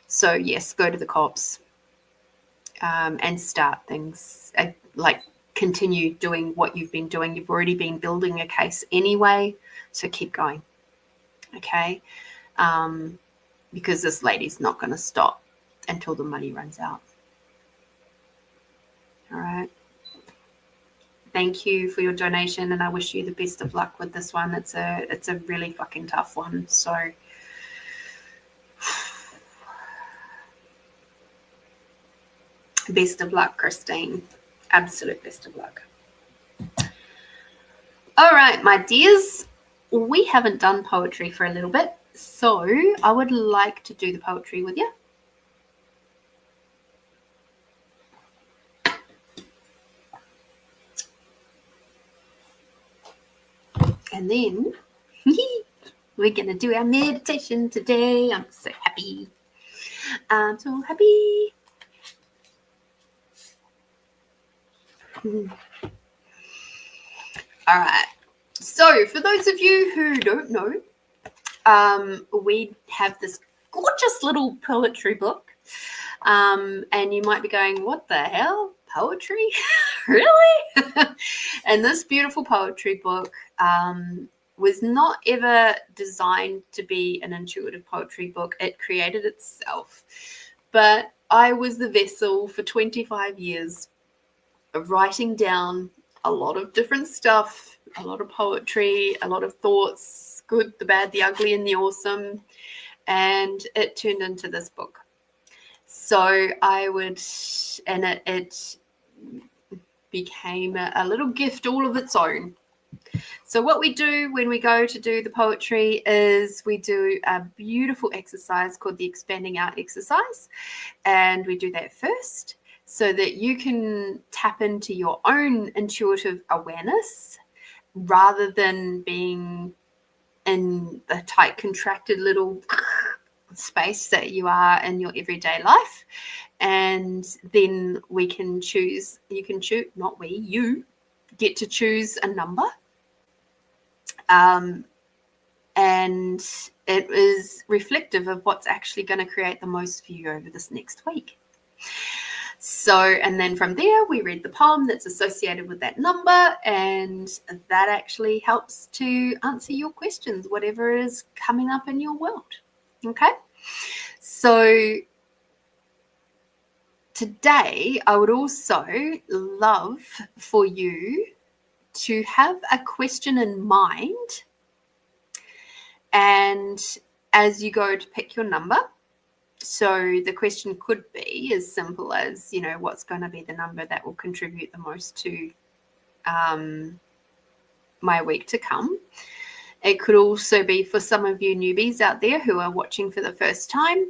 So yes, go to the cops and start things. Like, continue doing what you've been doing. You've already been building a case anyway, so keep going. Okay? Because this lady's not going to stop until the money runs out. All right? Thank you for your donation, and I wish you the best of luck with this one. It's a really fucking tough one. So best of luck, Christine. Absolute best of luck. All right, my dears, we haven't done poetry for a little bit, so I would like to do the poetry with you. And then we're going to do our meditation today. I'm so happy. I'm so happy. All right. So for those of you who don't know, we have this gorgeous little poetry book. And you might be going, what the hell? Poetry? Really? And this beautiful poetry book was not ever designed to be an intuitive poetry book. It created itself. But I was the vessel for 25 years of writing down a lot of different stuff, a lot of poetry, a lot of thoughts, good, the bad, the ugly, and the awesome. And it turned into this book. So I would, and it became a little gift all of its own. So what we do when we go to do the poetry is we do a beautiful exercise called the expanding out exercise. And we do that first so that you can tap into your own intuitive awareness rather than being in the tight, contracted little space that you are in your everyday life. And then we can choose, you can choose, not we, you get to choose a number. And it is reflective of what's actually going to create the most for you over this next week. So, and then from there, we read the poem that's associated with that number, and that actually helps to answer your questions, whatever is coming up in your world. Okay? So today, I would also love for you to have a question in mind, and as you go to pick your number, so the question could be as simple as, you know, what's going to be the number that will contribute the most to my week to come. It could also be for some of you newbies out there who are watching for the first time.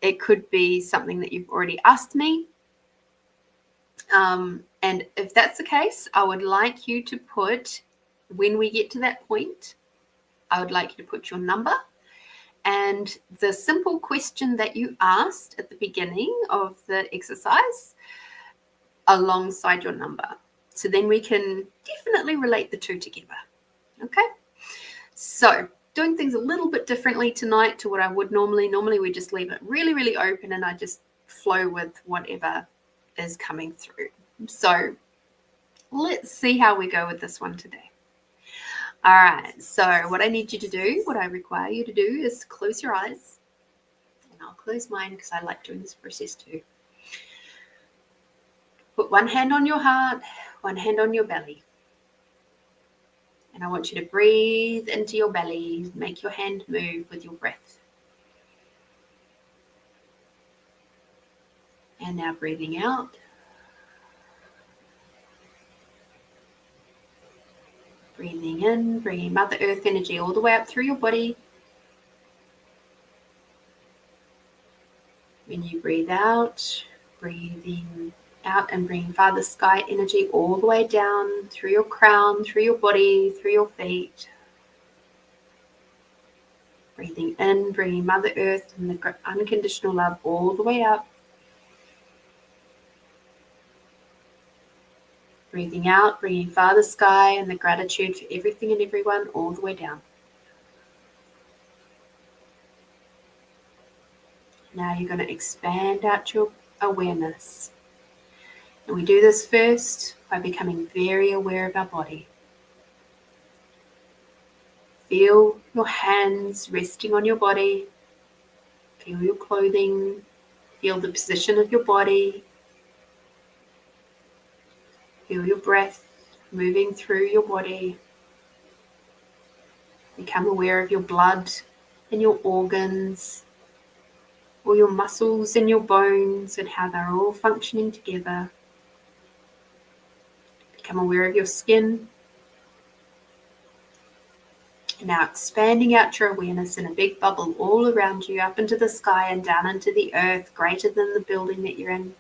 It could be something that you've already asked me. And if that's the case, I would like you to put When we get to that point, I would like you to put your number and the simple question that you asked at the beginning of the exercise alongside your number. So then we can definitely relate the two together. Okay? So doing things a little bit differently tonight to what I would normally. Normally we just leave it really, really open and I just flow with whatever is coming through. So let's see how we go with this one today. All right, so what I need you to do, what I require you to do is close your eyes. And I'll close mine because I like doing this process too. Put one hand on your heart, one hand on your belly. And I want you to breathe into your belly, make your hand move with your breath. And now breathing out. Breathing in, bringing Mother Earth energy all the way up through your body. When you breathe out, breathing out and bringing Father Sky energy all the way down through your crown, through your body, through your feet. Breathing in, bringing Mother Earth and the unconditional love all the way up. Breathing out, bringing Father Sky and the gratitude for everything and everyone all the way down. Now you're going to expand out your awareness. And we do this first by becoming very aware of our body. Feel your hands resting on your body. Feel your clothing. Feel the position of your body. Feel your breath moving through your body. Become aware of your blood and your organs, all your muscles and your bones and how they're all functioning together. Become aware of your skin. And now expanding out your awareness in a big bubble all around you, up into the sky and down into the earth, greater than the building that you're in.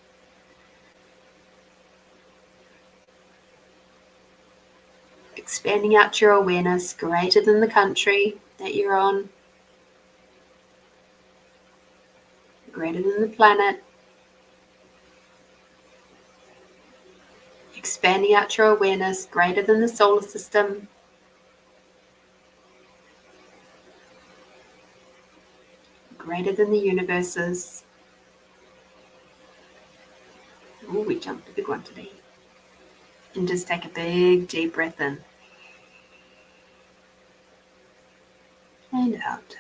Expanding out your awareness greater than the country that you're on, greater than the planet. Expanding out your awareness greater than the solar system. Greater than the universes. Oh, we jumped a big one today. And just take a big deep breath in. And out.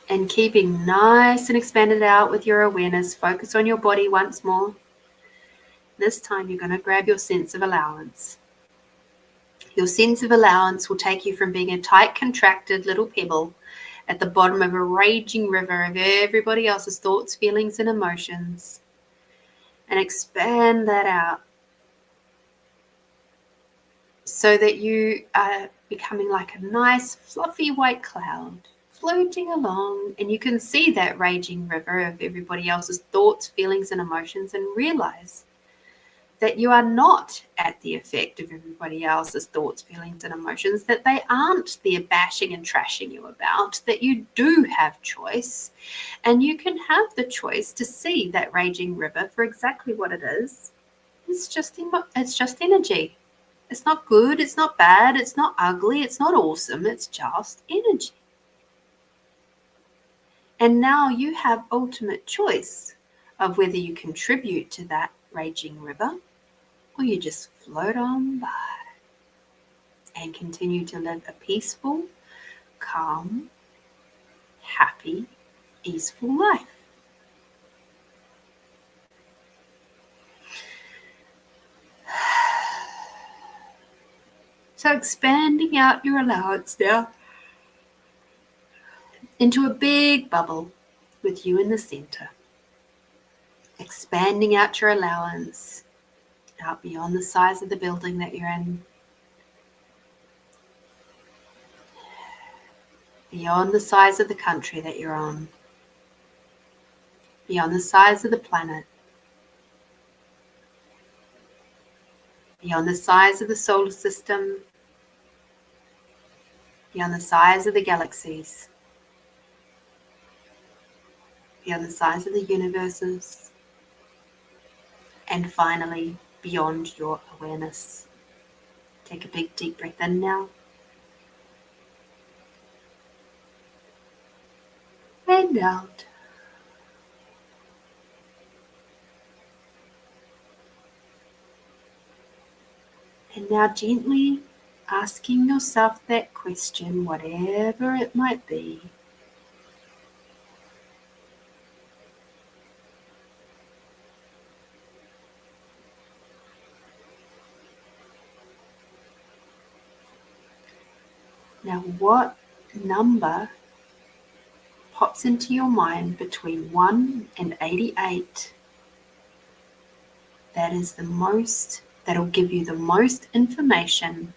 And keeping nice and expanded out with your awareness, focus on your body once more. This time you're going to grab your sense of allowance. Your sense of allowance will take you from being a tight, contracted little pebble at the bottom of a raging river of everybody else's thoughts, feelings, and emotions, and expand that out so that you are becoming like a nice, fluffy white cloud floating along, and you can see that raging river of everybody else's thoughts, feelings, and emotions, and realize that you are not at the effect of everybody else's thoughts, feelings, and emotions, that they aren't there bashing and trashing you about, that you do have choice, and you can have the choice to see that raging river for exactly what it is. It's just energy. It's not good, it's not bad, it's not ugly, it's not awesome, it's just energy. And now you have ultimate choice of whether you contribute to that raging river or you just float on by and continue to live a peaceful, calm, happy, easeful life. So expanding out your allowance now into a big bubble with you in the center. Expanding out your allowance out beyond the size of the building that you're in. Beyond the size of the country that you're on. Beyond the size of the planet. beyond the size of the solar system, beyond the size of the galaxies, beyond the size of the universes, and finally, beyond your awareness. Take a big, deep breath in now. And out. And now gently asking yourself that question, whatever it might be. Now, what number pops into your mind between 1 and 88? That is the most, that'll give you the most information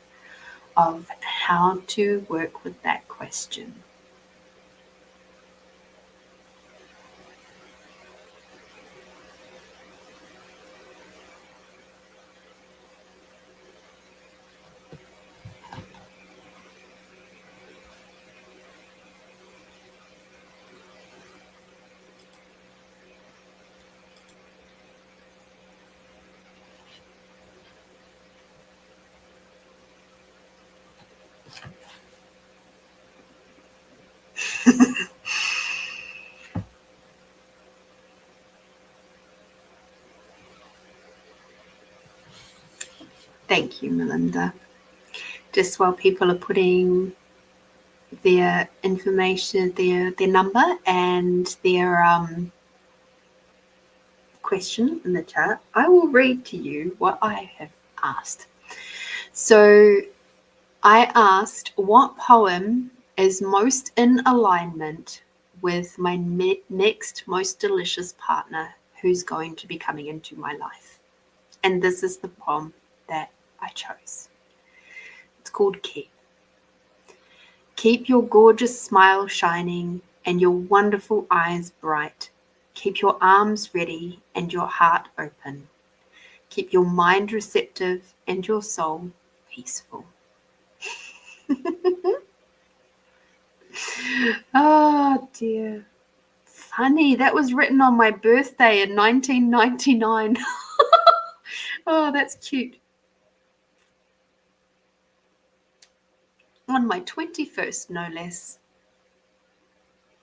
of how to work with that question. Thank you, Melinda. Just while people are putting their information, their number and their question in the chat, I will read to you what I have asked. So I asked, what poem is most in alignment with my next most delicious partner who's going to be coming into my life? And this is the poem that I chose. It's called Keep. Keep your gorgeous smile shining and your wonderful eyes bright. Keep your arms ready and your heart open. Keep your mind receptive and your soul peaceful. Oh dear. Funny, that was written on my birthday in 1999. Oh, that's cute. On my 21st, no less.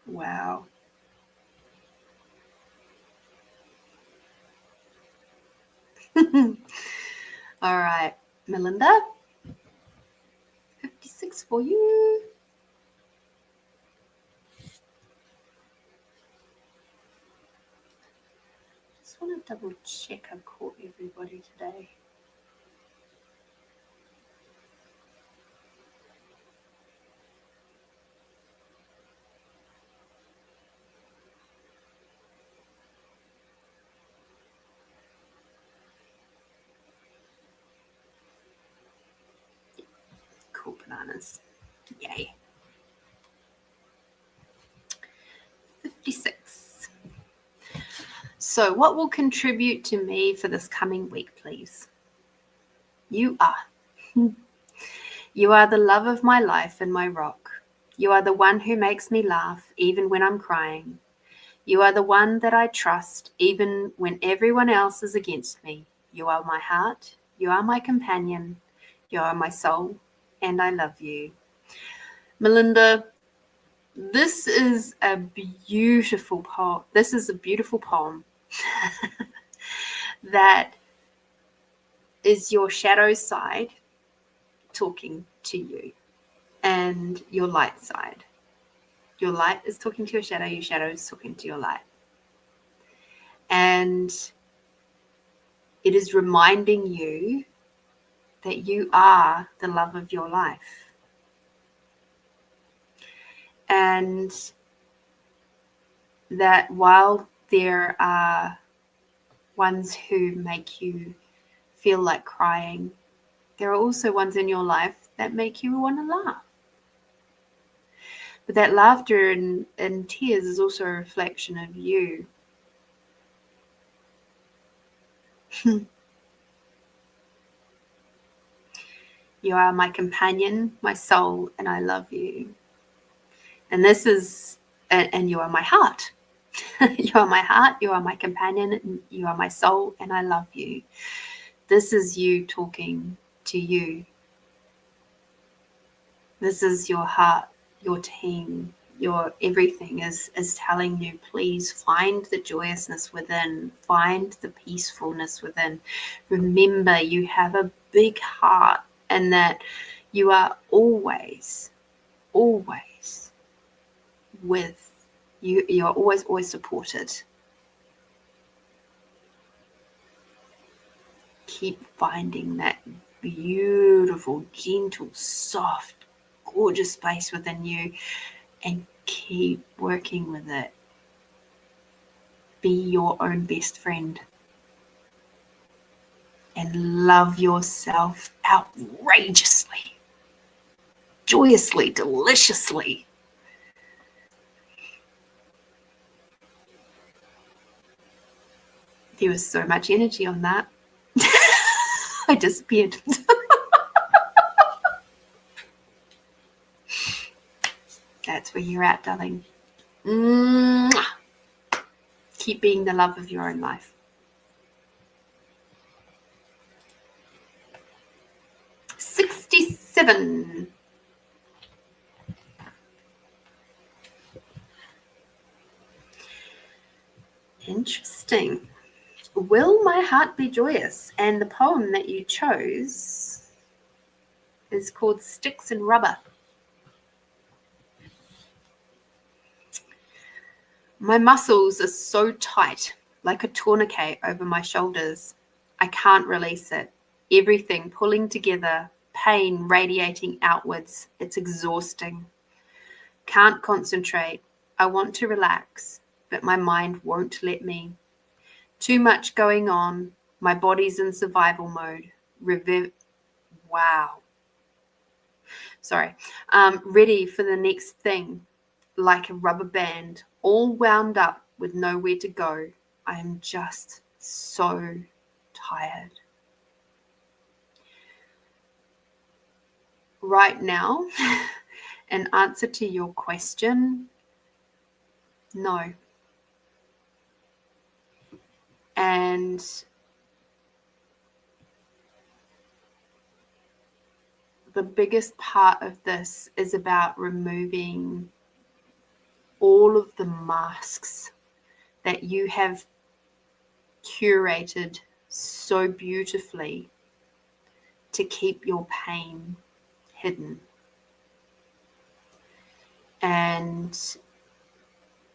Wow. All right, Melinda, 56 for you. Just want to double check I've caught everybody today. Cool bananas. Yay. 56. So what will contribute to me for this coming week, please? You are. You are the love of my life and my rock. You are the one who makes me laugh even when I'm crying. You are the one that I trust even when everyone else is against me. You are my heart. You are my companion. You are my soul. And I love you. Melinda, this is a beautiful poem. This is a beautiful poem that is your shadow side talking to you and your light side. Your light is talking to your shadow is talking to your light. And it is reminding you that you are the love of your life. And that while there are ones who make you feel like crying, there are also ones in your life that make you want to laugh. But that laughter and tears is also a reflection of you. You are my companion, my soul, and I love you. And this is, and you are my heart. You are my heart, you are my companion, you are my soul, and I love you. This is you talking to you. This is your heart, your team, your everything is telling you, please find the joyousness within, find the peacefulness within. Remember, you have a big heart, and that you are always with you. You're always supported. Keep finding that beautiful, gentle, soft, gorgeous space within you, and keep working with it. Be your own best friend and love yourself outrageously, joyously, deliciously. There was so much energy on that. I disappeared. That's where you're at, darling. Mwah. Keep being the love of your own life. 67. Interesting. Will my heart be joyous? And the poem that you chose is called Sticks and Rubber. My muscles are so tight, like a tourniquet over my shoulders. I can't release it. Everything pulling together, pain radiating outwards. It's exhausting. Can't concentrate. I want to relax, but my mind won't let me. Too much going on. My body's in survival mode. Ready for the next thing, like a rubber band, all wound up with nowhere to go. I am just so tired. Right now, an answer to your question, no. And the biggest part of this is about removing all of the masks that you have curated so beautifully to keep your pain hidden. And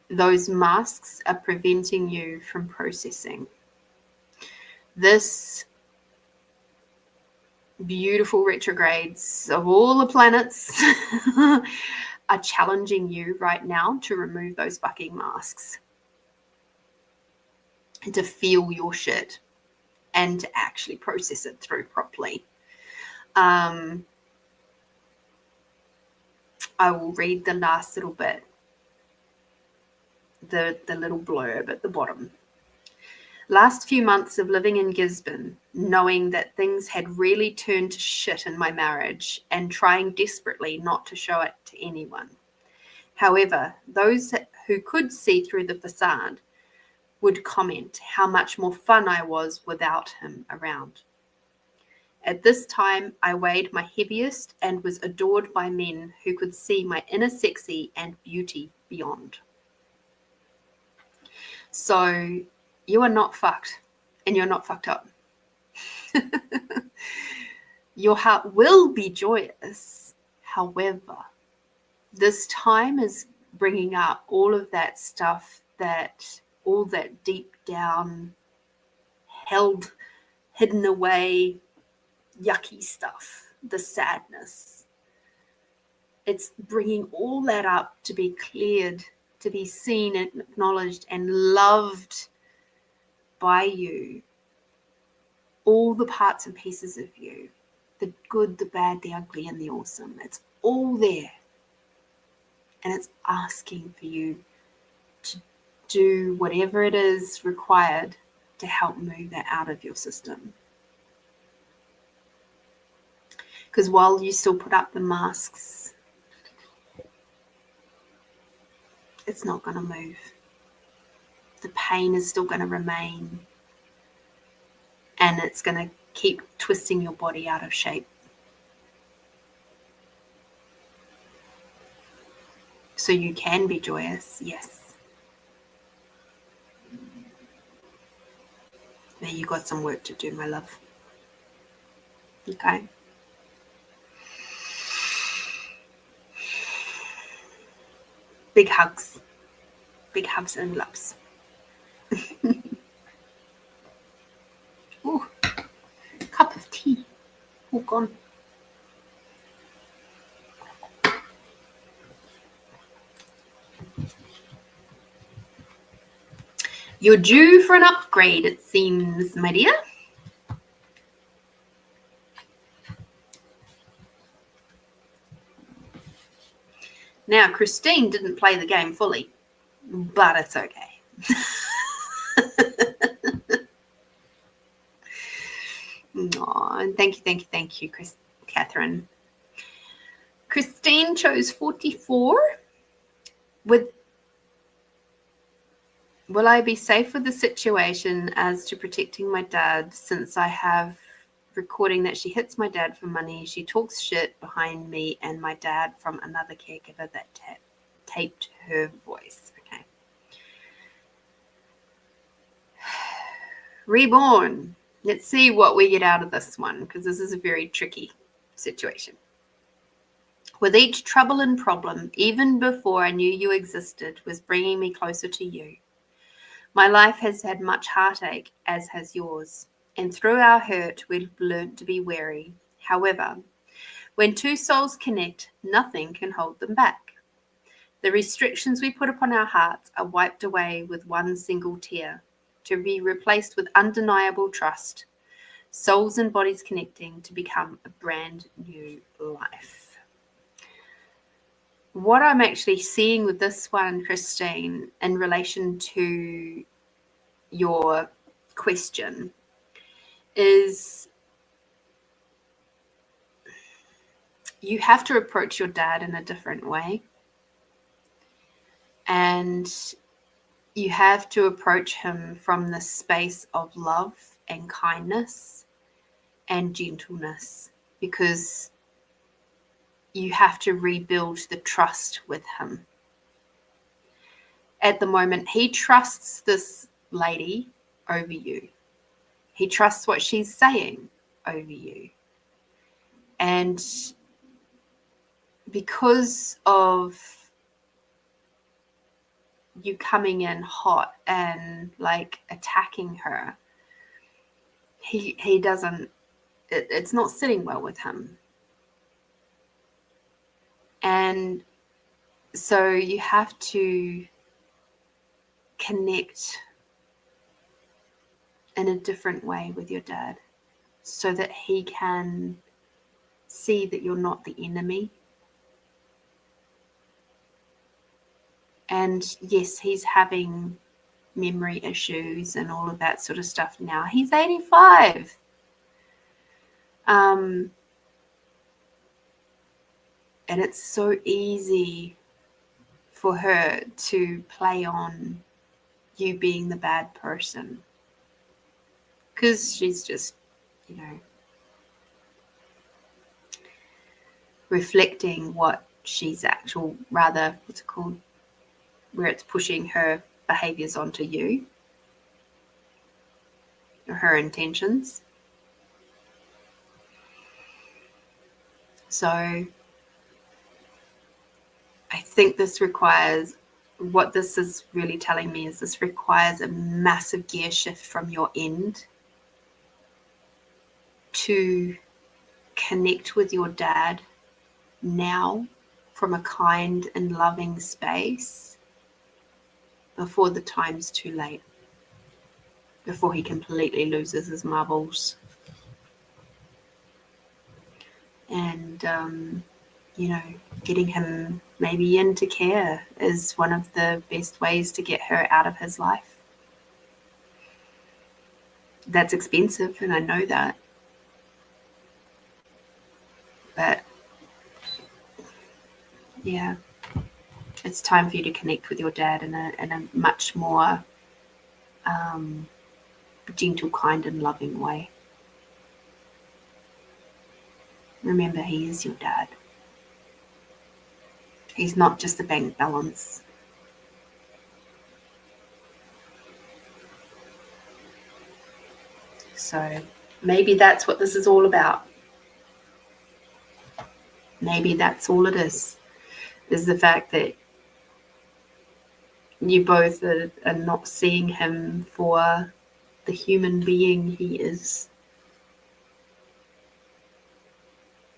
those masks are preventing you from processing. This beautiful retrogrades of all the planets are challenging you right now to remove those fucking masks and to feel your shit and to actually process it through properly. I will read the last little bit, the little blurb at the bottom. Last few months of living in Gisborne, knowing that things had really turned to shit in my marriage and trying desperately not to show it to anyone. However, those who could see through the facade would comment how much more fun I was without him around. At this time, I weighed my heaviest and was adored by men who could see my inner sexy and beauty beyond. So you are not fucked, and you're not fucked up. Your heart will be joyous. However, this time is bringing up all of that stuff, all that deep down, held, hidden away, yucky stuff, the sadness. It's bringing all that up to be cleared, to be seen and acknowledged and loved by you. All the parts and pieces of you, the good, the bad, the ugly, and the awesome. It's all there. And it's asking for you to do whatever it is required to help move that out of your system. Because while you still put up the masks, it's not going to move. The pain is still going to remain, and it's going to keep twisting your body out of shape. So you can be joyous, yes. Now you got some work to do, my love. Okay. Big hugs. Big hugs and loves. Ooh, cup of tea. All gone. You're due for an upgrade, it seems, my dear. Now, Christine didn't play the game fully, but it's okay. Aw, and thank you, Catherine. Christine chose 44. Will I be safe with the situation as to protecting my dad, since I have recording that she hits my dad for money, she talks shit behind me and my dad from another caregiver that taped her voice. Okay. Reborn. Let's see what we get out of this one, because this is a very tricky situation. With each trouble and problem, even before I knew you existed, was bringing me closer to you. My life has had much heartache, as has yours, and through our hurt, we've learned to be wary. However, when two souls connect, nothing can hold them back. The restrictions we put upon our hearts are wiped away with one single tear, to be replaced with undeniable trust, souls and bodies connecting to become a brand new life. What I'm actually seeing with this one, Christine, in relation to your question, is you have to approach your dad in a different way. And you have to approach him from the space of love and kindness and gentleness, because you have to rebuild the trust with him. At the moment, he trusts this lady over you. He trusts what she's saying over you. And because of you coming in hot and like attacking her, he doesn't, it's not sitting well with him. And so you have to connect in a different way with your dad, so that he can see that you're not the enemy. And yes, he's having memory issues and all of that sort of stuff now. He's 85. And it's so easy for her to play on you being the bad person, because she's just, reflecting what she's where it's pushing her behaviors onto you, or her intentions. So I think what this is really telling me is this requires a massive gear shift from your end to connect with your dad now from a kind and loving space before the time's too late, before he completely loses his marbles. And getting him maybe into care is one of the best ways to get her out of his life. That's expensive, and I know that. But yeah, it's time for you to connect with your dad in a much more gentle, kind, and loving way. Remember, he is your dad. He's not just a bank balance. So maybe that's what this is all about. Maybe that's all it is the fact that you both are not seeing him for the human being he is.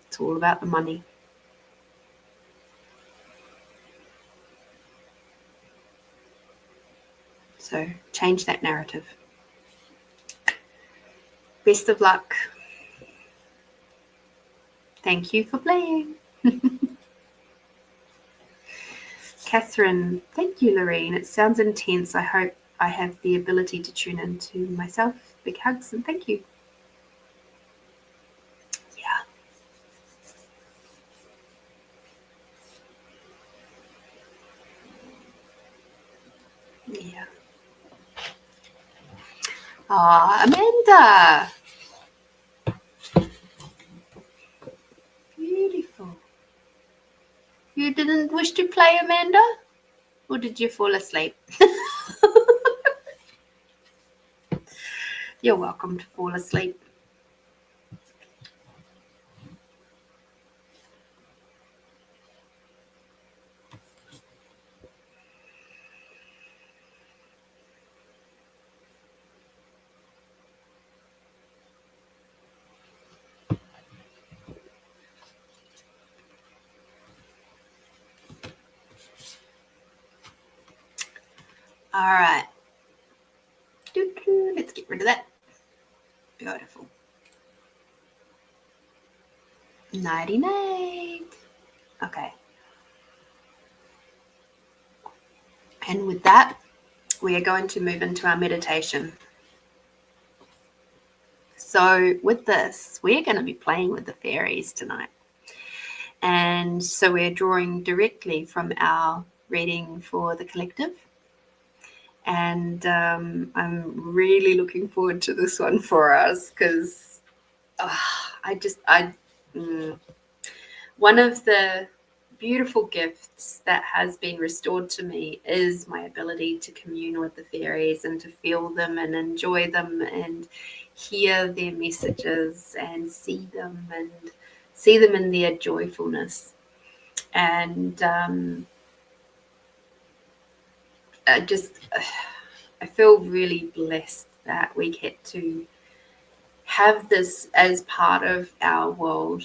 It's all about the money. So change that narrative. Best of luck. Thank you for playing. Catherine, thank you, Lorene. It sounds intense. I hope I have the ability to tune into myself. Big hugs and thank you. Yeah. Yeah. Amanda. Beautiful. You didn't wish to play, Amanda? Or did you fall asleep? You're welcome to fall asleep. All right. Let's get rid of that. Beautiful. Nighty-night. Okay. And with that, we are going to move into our meditation. So with this, we're going to be playing with the fairies tonight. And so we're drawing directly from our reading for the collective. And I'm really looking forward to this one for us because one of the beautiful gifts that has been restored to me is my ability to commune with the fairies and to feel them and enjoy them and hear their messages and see them in their joyfulness. And I feel really blessed that we get to have this as part of our world,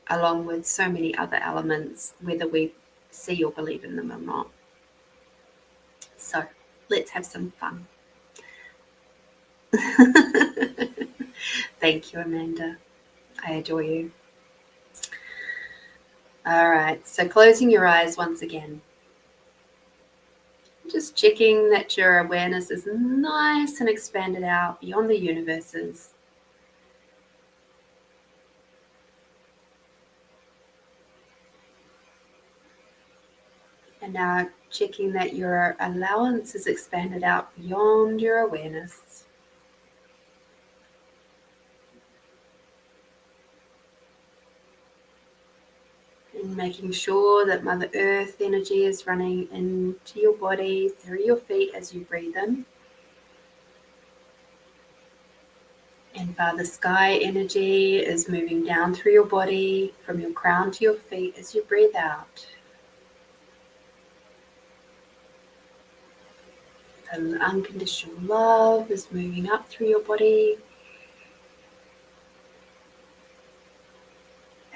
along with so many other elements, whether we see or believe in them or not. So let's have some fun. Thank you, Amanda. I adore you. All right, so closing your eyes once again. Just checking that your awareness is nice and expanded out beyond the universes. And now checking that your allowance is expanded out beyond your awareness. And making sure that Mother Earth energy is running into your body, through your feet as you breathe in. And Father Sky energy is moving down through your body, from your crown to your feet as you breathe out. And unconditional love is moving up through your body.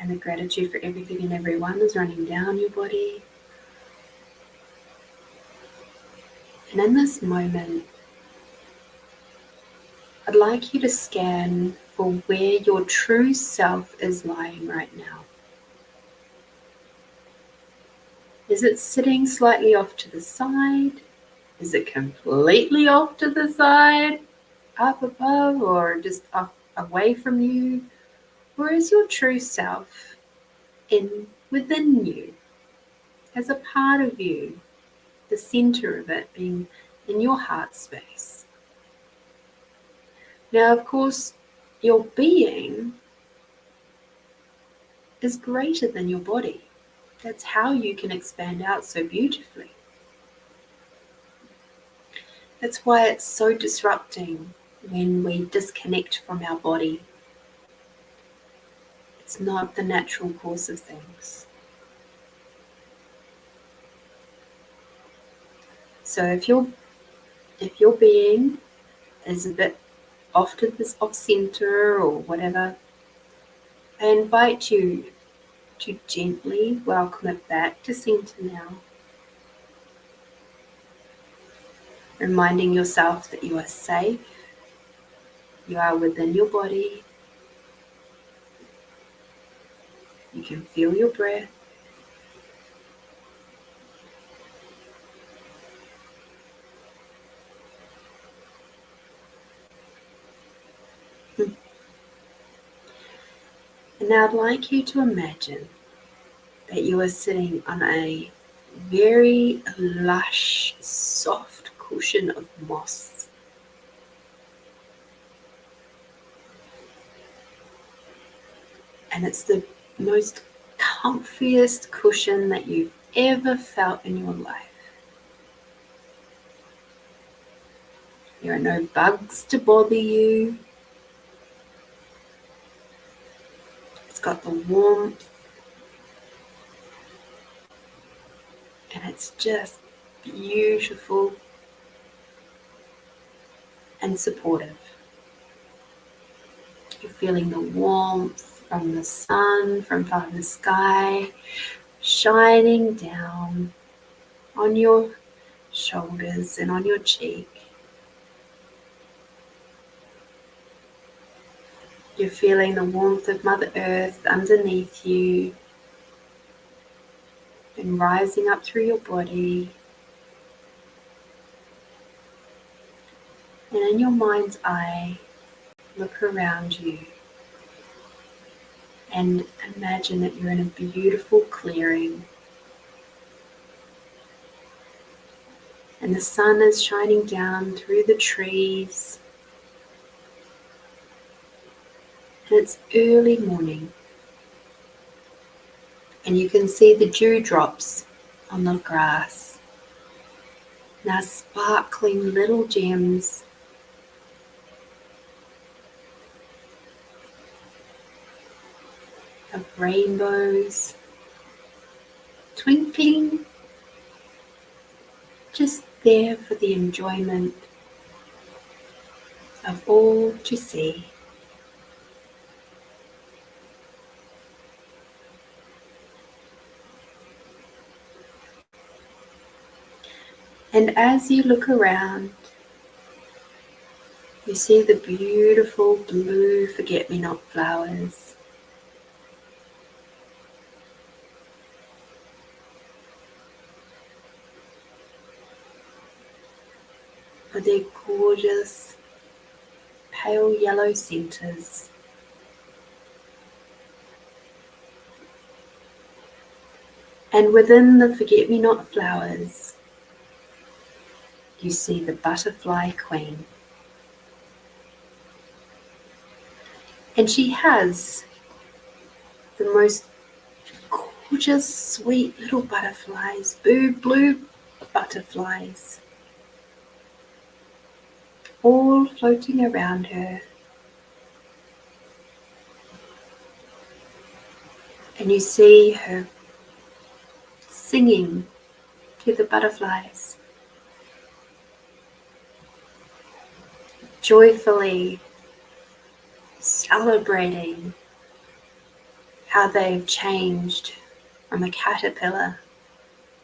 And the gratitude for everything and everyone is running down your body. And in this moment, I'd like you to scan for where your true self is lying right now. Is it sitting slightly off to the side? Is it completely off to the side, up above, or just up away from you? or as your true self within you, as a part of you, the center of it being in your heart space. Now, of course, your being is greater than your body. That's how you can expand out so beautifully. That's why it's so disrupting when we disconnect from our body. It's not the natural course of things. So if your being is a bit off center or whatever, I invite you to gently welcome it back to center now. Reminding yourself that you are safe, you are within your body, you can feel your breath. And now I'd like you to imagine that you are sitting on a very lush, soft cushion of moss. And it's the most comfiest cushion that you've ever felt in your life. There are no bugs to bother you. It's got the warmth. And it's just beautiful and supportive. You're feeling the warmth from the sun, from the sky, shining down on your shoulders and on your cheek. You're feeling the warmth of Mother Earth underneath you and rising up through your body. And in your mind's eye, look around you and imagine that you're in a beautiful clearing. And the sun is shining down through the trees. And it's early morning. And you can see the dewdrops on the grass. Now sparkling little gems. Of rainbows twinkling just there for the enjoyment of all to see. And as you look around, you see the beautiful blue forget-me-not flowers. With their gorgeous pale yellow centers. And within the forget-me-not flowers, you see the butterfly queen. And she has the most gorgeous, sweet little butterflies, blue butterflies, all floating around her. And you see her singing to the butterflies, joyfully celebrating how they've changed from a caterpillar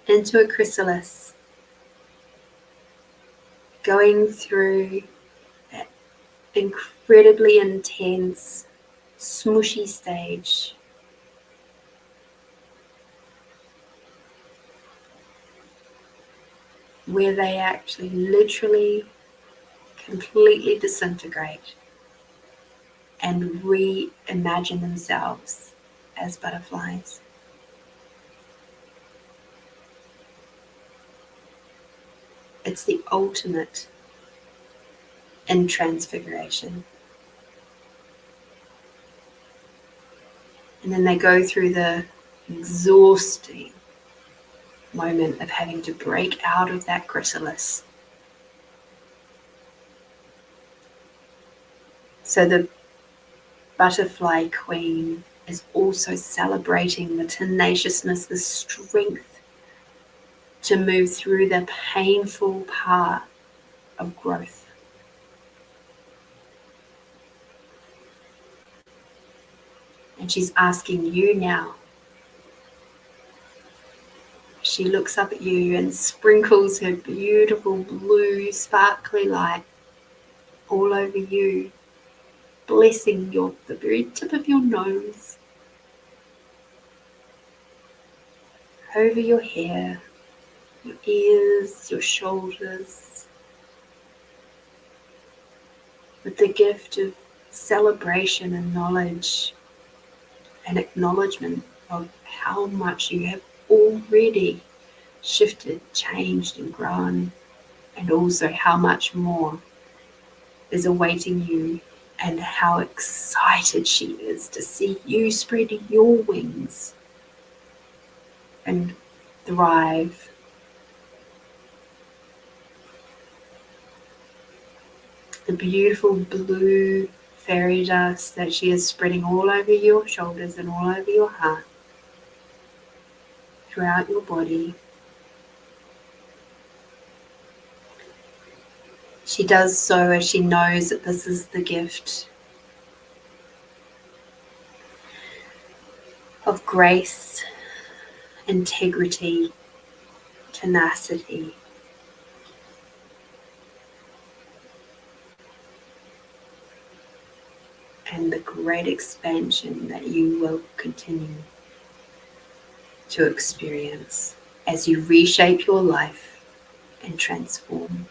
into a chrysalis, going through that incredibly intense, smushy stage. Where they actually literally completely disintegrate and reimagine themselves as butterflies. It's the ultimate in transfiguration. And then they go through the exhausting moment of having to break out of that chrysalis. So the butterfly queen is also celebrating the tenaciousness, the strength to move through the painful part of growth. And she's asking you now. She looks up at you and sprinkles her beautiful blue sparkly light all over you, blessing the very tip of your nose, over your hair, your ears, your shoulders, with the gift of celebration and knowledge and acknowledgement of how much you have already shifted, changed, and grown, and also how much more is awaiting you, and how excited she is to see you spread your wings and thrive. The beautiful blue fairy dust that she is spreading all over your shoulders and all over your heart, throughout your body. She does so as she knows that this is the gift of grace, integrity, tenacity, and the great expansion that you will continue to experience as you reshape your life and transform.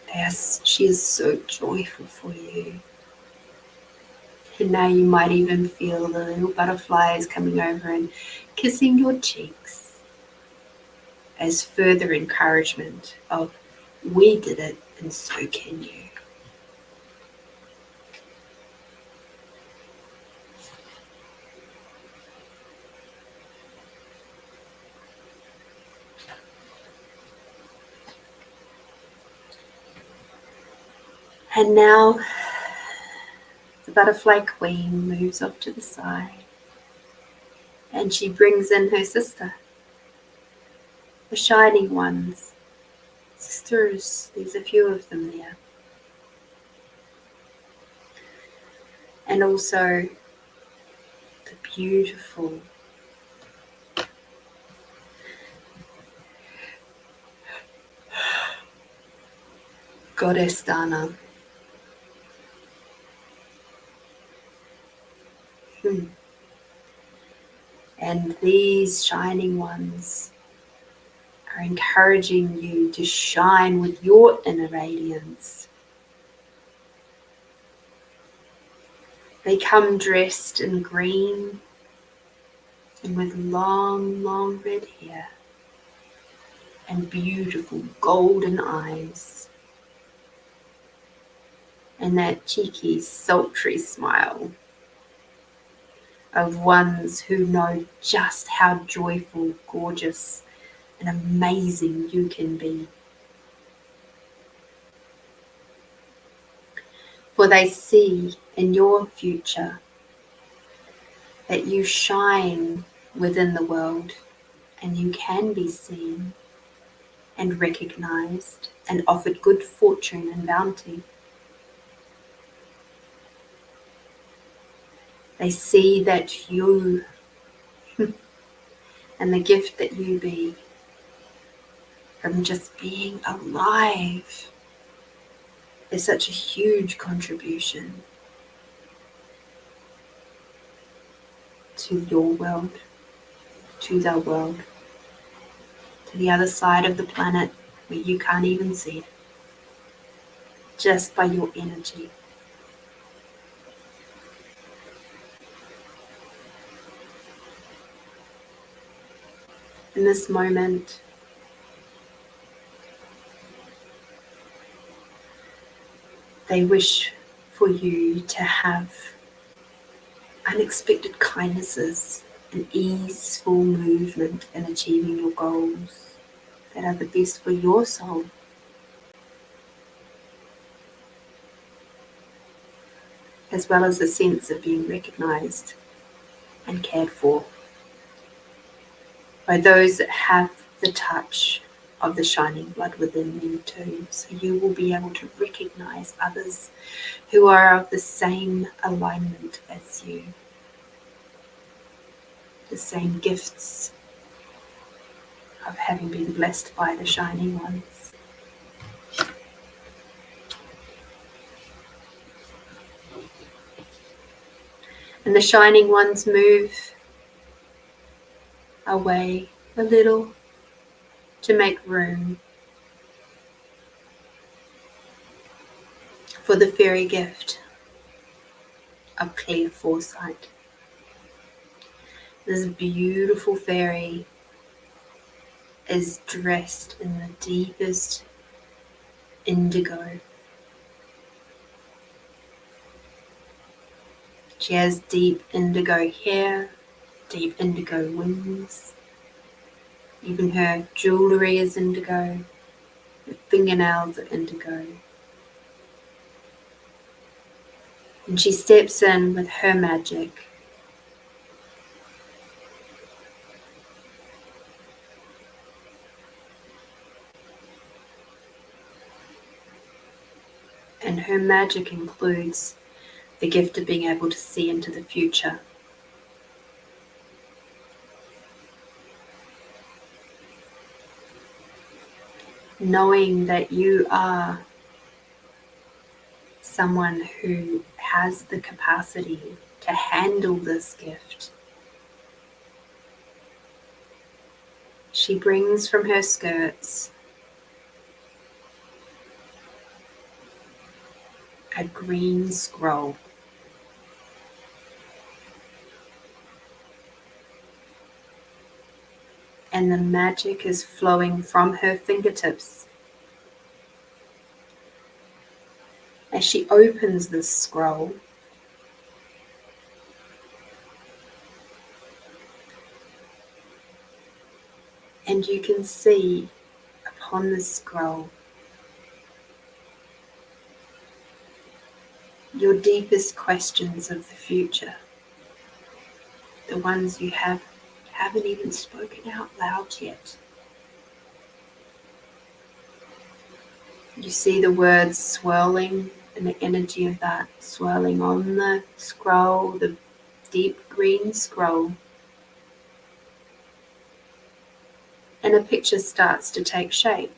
Yes, she is so joyful for you. And now you might even feel the little butterflies coming over and kissing your cheeks as further encouragement of, we did it and so can you. And now the butterfly queen moves off to the side and she brings in her sister, the shining ones, sisters. There's a few of them there. And also the beautiful goddess Dana. And these shining ones are encouraging you to shine with your inner radiance. They come dressed in green and with long, long red hair and beautiful golden eyes and that cheeky, sultry smile of ones who know just how joyful, gorgeous, and amazing you can be. For they see in your future that you shine within the world and you can be seen and recognized and offered good fortune and bounty. They see that you and the gift that you be from just being alive is such a huge contribution to your world, to the world, to the other side of the planet, where you can't even see it, just by your energy. In this moment, they wish for you to have unexpected kindnesses and easeful movement in achieving your goals that are the best for your soul. As well as a sense of being recognized and cared for by those that have the touch of the shining blood within them too. So you will be able to recognize others who are of the same alignment as you, the same gifts of having been blessed by the shining ones. And the shining ones move away a little to make room for the fairy gift of clear foresight. This beautiful fairy is dressed in the deepest indigo. She has deep indigo hair, deep indigo wings. Even her jewellery is indigo. Her fingernails are indigo. And she steps in with her magic. And her magic includes the gift of being able to see into the future. Knowing that you are someone who has the capacity to handle this gift. She brings from her skirts a green scroll. And the magic is flowing from her fingertips as she opens this scroll. And you can see upon the scroll your deepest questions of the future, the ones you haven't even spoken out loud yet. You see the words swirling and the energy of that swirling on the scroll, the deep green scroll. And a picture starts to take shape.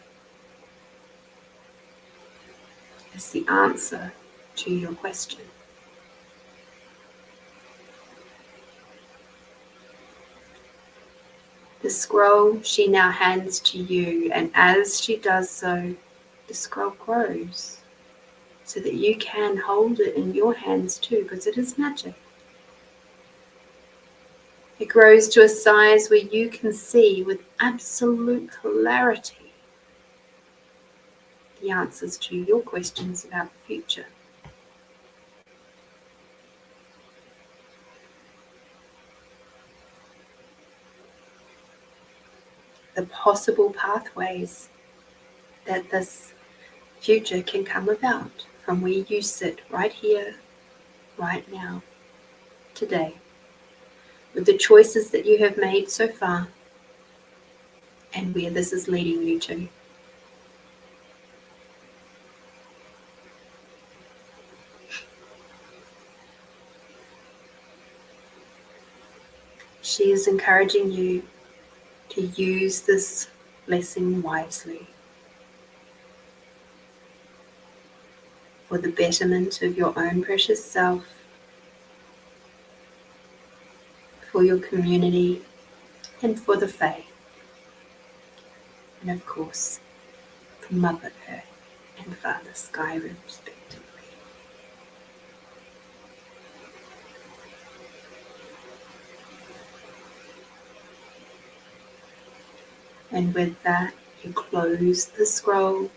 It's the answer to your question. The scroll she now hands to you, and as she does so, the scroll grows so that you can hold it in your hands too, because it is magic. It grows to a size where you can see with absolute clarity the answers to your questions about the future. The possible pathways that this future can come about from where you sit right here, right now, today, with the choices that you have made so far and where this is leading you to. She is encouraging you to use this blessing wisely for the betterment of your own precious self, for your community, and for the faith. And of course, from Mother Earth and Father Sky respectively. And with that, you close the scroll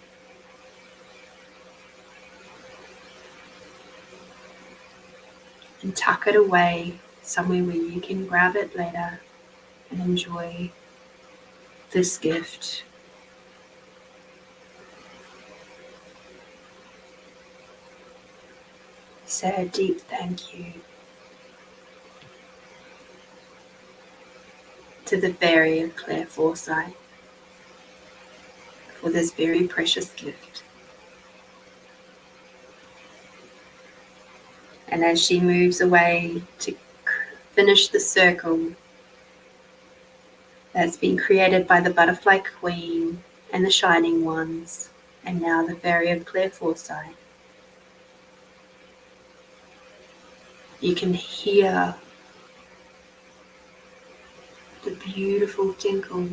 and tuck it away somewhere where you can grab it later and enjoy this gift. Say a deep thank you to the Fairy of Clear Foresight for this very precious gift. And as she moves away to finish the circle that's been created by the Butterfly Queen and the Shining Ones, and now the Fairy of Clear Foresight, you can hear the beautiful tinkle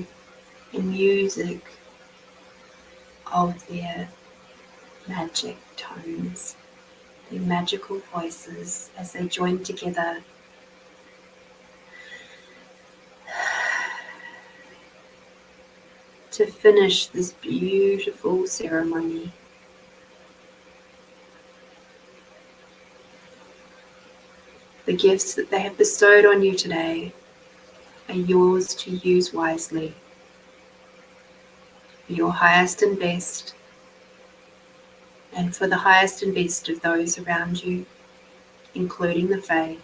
and music of their magic tones, their magical voices as they join together to finish this beautiful ceremony. The gifts that they have bestowed on you today are yours to use wisely for your highest and best, and for the highest and best of those around you, including the Fae.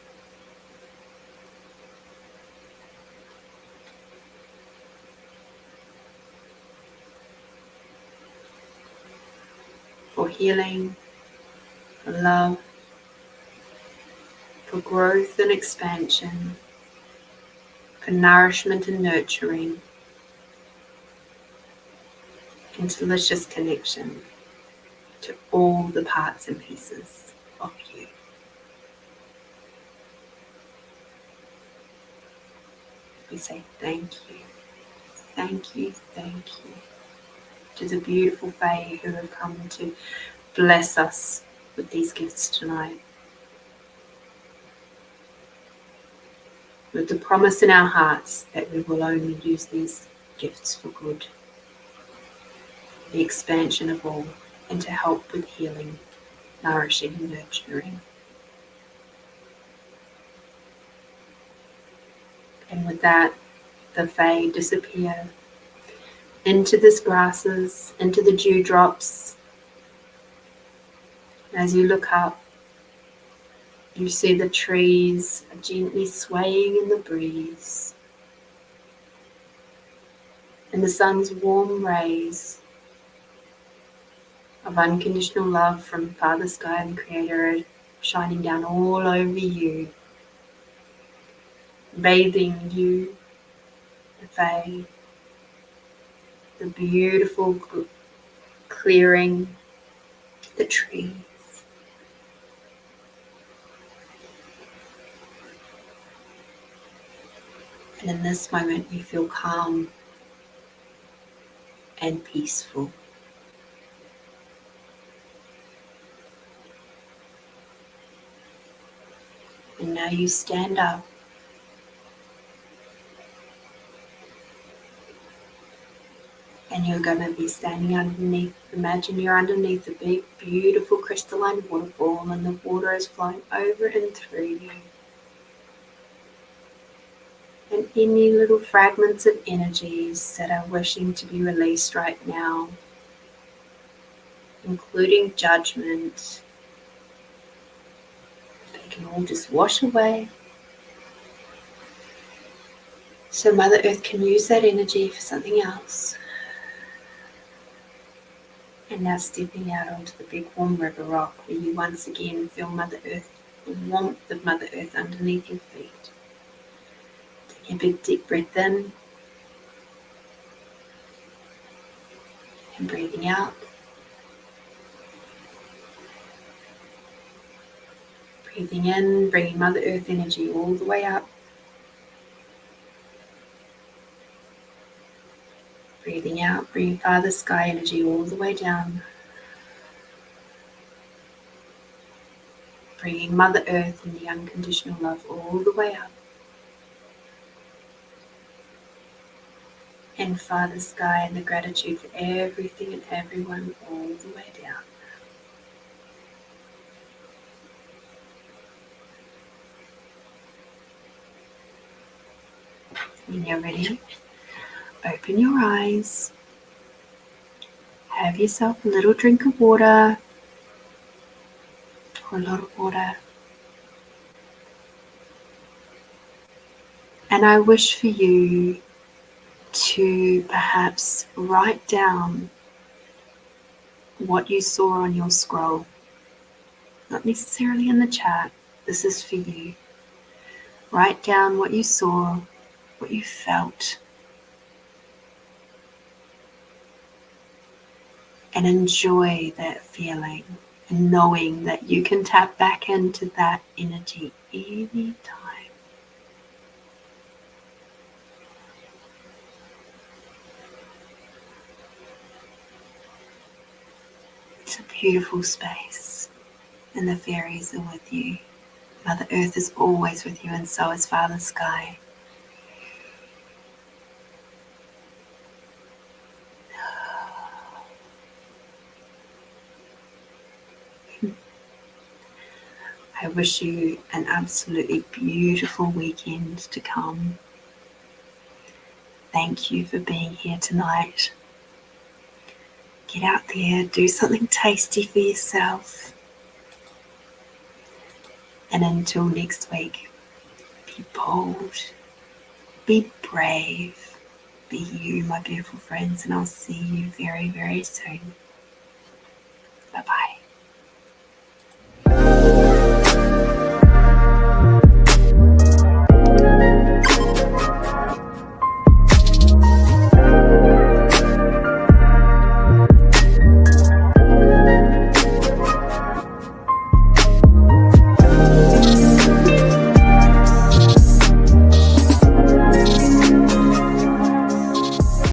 For healing, for love, for growth and expansion, for nourishment and nurturing, and delicious connection to all the parts and pieces of you. We say thank you, thank you, thank you to the beautiful Fae who have come to bless us with these gifts tonight. With the promise in our hearts that we will only use these gifts for good, the expansion of all, and to help with healing, nourishing, and nurturing. And with that, the Fae disappear into the grasses, into the dewdrops. As you look up, you see the trees are gently swaying in the breeze, and the sun's warm rays of unconditional love from Father Sky and Creator are shining down all over you, bathing you, the Fae, the beautiful clearing, the trees. And in this moment, you feel calm and peaceful. And now you stand up and you're going to be standing underneath. Imagine you're underneath a big, beautiful crystalline waterfall, and the water is flowing over and through you. And any little fragments of energies that are wishing to be released right now, including judgment, they can all just wash away. So Mother Earth can use that energy for something else. And now stepping out onto the big warm river rock, where you once again feel Mother Earth, the warmth of Mother Earth underneath your feet. Take a big deep breath in and breathing out. Breathing in, bringing Mother Earth energy all the way up. Breathing out, bringing Father Sky energy all the way down. Bringing Mother Earth and the unconditional love all the way up. And Father Sky and the gratitude for everything and everyone all the way down. When you're ready, open your eyes. Have yourself a little drink of water or a lot of water. And I wish for you to perhaps write down what you saw on your scroll. Not necessarily in the chat, this is for you. Write down what you saw, what you felt, and enjoy that feeling and knowing that you can tap back into that energy anytime. It's a beautiful space, and the fairies are with you. Mother Earth is always with you, and so is Father Sky. I wish you an absolutely beautiful weekend to come. Thank you for being here tonight. Get out there, do something tasty for yourself. And until next week, be bold, be brave, be you, my beautiful friends, and I'll see you very, very soon. Bye-bye.